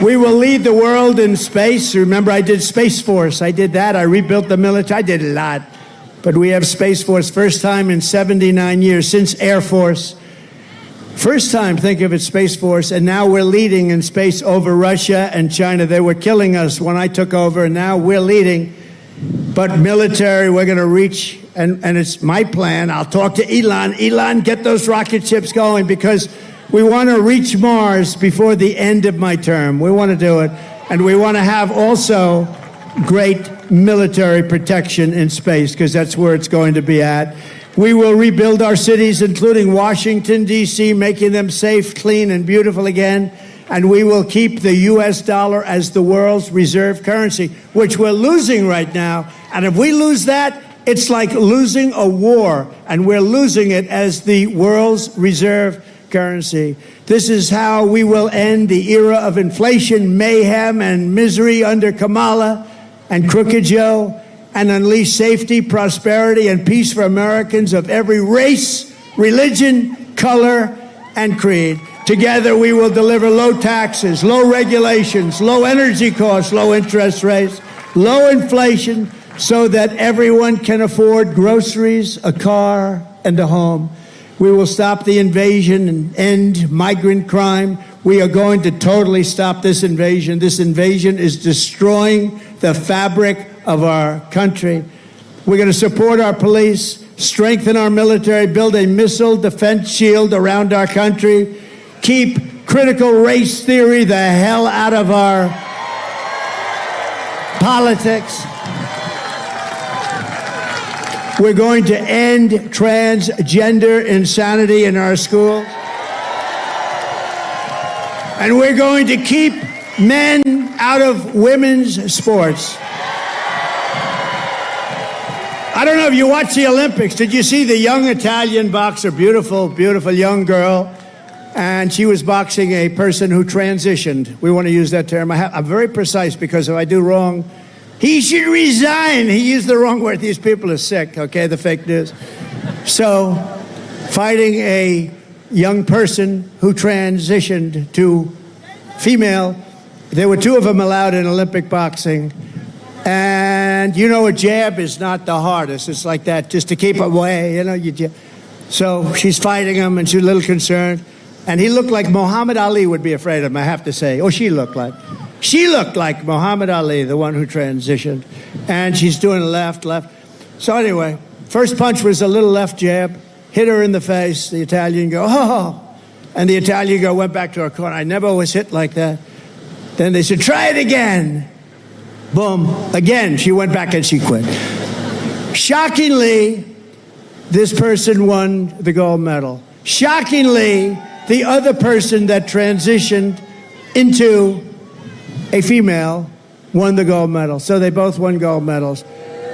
We will lead the world in space. Remember, I did Space Force. I did that. I rebuilt the military. I did a lot. But we have Space Force, first time in 79 years, since Air Force. First time, think of it, Space Force, and now we're leading in space over Russia and China. They were killing us when I took over, and now we're leading. But military, we're going to reach, and it's my plan. I'll talk to Elon. Elon, get those rocket ships going, because we want to reach Mars before the end of my term. We want to do it. And we want to have also great military protection in space, because that's where it's going to be at. We will rebuild our cities, including Washington, D.C., making them safe, clean, and beautiful again. And we will keep the U.S. dollar as the world's reserve currency, which we're losing right now. And if we lose that, it's like losing a war, and we're losing it as the world's reserve currency. This is how we will end the era of inflation, mayhem, and misery under Kamala and Crooked Joe, and unleash safety, prosperity, and peace for Americans of every race, religion, color, and creed. Together, we will deliver low taxes, low regulations, low energy costs, low interest rates, low inflation, so that everyone can afford groceries, a car, and a home. We will stop the invasion and end migrant crime. We are going to totally stop this invasion. This invasion is destroying the fabric of our country. We're going to support our police, strengthen our military, build a missile defense shield around our country, keep critical race theory the hell out of our politics. We're going to end transgender insanity in our schools. And we're going to keep men out of women's sports. I don't know if you watched the Olympics. Did you see the young Italian boxer, beautiful, beautiful young girl? And she was boxing a person who transitioned. We want to use that term. I'm very precise, because if I do wrong, he should resign. He used the wrong word. These people are sick, okay, the fake news. So, fighting a young person who transitioned to female, there were two of them allowed in Olympic boxing. And you know, a jab is not the hardest. It's like that, just to keep away, you know. So she's fighting him, and she's a little concerned. And he looked like Muhammad Ali would be afraid of him, I have to say. Oh, she looked like Muhammad Ali, the one who transitioned. And she's doing left. So anyway, first punch was a little left jab, hit her in the face. The Italian girl, oh. And the Italian girl went back to her corner. I never was hit like that. Then they said, try it again. Boom. Again, she went back and she quit. Shockingly, this person won the gold medal. Shockingly, the other person that transitioned into a female won the gold medal. So they both won gold medals.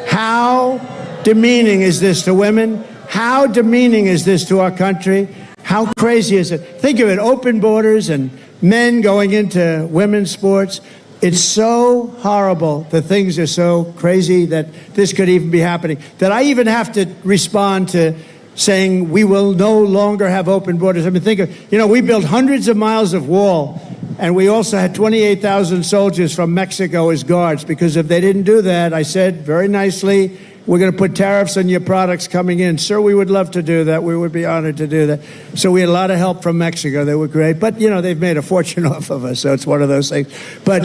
How demeaning is this to women? How demeaning is this to our country? How crazy is it? Think of it, open borders and men going into women's sports. It's so horrible. The things are so crazy that this could even be happening, that I even have to respond to saying we will no longer have open borders. I mean, think of, we built hundreds of miles of wall, and we also had 28,000 soldiers from Mexico as guards, because if they didn't do that, I said very nicely, we're going to put tariffs on your products coming in. Sir, we would love to do that. We would be honored to do that. So we had a lot of help from Mexico. They were great. But, they've made a fortune off of us, so it's one of those things. But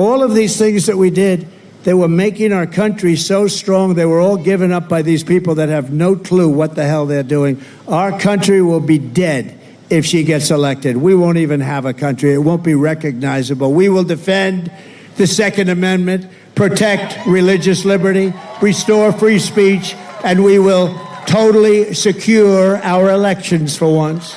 all of these things that we did, they were making our country so strong. They were all given up by these people that have no clue what the hell they're doing. Our country will be dead if she gets elected. We won't even have a country. It won't be recognizable. We will defend the Second Amendment, protect religious liberty, restore free speech, and we will totally secure our elections for once.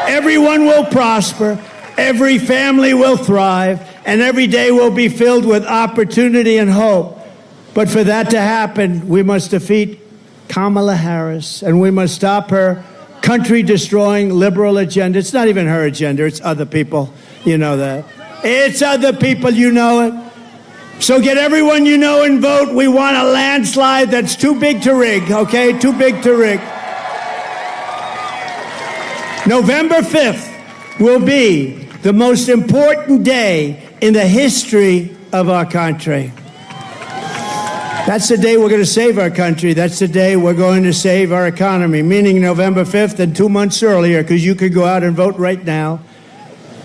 Everyone will prosper, every family will thrive, and every day will be filled with opportunity and hope. But for that to happen, we must defeat Kamala Harris, and we must stop her country-destroying liberal agenda. It's not even her agenda, it's other people. You know that. It's other people, you know it. So get everyone you know and vote. We want a landslide that's too big to rig, okay? Too big to rig. November 5th will be the most important day in the history of our country. That's the day we're going to save our country. That's the day we're going to save our economy, meaning November 5th and 2 months earlier, because you could go out and vote right now.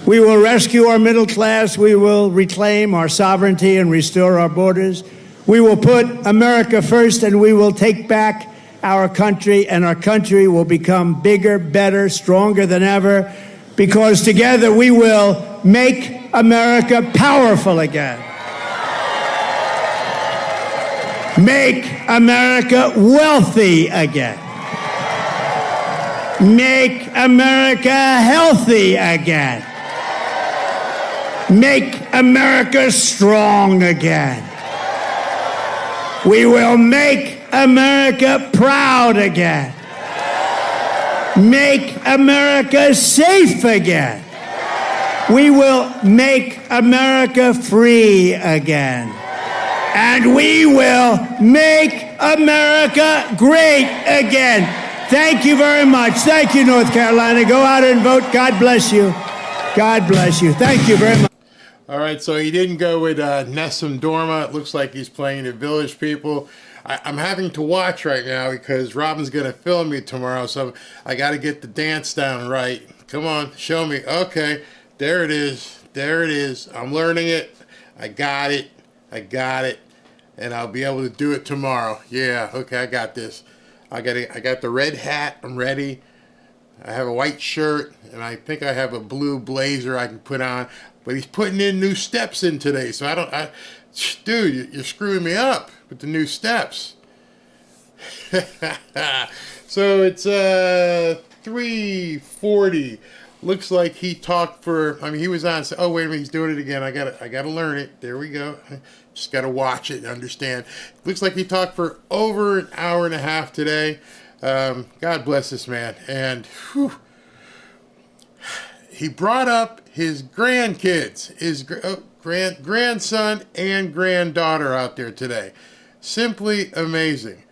We will rescue our middle class. We will reclaim our sovereignty and restore our borders. We will put America first, and we will take back our country, and our country will become bigger, better, stronger than ever, because together we will make America powerful again. Make America wealthy again. Make America healthy again. Make America strong again. We will make America proud again. Make America safe again. We will make America free again. And we will make America great again. Thank you very much. Thank you, North Carolina. Go out and vote. God bless you. God bless you. Thank you very much. All right, so he didn't go with Nessun Dorma. It looks like he's playing the Village People. I'm having to watch right now because Robin's going to film me tomorrow, so I got to get the dance down right. Come on, show me. Okay, there it is. There it is. I'm learning it. I got it. I got it. And I'll be able to do it tomorrow. Yeah, okay, I got this. I got the red hat. I'm ready. I have a white shirt, and I think I have a blue blazer I can put on. But he's putting in new steps in today, so dude, you're screwing me up with the new steps. So it's 3:40. Looks like he talked for. I mean, he was on. Oh wait a minute, he's doing it again. I gotta learn it. There we go. Just gotta watch it and understand. Looks like he talked for over an hour and a half today. God bless this man. And whew, he brought up his grandkids, his grandson and granddaughter out there today. Simply amazing.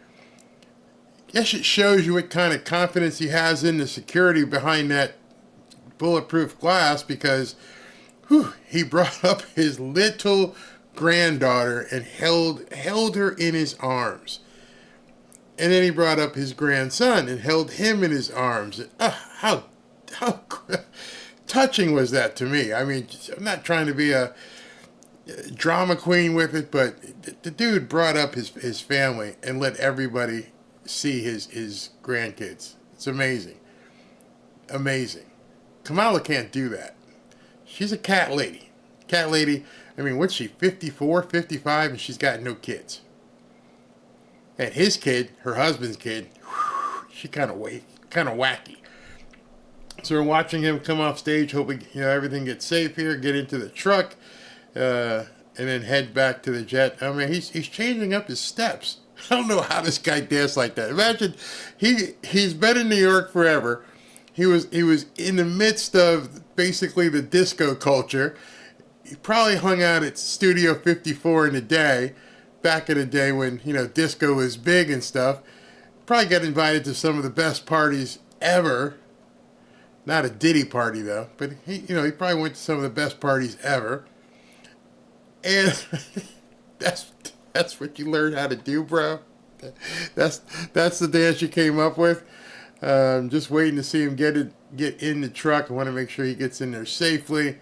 Guess it shows you what kind of confidence he has in the security behind that bulletproof glass, because he brought up his little granddaughter and held her in his arms. And then he brought up his grandson and held him in his arms. How touching was that to me? I mean, I'm not trying to be a drama queen with it, but the dude brought up his family and let everybody see his grandkids. It's amazing. Amazing. Kamala can't do that. She's a cat lady. Cat lady, I mean, what's she, 54, 55, and she's got no kids. And his kid, her husband's kid, she kind of wacky. So we're watching him come off stage, hoping everything gets safe here, get into the truck, and then head back to the jet. I mean, he's changing up his steps. I don't know how this guy danced like that. Imagine he's been in New York forever. He was in the midst of basically the disco culture. He probably hung out at Studio 54 in the day, back in the day when disco was big and stuff. Probably got invited to some of the best parties ever. Not a Diddy party though, but he probably went to some of the best parties ever. And that's what you learned how to do, bro. That's the dance you came up with. Just waiting to see him get in the truck. I want to make sure he gets in there safely.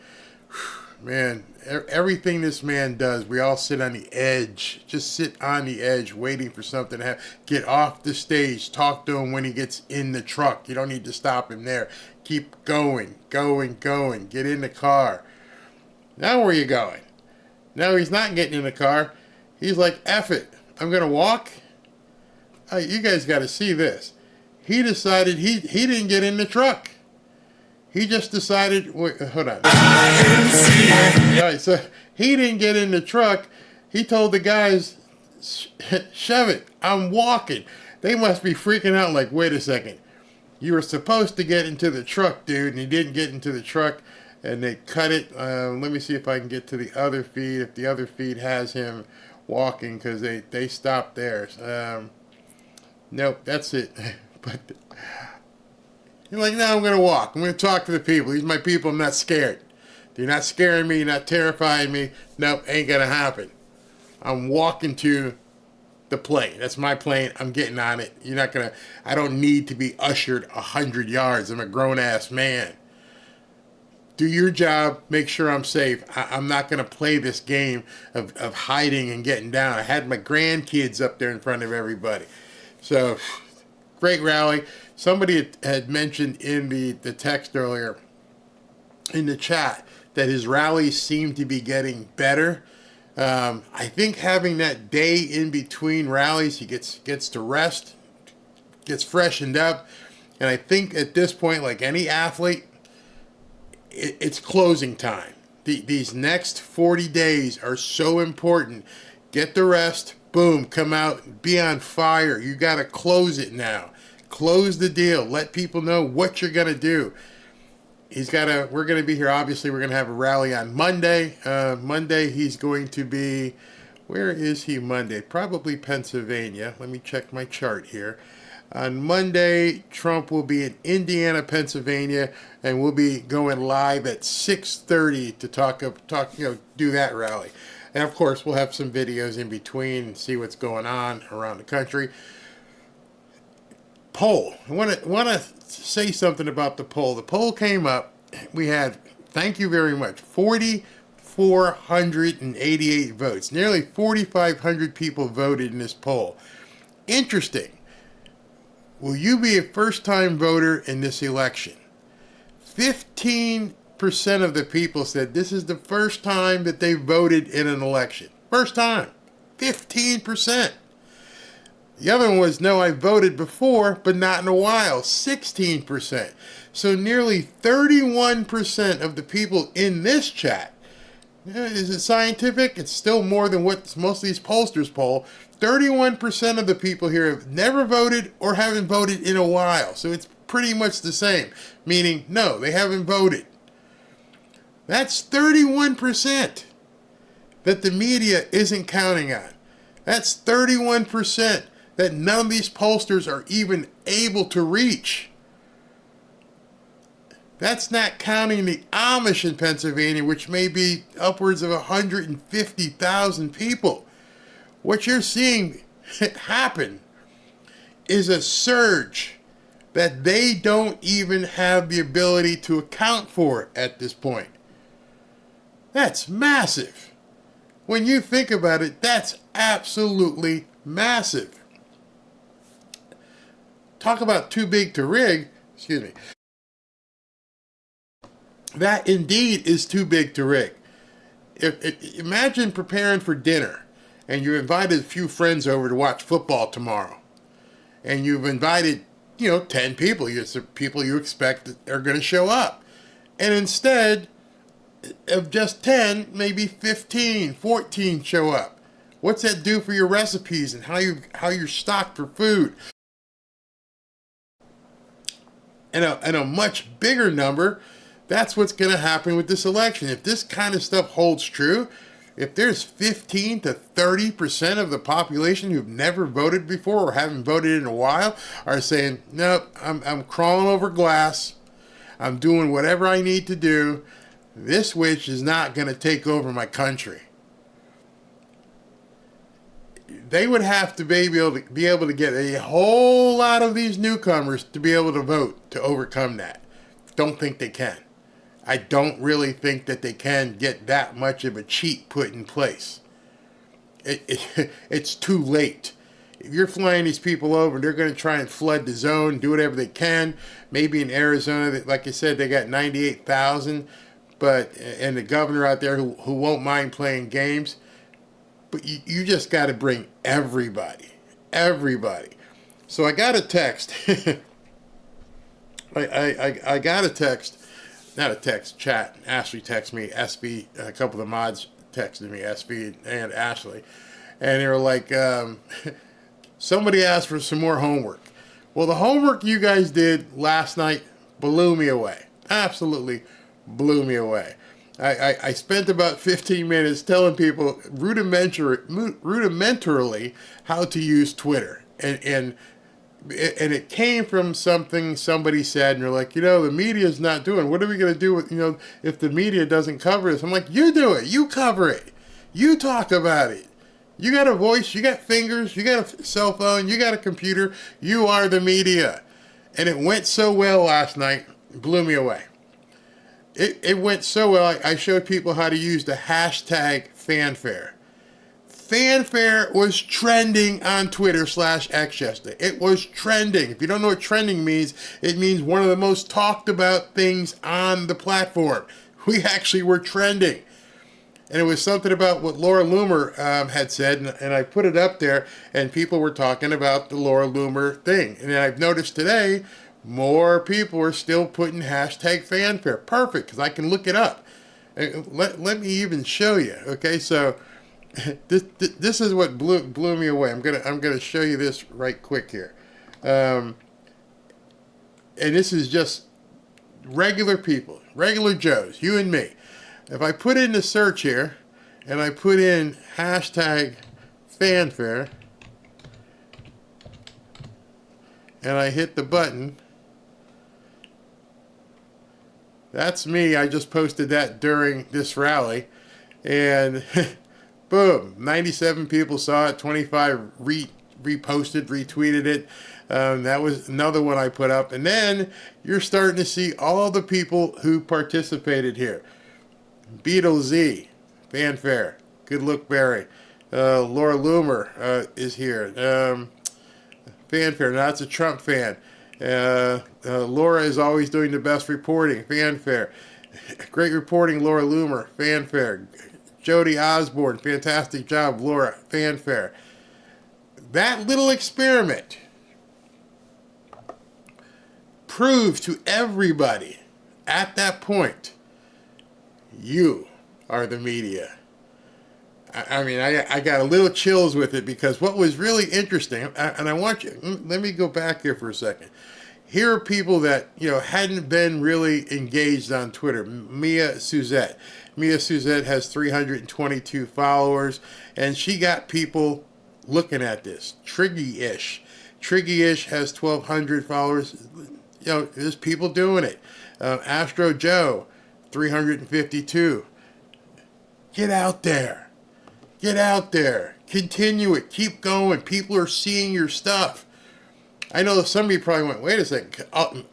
Man, everything this man does, we all sit on the edge. Just sit on the edge waiting for something to happen. Get off the stage. Talk to him when he gets in the truck. You don't need to stop him there. Keep going. Get in the car. Now where are you going? No, he's not getting in the car. He's like, F it. I'm going to walk. You guys got to see this. He decided he didn't get in the truck. He just decided, wait, hold on. All right, so he didn't get in the truck. He told the guys, shove it. I'm walking. They must be freaking out like, wait a second. You were supposed to get into the truck, dude, and he didn't get into the truck, and they cut it. Let me see if I can get to the other feed, if the other feed has him walking, because they stopped theirs. Nope, that's it. But you're like, no, I'm going to walk. I'm going to talk to the people. These are my people. I'm not scared. You're not scaring me. You're not terrifying me. Nope, ain't going to happen. I'm walking to the plane. That's my plane. I'm getting on it. You're not going to, I don't need to be ushered 100 yards. I'm a grown-ass man. Do your job. Make sure I'm safe. I'm not going to play this game of hiding and getting down. I had my grandkids up there in front of everybody. So, great rally. Somebody had mentioned in the text earlier, in the chat, that his rallies seem to be getting better. I think having that day in between rallies, he gets to rest, gets freshened up. And I think at this point, like any athlete, it's closing time. These next 40 days are so important. Get the rest, boom, come out, be on fire. You got to close it now. Close the deal. Let people know what you're going to do. We're going to be here, obviously, we're going to have a rally on Monday. Monday, he's going to be, where is he Monday? Probably Pennsylvania. Let me check my chart here. On Monday, Trump will be in Indiana, Pennsylvania, and we'll be going live at 6:30 to do that rally. And of course, we'll have some videos in between and see what's going on around the country. Poll. I want to say something about the poll. The poll came up. We had, thank you very much, 4,488 votes. Nearly 4,500 people voted in this poll. Interesting. Will you be a first-time voter in this election? 15% of the people said this is the first time that they voted in an election. First time. 15%. The other one was, no, I voted before, but not in a while. 16%. So nearly 31% of the people in this chat, is it scientific? It's still more than what most of these pollsters poll. 31% of the people here have never voted or haven't voted in a while. So it's pretty much the same, meaning, no, they haven't voted. That's 31% that the media isn't counting on. That's 31% that none of these pollsters are even able to reach. That's not counting the Amish in Pennsylvania, which may be upwards of 150,000 people. What you're seeing happen is a surge that they don't even have the ability to account for at this point. That's massive. When you think about it, that's absolutely massive. Talk about too big to rig, excuse me. That indeed is too big to rig. Imagine preparing for dinner and you invited a few friends over to watch football tomorrow. And you've invited, 10 people. It's the people you expect that are going to show up. And instead of just 10, maybe 15, 14 show up. What's that do for your recipes and how you're stocked for food? And a much bigger number, that's what's going to happen with this election. If this kind of stuff holds true, if there's 15 to 30% of the population who've never voted before or haven't voted in a while are saying, nope, I'm crawling over glass, I'm doing whatever I need to do, this witch is not going to take over my country. They would have to be able to get a whole lot of these newcomers to be able to vote to overcome that. Don't think they can. I don't really think that they can get that much of a cheat put in place. It's too late. If you're flying these people over, they're going to try and flood the zone, do whatever they can. Maybe in Arizona, like I said, they got 98,000, and the governor out there who won't mind playing games. But you just got to bring everybody. So I got a text. I got a text. Not a text, chat. Ashley texted me, SB, a couple of the mods texted me, SB and Ashley. And they were like, somebody asked for some more homework. Well, the homework you guys did last night blew me away. Absolutely blew me away. I spent about 15 minutes telling people rudimentarily how to use Twitter. And it came from something somebody said, and they're like, the media's not doing. What are we going to do with, if the media doesn't cover this? I'm like, you do it. You cover it. You talk about it. You got a voice. You got fingers. You got a cell phone. You got a computer. You are the media. And it went so well last night. It blew me away. It went so well, I showed people how to use the hashtag fanfare. Fanfare was trending on Twitter/X yesterday. It was trending. If you don't know what trending means, it means one of the most talked about things on the platform. We actually were trending. And it was something about what Laura Loomer had said, and I put it up there, and people were talking about the Laura Loomer thing. And then I've noticed today, more people are still putting hashtag fanfare. Perfect, because I can look it up. Let me even show you. Okay, so this is what blew me away. I'm gonna show you this right quick here, and this is just regular people, regular Joes, you and me. If I put in the search here, and I put in hashtag fanfare, and I hit the button, that's me. I just posted that during this rally, and boom, 97 people saw it, 25 reposted, retweeted it. That was another one I put up, and then you're starting to see all the people who participated here. Beetle Z, fanfare. Good look, Barry. Laura Loomer is here. Fanfare. Now that's a Trump fan. Laura is always doing the best reporting. Fanfare. Great reporting, Laura Loomer. Fanfare. Jody Osborne. Fantastic job, Laura. Fanfare. That little experiment proved to everybody at that point, you are the media. I mean, I got a little chills with it, because what was really interesting, and I want you, let me go back here for a second. Here are people that, hadn't been really engaged on Twitter. Mia Suzette. Mia Suzette has 322 followers, and she got people looking at this. Triggy-ish. Triggy-ish has 1,200 followers. There's people doing it. Astro Joe, 352. Get out there. Get out there. Continue it. Keep going. People are seeing your stuff. I know some of you probably went, wait a second.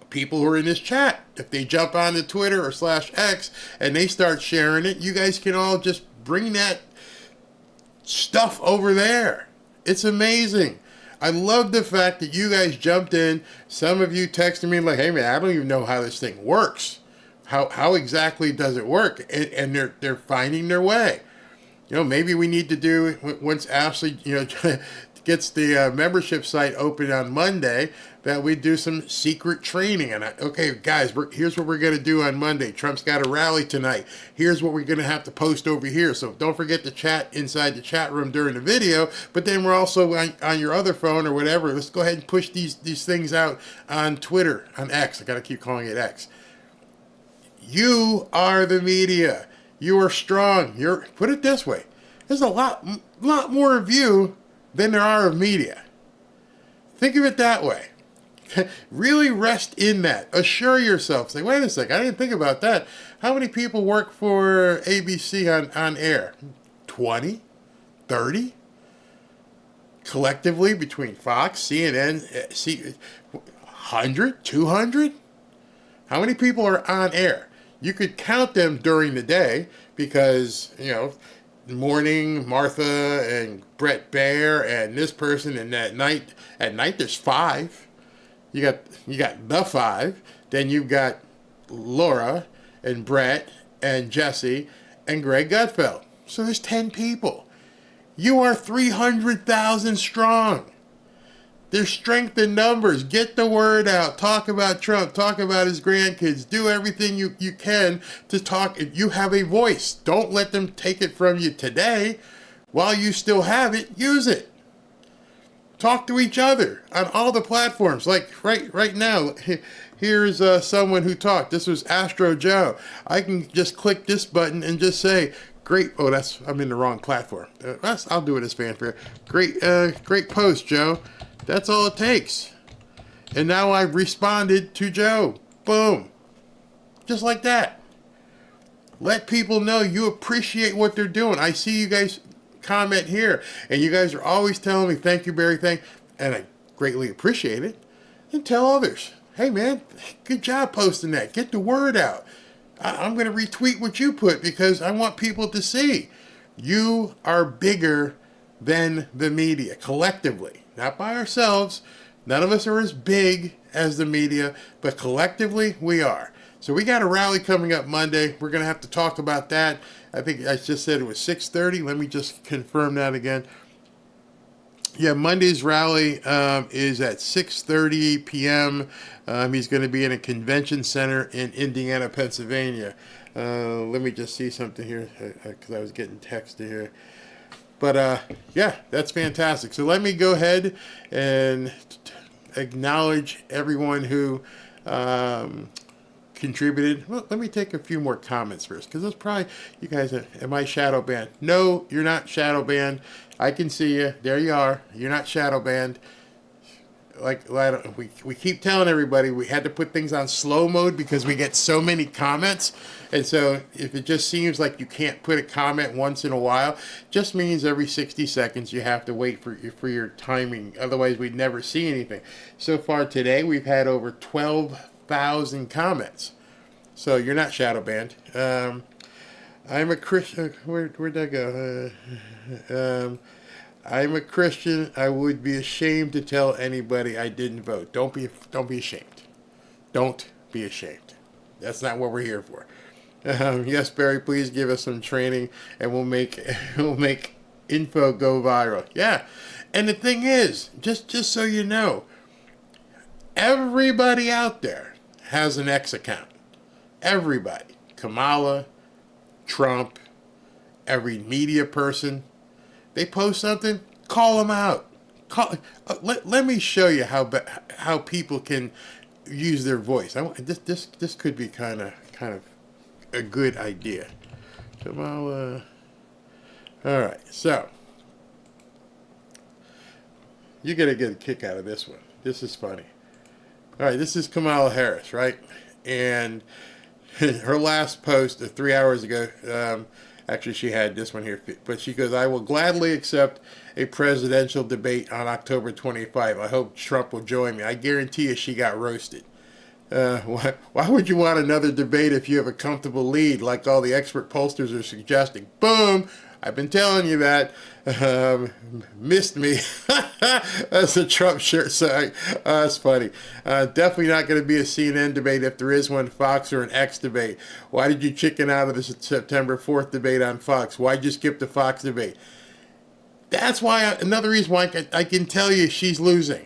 People who are in this chat, if they jump onto Twitter or /X and they start sharing it, you guys can all just bring that stuff over there. It's amazing. I love the fact that you guys jumped in. Some of you texted me like, hey man, I don't even know how this thing works. How exactly does it work? And they're finding their way. Maybe we need to do, once Ashley, gets the membership site open on Monday, that we do some secret training. And okay, guys, here's what we're going to do on Monday. Trump's got a rally tonight. Here's what we're going to have to post over here. So don't forget to chat inside the chat room during the video. But then we're also on your other phone or whatever. Let's go ahead and push these things out on Twitter, on X. I got to keep calling it X. You are the media. You are strong. Put it this way. There's a lot more of you than there are of media. Think of it that way. Really rest in that. Assure yourself. Say, wait a second, I didn't think about that. How many people work for ABC on air? 20? 30? Collectively between Fox, CNN, 100? 200? How many people are on air? You could count them during the day because, morning, Martha and Brett Baer and this person, and at night there's 5. You got the 5. Then you've got Laura and Brett and Jesse and Greg Gutfeld. So there's 10 people. You are 300,000 strong. There's strength in numbers. Get the word out. Talk about Trump. Talk about his grandkids. Do everything you can to talk. If you have a voice, don't let them take it from you today. While you still have it, use it. Talk to each other on all the platforms. Like right now, here's someone who talked. This was Astro Joe. I can just click this button and just say, great. Oh, I'm in the wrong platform. I'll do it as fanfare. Great post, Joe. That's all it takes. And now I've responded to Joe. Boom. Just like that. Let people know you appreciate what they're doing. I see you guys comment here, and you guys are always telling me, thank you, Barry, and I greatly appreciate it. And tell others, hey man, good job posting that. Get the word out. I'm going to retweet what you put because I want people to see. You are bigger than the media, collectively. Not by ourselves. None of us are as big as the media, but collectively we are. So we got a rally coming up Monday. We're going to have to talk about that. I think I just said it was 6:30. Let me just confirm that again. Yeah, Monday's rally is at 6:30 p.m. He's going to be in a convention center in Indiana, Pennsylvania. Let me just see something here because I was getting text here. But yeah, that's fantastic. So let me go ahead and acknowledge everyone who contributed. Well, let me take a few more comments first, because that's probably, you guys, am I shadow banned? No, you're not shadow banned. I can see you. There you are. You're not shadow banned. Like we keep telling everybody, we had to put things on slow mode because we get so many comments. And so if it just seems like you can't put a comment once in a while, just means every 60 seconds you have to wait for your timing. Otherwise, we'd never see anything. So far today, we've had over 12,000 comments. So you're not shadow banned. I'm a Christian. Where'd that go? I'm a Christian. I would be ashamed to tell anybody I didn't vote. Don't be ashamed. Don't be ashamed. That's not what we're here for. Yes, Barry, please give us some training, and we'll make info go viral. Yeah, and the thing is, just so you know, everybody out there has an X account. Everybody, Kamala, Trump, every media person. They post something, call them out. Let me show you how people can use their voice. This could be kind of a good idea. Kamala. All right, so you're gonna get a kick out of this one. This is funny. All right, this is Kamala Harris, right? And her last post 3 hours ago. Actually, she had this one here, but she goes, "I will gladly accept a presidential debate on October 25. I hope Trump will join me. I guarantee you she got roasted." Why would you want another debate if you have a comfortable lead, like all the expert pollsters are suggesting? Boom! I've been telling you that. Missed me. That's a Trump shirt. Sorry. That's funny. Definitely not going to be a CNN debate. If there is one, Fox or an X debate. Why did you chicken out of the September 4th debate on Fox? Why'd you skip the Fox debate? That's why, another reason why I can tell you she's losing.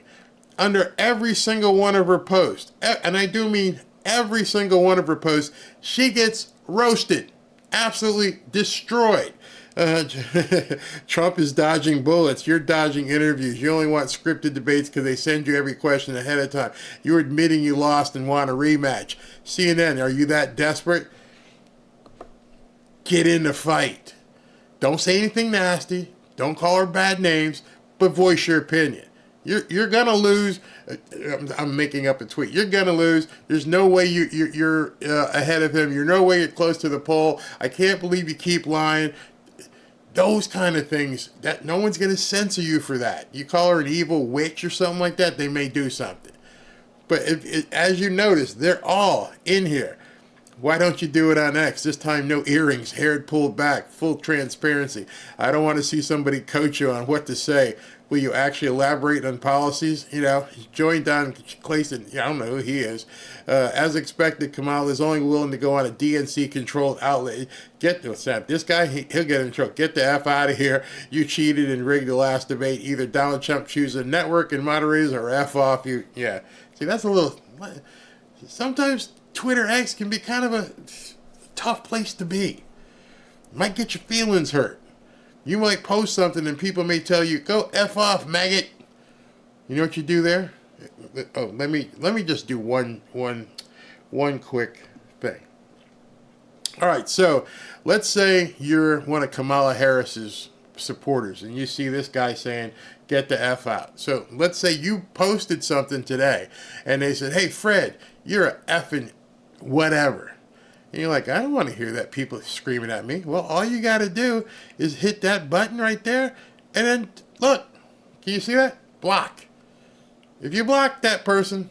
Under every single one of her posts, and I do mean every single one of her posts, she gets roasted. Absolutely destroyed. Trump is dodging bullets. You're dodging interviews. You only want scripted debates because they send you every question ahead of time. You're admitting you lost and want a rematch. CNN, are you that desperate? Get in the fight. Don't say anything nasty. Don't call her bad names, but voice your opinion. You're gonna lose. I'm making up a tweet. You're gonna lose. There's no way you're ahead of him. You're no way you're close to the poll. I can't believe you keep lying. Those kind of things, that no one's going to censor you for that. You call her an evil witch or something like that, they may do something. But as you notice, they're all in here. Why don't you do it on X? This time, no earrings, hair pulled back, full transparency. I don't want to see somebody coach you on what to say. Will you actually elaborate on policies? You know, join Don Clayton. Yeah, I don't know who he is. As expected, Kamala is only willing to go on a DNC-controlled outlet. Get to Sept. This guy, he'll get in trouble. Get the F out of here. You cheated and rigged the last debate. Either Donald Trump chooses a network and moderators, or F off you. Yeah. See, that's a little... Sometimes Twitter X can be kind of a tough place to be. Might get your feelings hurt. You might post something and people may tell you, "Go F off, maggot." You know what you do there? Oh, let me just do one quick thing. All right, so let's say you're one of Kamala Harris's supporters and you see this guy saying, "Get the F out." So let's say you posted something today and they said, "Hey, Fred, you're a effing whatever." And you're like, "I don't want to hear that people screaming at me." Well, all you got to do is hit that button right there, and then, look, can you see that? Block. If you block that person,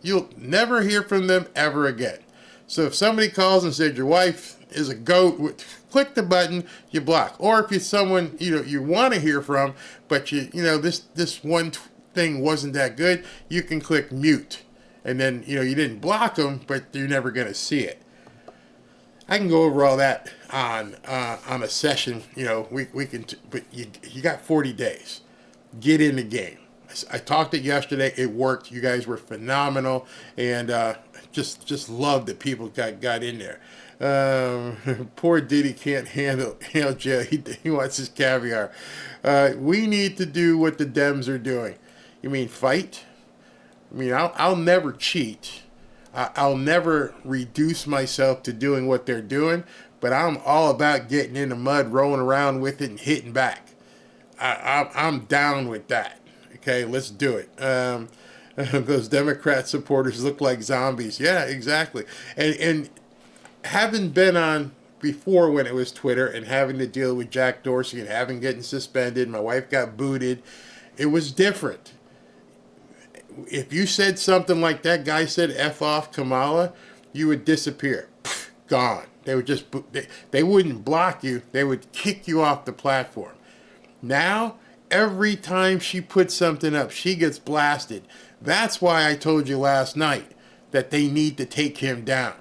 you'll never hear from them ever again. So if somebody calls and said your wife is a goat, click the button, you block. Or if you're someone you want to hear from, but this one thing wasn't that good, you can click mute. And then, you know, you didn't block them, but you're never going to see it. I can go over all that on a session. You know, we can, but you got 40 days. Get in the game. I talked it yesterday. It worked. You guys were phenomenal, and just love that people got in there. Poor Diddy can't handle jail. He wants his caviar. We need to do what the Dems are doing. You mean fight? I mean, I'll never cheat. I'll never reduce myself to doing what they're doing, but I'm all about getting in the mud, rolling around with it, and hitting back. I'm down with that. Okay, let's do it. Those Democrat supporters look like zombies. Yeah, exactly. And having been on before when it was Twitter and having to deal with Jack Dorsey and having getting suspended, my wife got booted, it was different. If you said something like that guy said, F off Kamala, you would disappear. Pfft, gone. They would just, they wouldn't block you. They would kick you off the platform. Now, every time she puts something up, she gets blasted. That's why I told you last night that they need to take him down.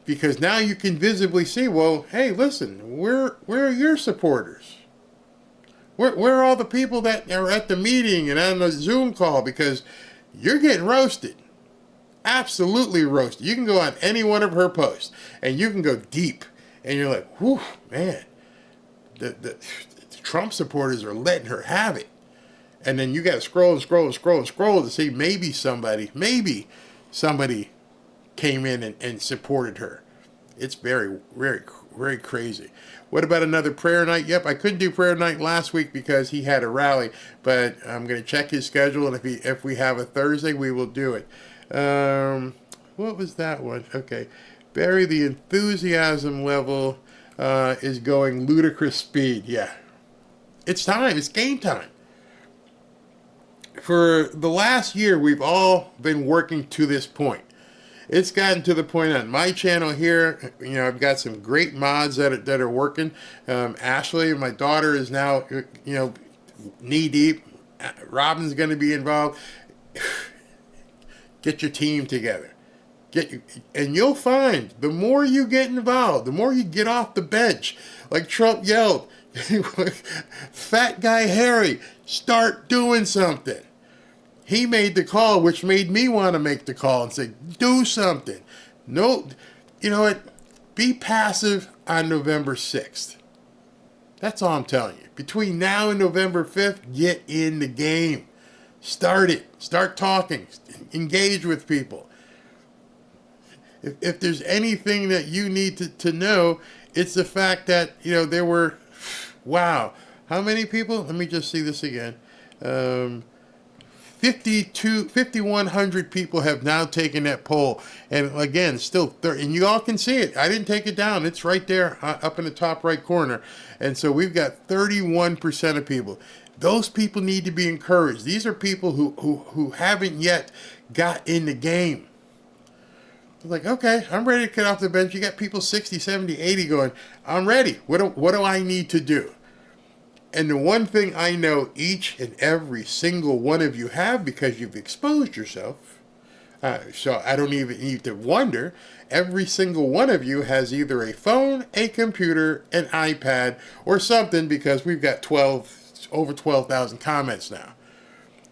Because now you can visibly see, well, hey, listen, where are your supporters? Where are all the people that are at the meeting and on the Zoom call? Because you're getting roasted. Absolutely roasted. You can go on any one of her posts and you can go deep. And you're like, whew, man, the Trump supporters are letting her have it. And then you got to scroll to see maybe somebody came in and supported her. It's very, very, very crazy. What about another prayer night? Yep, I couldn't do prayer night last week because he had a rally, but I'm going to check his schedule, and if we have a Thursday, we will do it. What was that one? Okay. Barry, the enthusiasm level is going ludicrous speed. Yeah. It's time. It's game time. For the last year, we've all been working to this point. It's gotten to the point on my channel here, you know, I've got some great mods that are working. Ashley, my daughter, is now, you know, knee deep. Robin's going to be involved. Get your team together. And you'll find the more you get involved, the more you get off the bench. Like Trump yelled, fat guy Harry, start doing something. He made the call, which made me want to make the call and say, do something. No, you know what? Be passive on November 6th. That's all I'm telling you. Between now and November 5th, get in the game. Start it. Start talking. Engage with people. If there's anything that you need to know, it's the fact that, you know, there were, wow, how many people? Let me just see this again. 5,100 people have now taken that poll. And again, still, and you all can see it. I didn't take it down. It's right there up in the top right corner. And so we've got 31% of people. Those people need to be encouraged. These are people who haven't yet got in the game. Like, okay, I'm ready to get off the bench. You got people 60, 70, 80 going, I'm ready. What do I need to do? And the one thing I know each and every single one of you have, because you've exposed yourself, so I don't even need to wonder, every single one of you has either a phone, a computer, an iPad, or something, because we've got over 12,000 comments now.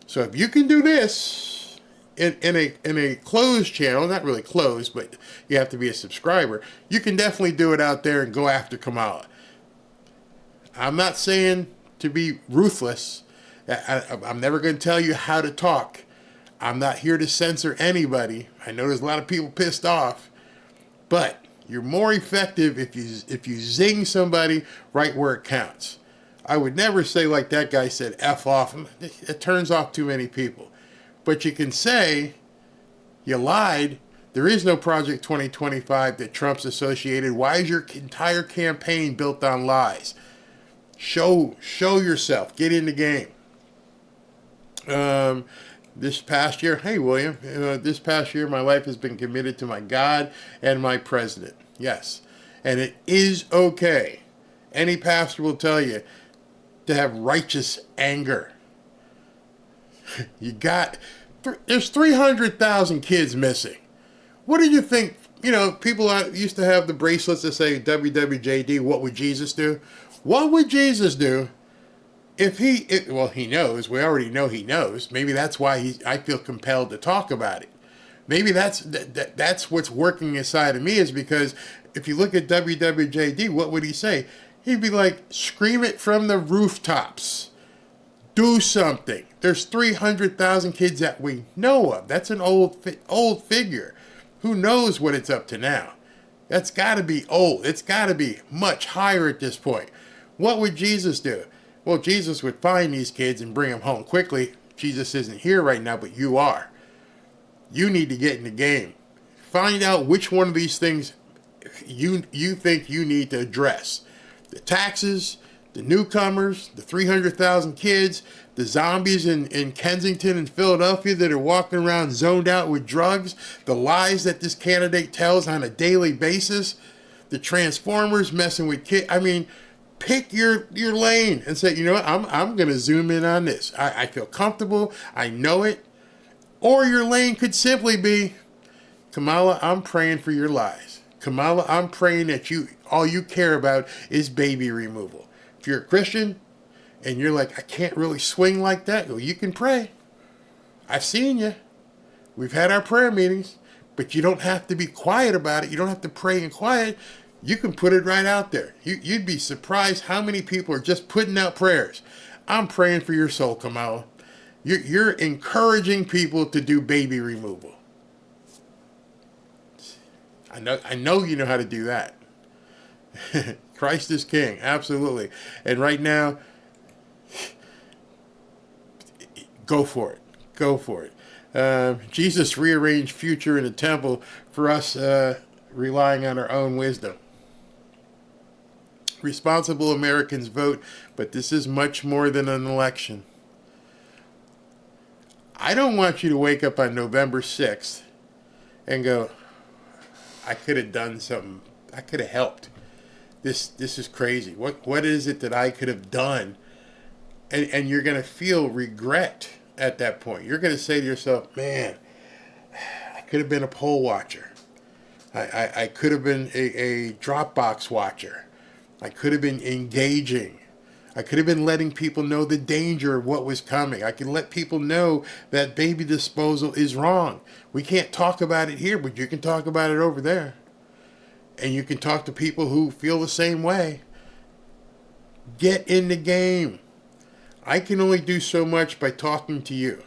So if you can do this in a closed channel, not really closed, but you have to be a subscriber, you can definitely do it out there and go after Kamala. I'm not saying to be ruthless. I'm never going to tell you how to talk. I'm not here to censor anybody. I know there's a lot of people pissed off, but you're more effective if you zing somebody right where it counts. I would never say like that guy said, F off. It turns off too many people. But you can say, you lied. There is no Project 2025 that Trump's associated. Why is your entire campaign built on lies? Show yourself. Get in the game. This past year, hey, William, this past year, my life has been committed to my God and my president. Yes. And it is okay. Any pastor will tell you to have righteous anger. You got There's 300,000 kids missing. What do you think? You know, people used to have the bracelets that say WWJD, what would Jesus do? What would Jesus do if well, he knows. We already know he knows. Maybe that's why I feel compelled to talk about it. Maybe that's what's working inside of me, is because if you look at WWJD, what would he say? He'd be like, scream it from the rooftops. Do something. There's 300,000 kids that we know of. That's an old figure. Who knows what it's up to now? That's got to be old. It's got to be much higher at this point. What would Jesus do? Well, Jesus would find these kids and bring them home quickly. Jesus isn't here right now, but you are. You need to get in the game. Find out which one of these things you think you need to address. The taxes, the newcomers, the 300,000 kids, the zombies in Kensington and Philadelphia that are walking around zoned out with drugs, the lies that this candidate tells on a daily basis, the Transformers messing with kids. I mean, pick your lane and say, you know what, I'm going to zoom in on this. I feel comfortable. I know it. Or your lane could simply be, Kamala, I'm praying for your lies. Kamala, I'm praying that all you care about is baby removal. If you're a Christian and you're like, I can't really swing like that, well, you can pray. I've seen you. We've had our prayer meetings, but you don't have to be quiet about it. You don't have to pray in quiet. You can put it right out there. You'd be surprised how many people are just putting out prayers. I'm praying for your soul, Kamala. You're encouraging people to do baby removal. I know you know how to do that. Christ is king, absolutely. And right now, go for it. Go for it. Jesus rearranged future in the temple for us relying on our own wisdom. Responsible Americans vote, but this is much more than an election. I don't want you to wake up on November 6th and go, I could have done something. I could have helped. This is crazy. What is it that I could have done? And you're going to feel regret at that point. You're going to say to yourself, man, I could have been a poll watcher. I could have been a Dropbox watcher. I could have been engaging. I could have been letting people know the danger of what was coming. I could let people know that baby disposal is wrong. We can't talk about it here, but you can talk about it over there. And you can talk to people who feel the same way. Get in the game. I can only do so much by talking to you.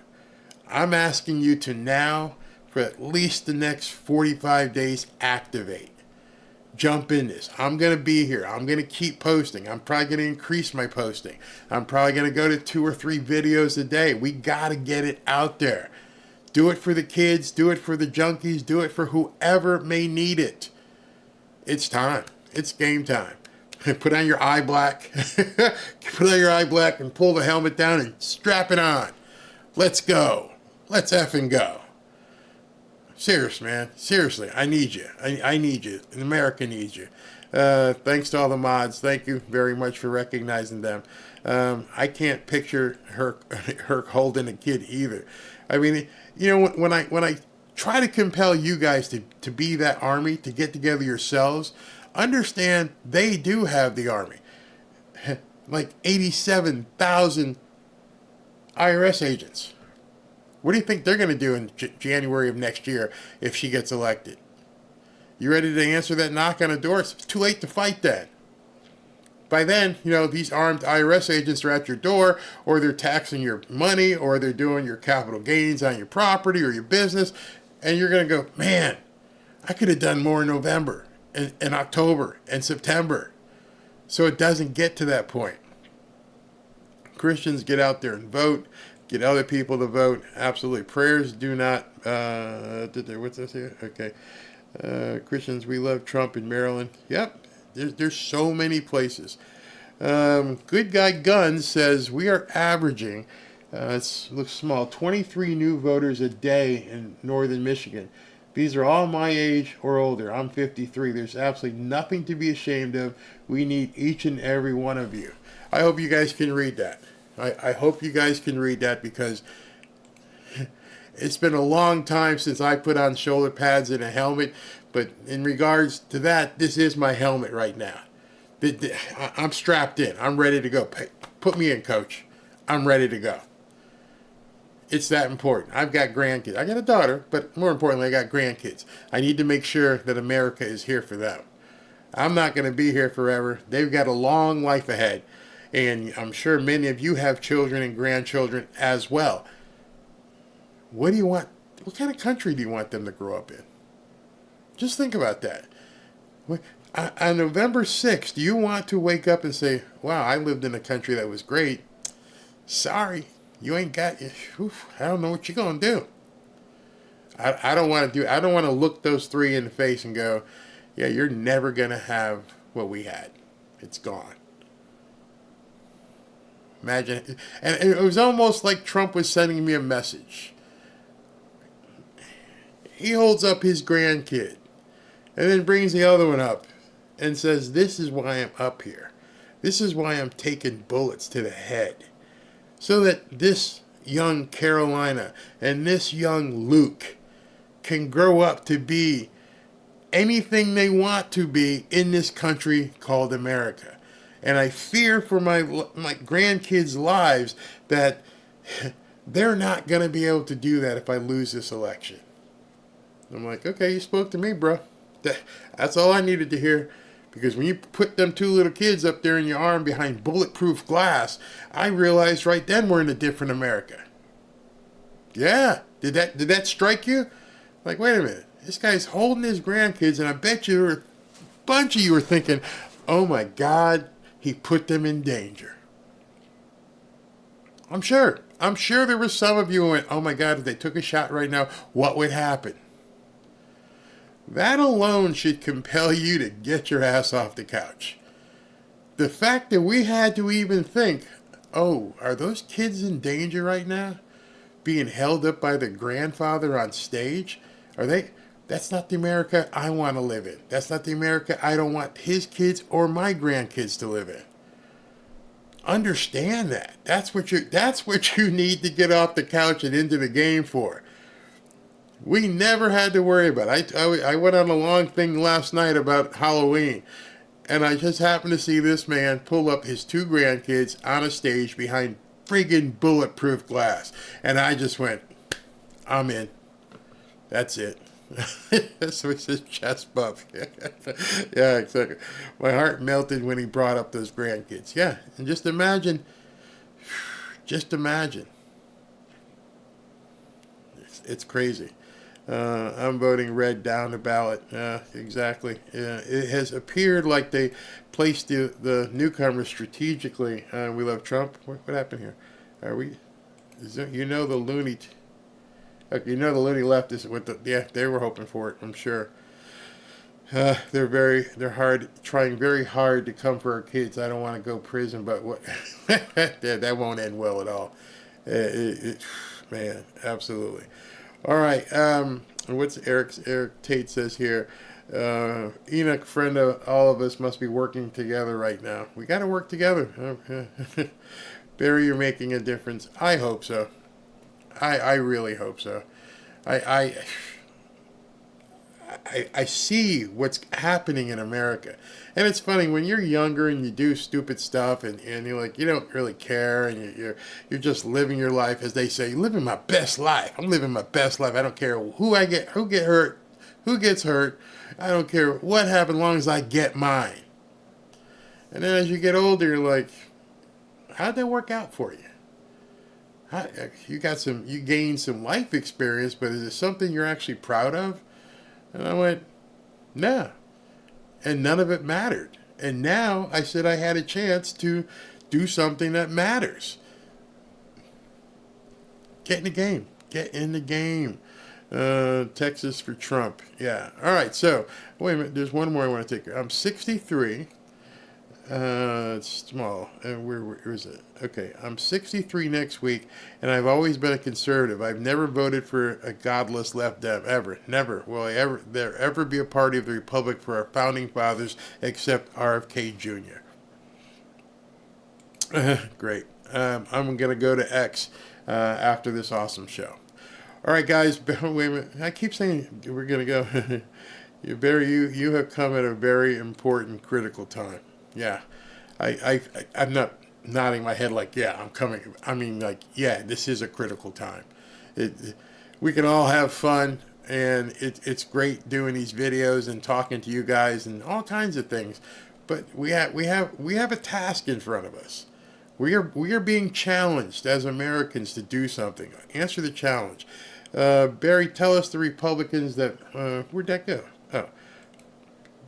I'm asking you to now, for at least the next 45 days, activate. Jump in this. I'm going to be here. I'm going to keep posting. I'm probably going to increase my posting. I'm probably going to go to 2 or 3 videos a day. We got to get it out there. Do it for the kids. Do it for the junkies. Do it for whoever may need it. It's time. It's game time. Put on your eye black. Put on your eye black and pull the helmet down and strap it on. Let's go. Let's effing go. Serious, man. Seriously, I need you. I need you. And America needs you. Thanks to all the mods. Thank you very much for recognizing them. I can't picture her holding a kid either. I mean, you know, when I try to compel you guys to be that army, to get together yourselves, understand they do have the army. Like 87,000 IRS agents. What do you think they're going to do in January of next year if she gets elected? You ready to answer that knock on the door? It's too late to fight that. By then, you know, these armed IRS agents are at your door, or they're taxing your money, or they're doing your capital gains on your property or your business, and you're going to go, man, I could have done more in November and October and September. So it doesn't get to that point. Christians, get out there and vote. Get other people to vote. Absolutely. Prayers do not... what's this here? Okay. Christians, we love Trump in Maryland. Yep. There's so many places. Good Guy Guns says we are averaging, it looks small, 23 new voters a day in northern Michigan. These are all my age or older. I'm 53. There's absolutely nothing to be ashamed of. We need each and every one of you. I hope you guys can read that. I hope you guys can read that, because It's been a long time since I put on shoulder pads and a helmet, but in regards to that, this is my helmet right now. I'm strapped in. I'm ready to go. Put me in, coach. I'm ready to go. It's that important. I've got grandkids. I got a daughter, but more importantly, I got grandkids. I need to make sure that America is here for them. I'm not going to be here forever. They've got a long life ahead. And I'm sure many of you have children and grandchildren as well. What do you want? What kind of country do you want them to grow up in? Just think about that. On November 6th, do you want to wake up and say, wow, I lived in a country that was great? Sorry, you ain't got it. I don't know what you're going to do. I don't want to look those three in the face and go, yeah, you're never going to have what we had. It's gone. Imagine. And it was almost like Trump was sending me a message. He holds up his grandkid and then brings the other one up and says, this is why I'm up here. This is why I'm taking bullets to the head. So that this young Carolina and this young Luke can grow up to be anything they want to be in this country called America. And I fear for my grandkids' lives that they're not going to be able to do that if I lose this election. I'm like, okay, you spoke to me, bro. That's all I needed to hear. Because when you put them two little kids up there in your arm behind bulletproof glass, I realized right then we're in a different America. Yeah. Did that strike you? Like, wait a minute. This guy's holding his grandkids, and I bet you a bunch of you were thinking, oh my God, he put them in danger. I'm sure there were some of you who went, oh my God, if they took a shot right now, what would happen? That alone should compel you to get your ass off the couch. The fact that we had to even think, oh, are those kids in danger right now? Being held up by the grandfather on stage? Are they? That's not the America I want to live in. That's not the America I don't want his kids or my grandkids to live in. Understand that. That's what you need to get off the couch and into the game for. We never had to worry about it. I went on a long thing last night about Halloween, and I just happened to see this man pull up his two grandkids on a stage behind friggin' bulletproof glass. And I just went, I'm in. That's it. So he says chest bump. Yeah, exactly. My heart melted when he brought up those grandkids. Yeah, and just imagine. It's crazy. I'm voting red down the ballot. Exactly. It has appeared like they placed the newcomers strategically. We love Trump. What happened here? Are we? The loony. The loony left is with the. Yeah, they were hoping for it. I'm sure. They're trying very hard to come for our kids. I don't want to go prison, but what? that won't end well at all. Man, absolutely. All right. What's Eric Tate says here? Enoch, friend of all of us, must be working together right now. We got to work together. Barry, you're making a difference. I hope so. I really hope so. I see what's happening in America. And it's funny, when you're younger and you do stupid stuff and you're like, you don't really care and you're just living your life, as they say, you're living my best life. I'm living my best life. I don't care who gets hurt. I don't care what happens as long as I get mine. And then as you get older, you're like, how'd that work out for you? You gained some life experience, but is it something you're actually proud of? And I went, no. And none of it mattered. And now I said I had a chance to do something that matters. Get in the game. Get in the game. Texas for Trump. Yeah. All right. So, wait a minute. There's one more I want to take. I'm 63. It's small. Where is it? Okay, I'm 63 next week, and I've always been a conservative. I've never voted for a godless left dem, ever. Never will there ever be a party of the Republic for our founding fathers except RFK Jr. Great. I'm going to go to X after this awesome show. All right, guys. Wait a minute. I keep saying we're gonna go. You have come at a very important, critical time. Yeah, I'm not nodding my head like, yeah, I'm coming. I mean, like, yeah, this is a critical time. We can all have fun, and it's great doing these videos and talking to you guys and all kinds of things. But we have a task in front of us. We are being challenged as Americans to do something. Answer the challenge. Barry, tell us the Republicans that where'd that go? Oh,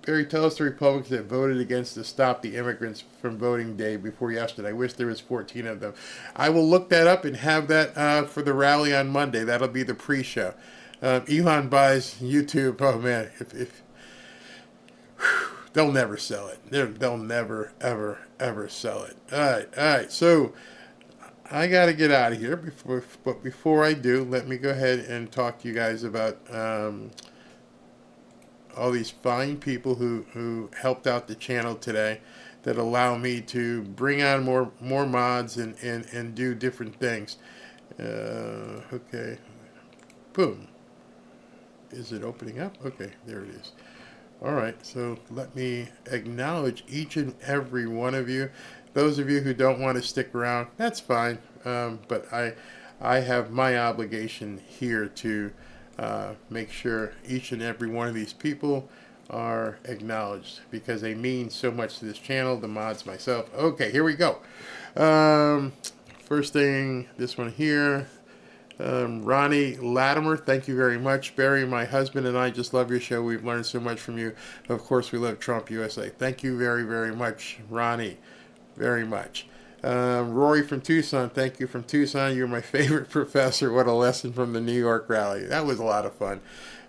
Barry, tell us the Republicans that voted against to stop the immigrants from voting day before yesterday. I wish there was 14 of them. I will look that up and have that for the rally on Monday. That'll be the pre-show. Elon buys YouTube. Oh man, if they'll never sell it. They'll never, ever sell it. All right. So I got to get out of here. But before I do, let me go ahead and talk to you guys about all these fine people who helped out the channel today that allow me to bring on more mods and do different things. Okay. Boom. Is it opening up? Okay, there it is. All right, so let me acknowledge each and every one of you. Those of you who don't want to stick around, that's fine. But I have my obligation here to make sure each and every one of these people are acknowledged because they mean so much to this channel, the mods, myself. Okay, here we go. First thing, this one here. Ronnie Latimer, thank you very much. Barry, my husband and I just love your show. We've learned so much from you. Of course, we love Trump USA. Thank you very, very much, Ronnie. Very much. Rory from Tucson, thank you from Tucson. You're my favorite professor. What a lesson from the New York rally. That was a lot of fun.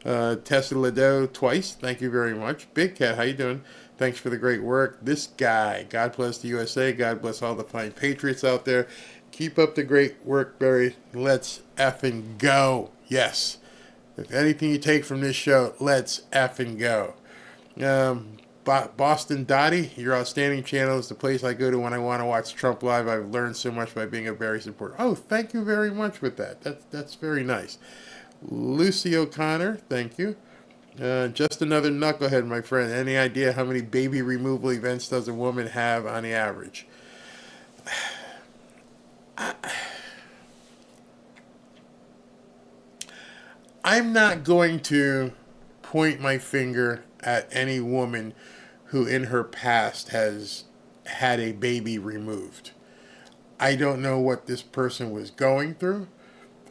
Tessa Ladeau twice, thank you very much. Big Cat, how you doing? Thanks for the great work. This guy, God bless the USA. God bless all the fine patriots out there. Keep up the great work, Barry. Let's effing go. Yes. If anything you take from this show, let's effing go. Boston Dottie, your outstanding channel is the place I go to when I want to watch Trump live. I've learned so much by being a Barry supporter. Oh, thank you very much with that. That's very nice. Lucy O'Connor, thank you. Just another knucklehead, my friend. Any idea how many baby removal events does a woman have on the average? I'm not going to point my finger at any woman who in her past has had a baby removed. I don't know what this person was going through.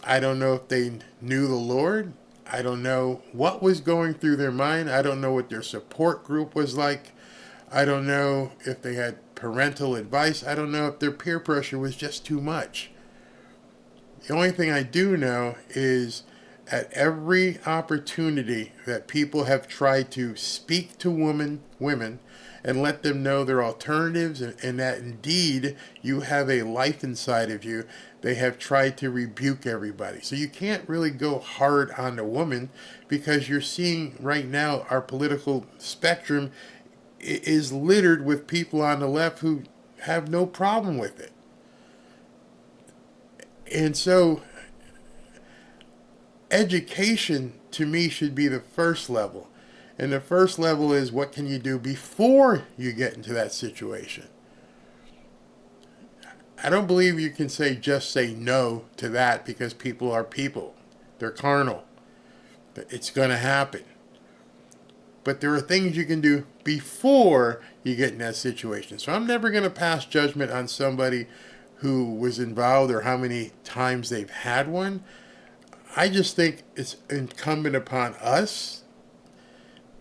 I don't know if they knew the Lord. I don't know what was going through their mind. I don't know what their support group was like. I don't know if they had parental advice. I don't know if their peer pressure was just too much. The only thing I do know is at every opportunity that people have tried to speak to women and let them know their alternatives and that indeed you have a life inside of you, they have tried to rebuke everybody. So you can't really go hard on the woman because you're seeing right now our political spectrum is littered with people on the left who have no problem with it. And so education to me should be the first level. And the first level is what can you do before you get into that situation. I don't believe you can just say no to that because people are people. They're carnal. It's going to happen. But there are things you can do before you get in that situation. So I'm never going to pass judgment on somebody who was involved or how many times they've had one. I just think it's incumbent upon us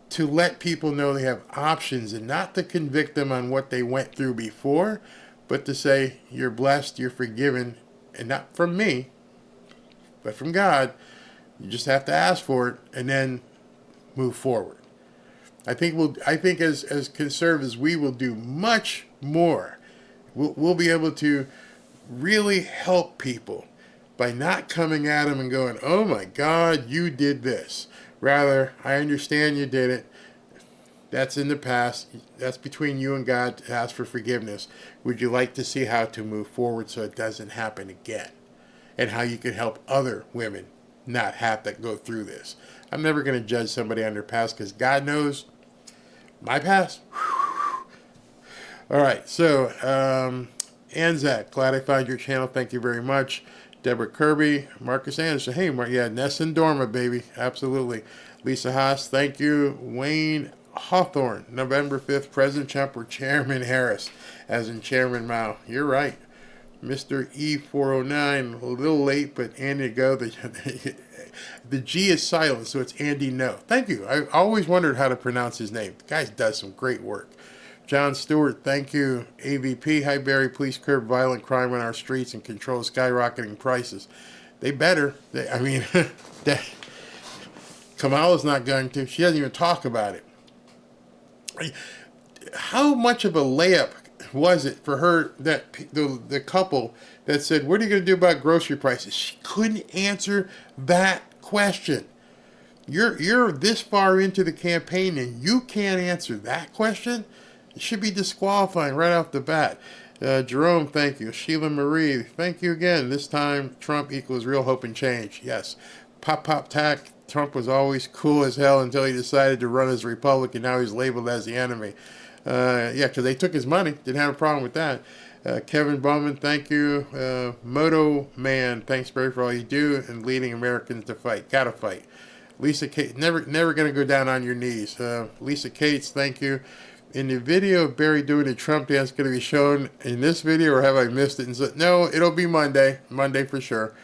to let people know they have options and not to convict them on what they went through before, but to say, you're blessed, you're forgiven, and not from me, but from God. You just have to ask for it and then move forward. I think as conservatives, we will do much more. We'll be able to really help people by not coming at them and going, oh my God, you did this. Rather, I understand you did it. That's in the past. That's between you and God to ask for forgiveness. Would you like to see how to move forward so it doesn't happen again? And how you can help other women not have to go through this. I'm never going to judge somebody on their past because God knows my past. All right, so Anzac, glad I found your channel. Thank you very much. Deborah Kirby, Marcus Anderson. Hey, yeah, Ness and Dorma, baby. Absolutely. Lisa Haas, thank you. Wayne Hawthorne, November 5th, President Trump or Chairman Harris, as in Chairman Mao. You're right. Mr. E409, a little late, but Andy to go. The G is silent, so it's Andy No. Thank you. I always wondered how to pronounce his name. The guy does some great work. John Stewart, thank you. AVP, hi Barry, please curb violent crime on our streets and control skyrocketing prices. They better. Kamala's not going to. She doesn't even talk about it. How much of a layup was it for her, that the couple that said, what are you going to do about grocery prices? She couldn't answer that question. You're this far into the campaign and you can't answer that question? It should be disqualifying right off the bat. Jerome, thank you. Sheila Marie, thank you again. This time, Trump equals real hope and change. Yes. Pop tack. Trump was always cool as hell until he decided to run as a Republican. Now he's labeled as the enemy. Yeah, because they took his money. Didn't have a problem with that. Kevin Bowman, thank you. Moto Man, thanks, Barry, for all you do and leading Americans to fight. Gotta fight. Lisa Cates, never going to go down on your knees. Lisa Cates, thank you. In the video of Barry doing the Trump dance going to be shown in this video, or have I missed it? And so, no, it'll be Monday for sure.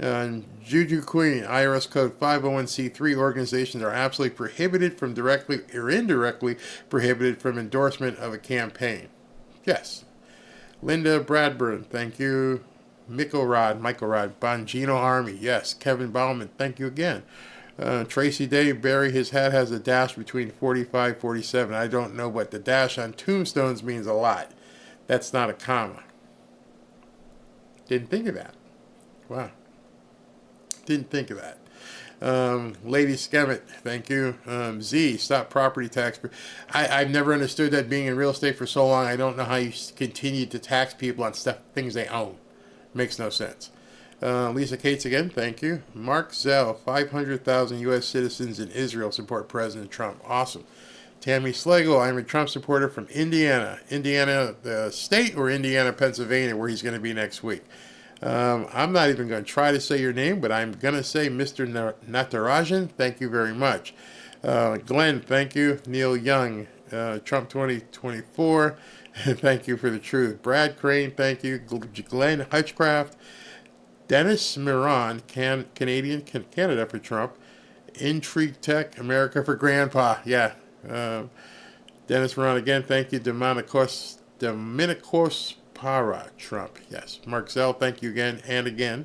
Juju Queen, IRS code 501c3 organizations are absolutely prohibited from directly or indirectly prohibited from endorsement of a campaign. Yes. Linda Bradburn, thank you. Michael Rod, Bongino Army, yes. Kevin Bauman, thank you again. Tracy Day, Barry, his hat has a dash between 45 47. I don't know what the dash on tombstones means a lot. That's not a comma. Didn't think of that. Wow. Didn't think of that. Lady Skemet, thank you. Z, stop property tax. I've never understood that, being in real estate for so long. I don't know how you continue to tax people on things they own. Makes no sense. Lisa Cates again, thank you. Mark Zell, 500,000 U.S. citizens in Israel support President Trump. Awesome. Tammy Slagle, I'm a Trump supporter from Indiana. Indiana, the state, or Indiana, Pennsylvania, where he's going to be next week. I'm not even going to try to say your name, but I'm going to say Mr. Natarajan, thank you very much. Glenn, thank you. Neil Young, Trump 2024, thank you for the truth. Brad Crane, thank you. Glenn Hutchcraft. Dennis Miron, Canadian, Canada for Trump. Intrigue Tech, America for Grandpa. Yeah. Dennis Miron again, thank you. Dominicos Para, Trump. Yes. Mark Zell, thank you again and again.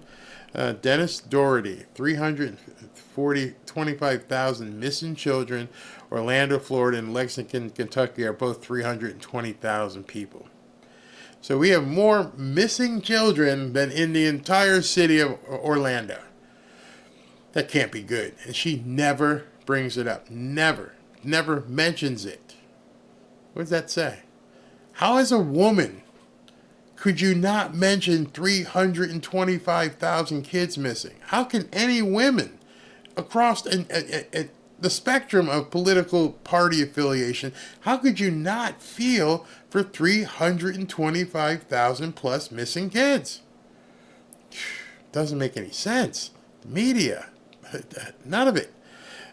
Dennis Doherty, 25,000 missing children. Orlando, Florida, and Lexington, Kentucky are both 320,000 people. So we have more missing children than in the entire city of Orlando. That can't be good. And she never brings it up. Never mentions it. What does that say? How, as a woman, could you not mention 325,000 kids missing? How can any women across the spectrum of political party affiliation, how could you not feel for 325,000 plus missing kids? Doesn't make any sense. The media, none of it.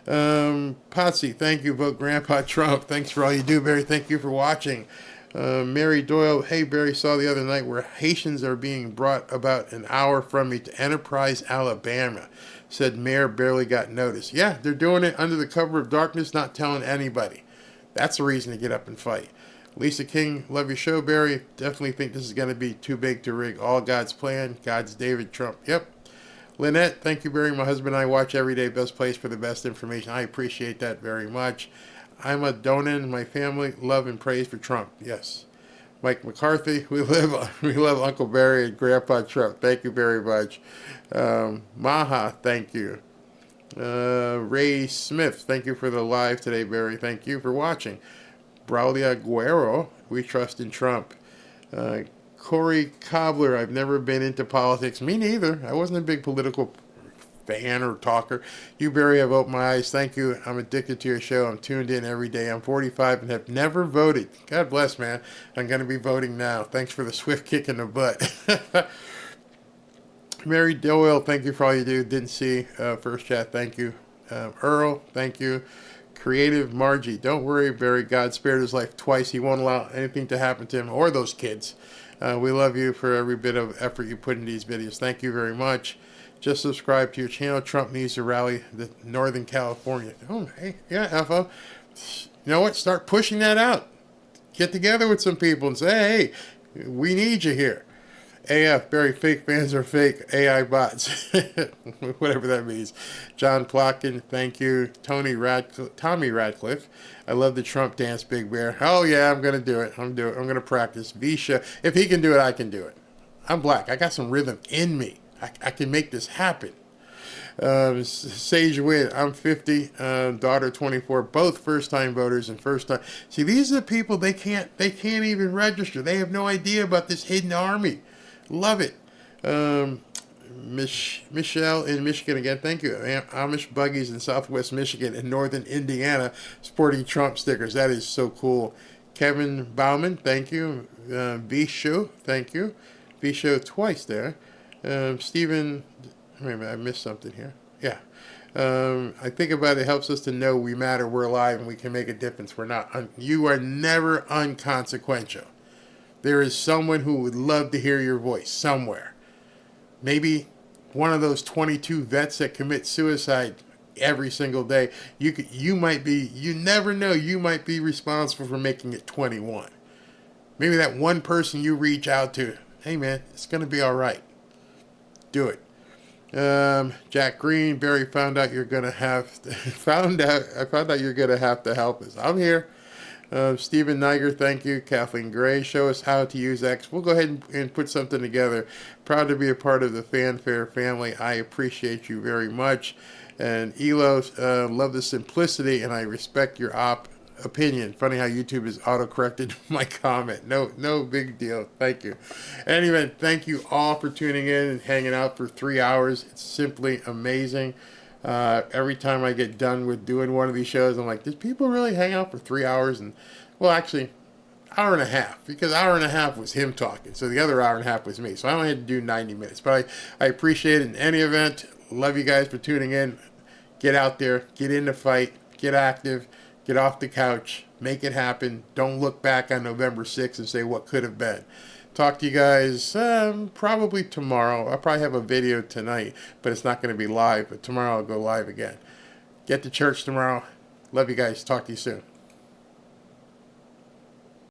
Potsy, thank you. Vote Grandpa Trump. Thanks for all you do, Barry. Thank you for watching. Mary Doyle, hey Barry, saw the other night where Haitians are being brought about an hour from me to Enterprise, Alabama. Said mayor barely got noticed. Yeah, they're doing it under the cover of darkness, not telling anybody. That's a reason to get up and fight. Lisa King, love your show, Barry. Definitely think this is going to be too big to rig. All God's plan. God's David Trump. Yep. Lynette, thank you, Barry. My husband and I watch every day. Best place for the best information. I appreciate that very much. I'm a Donan. My family love and praise for Trump. Yes. Mike McCarthy, we love Uncle Barry and Grandpa Trump. Thank you very much. Maha, thank you. Ray Smith, thank you for the live today, Barry. Thank you for watching. Braulia Guerrero, we trust in Trump. Corey Cobbler, I've never been into politics. Me neither. I wasn't a big political fan or talker. You, Barry, have opened my eyes. Thank you. I'm addicted to your show. I'm tuned in every day. I'm 45 and have never voted. God bless, man. I'm going to be voting now. Thanks for the swift kick in the butt. Mary Doyle, thank you for all you do. Didn't see first chat. Thank you. Earl, thank you. Creative Margie, don't worry, Barry. God spared his life twice. He won't allow anything to happen to him or those kids. We love you for every bit of effort you put in these videos. Thank you very much. Just subscribe to your channel. Trump needs to rally the Northern California. Oh, hey, yeah, FO. You know what? Start pushing that out. Get together with some people and say, hey, we need you here. AF, Barry, fake fans are fake AI bots. Whatever that means. John Plotkin, thank you. Tommy Radcliffe, I love the Trump dance, Big Bear. Oh, yeah, I'm going to do it. I'm going to practice. Visha, if he can do it, I can do it. I'm black. I got some rhythm in me. I can make this happen. Sage Win, I'm 50, daughter 24, both first-time voters and first-time. See, these are the people, they can't even register. They have no idea about this hidden army. Love it. Michelle in Michigan again. Thank you. Amish buggies in Southwest Michigan and Northern Indiana sporting Trump stickers. That is so cool. Kevin Bauman, thank you. V-Show, thank you. V-Show twice there. Stephen, wait a minute, I missed something here. Yeah. I think about it helps us to know we matter, we're alive, and we can make a difference. We're not. You are never unconsequential. There is someone who would love to hear your voice somewhere. Maybe one of those 22 vets that commit suicide every single day. You might be, you never know, you might be responsible for making it 21. Maybe that one person you reach out to, hey man, it's going to be all right. Do it. Jack Green, Barry, I found out you're going to have to help us. I'm here. Stephen Niger, thank you. Kathleen Gray, show us how to use X. We'll go ahead and put something together. Proud to be a part of the Fanfare family. I appreciate you very much. And Elo, love the simplicity, and I respect your opinion. Funny how YouTube has auto-corrected my comment. No big deal. Thank you. Anyway, thank you all for tuning in and hanging out for 3 hours. It's simply amazing. Every time I get done with doing one of these shows, I'm like, did people really hang out for 3 hours? And, well, actually, hour and a half, because hour and a half was him talking. So the other hour and a half was me. So I only had to do 90 minutes. But I appreciate it in any event. Love you guys for tuning in. Get out there. Get in the fight. Get active. Get off the couch. Make it happen. Don't look back on November 6th and say what could have been. Talk to you guys probably tomorrow. I'll probably have a video tonight, but it's not going to be live. But tomorrow I'll go live again. Get to church tomorrow. Love you guys. Talk to you soon.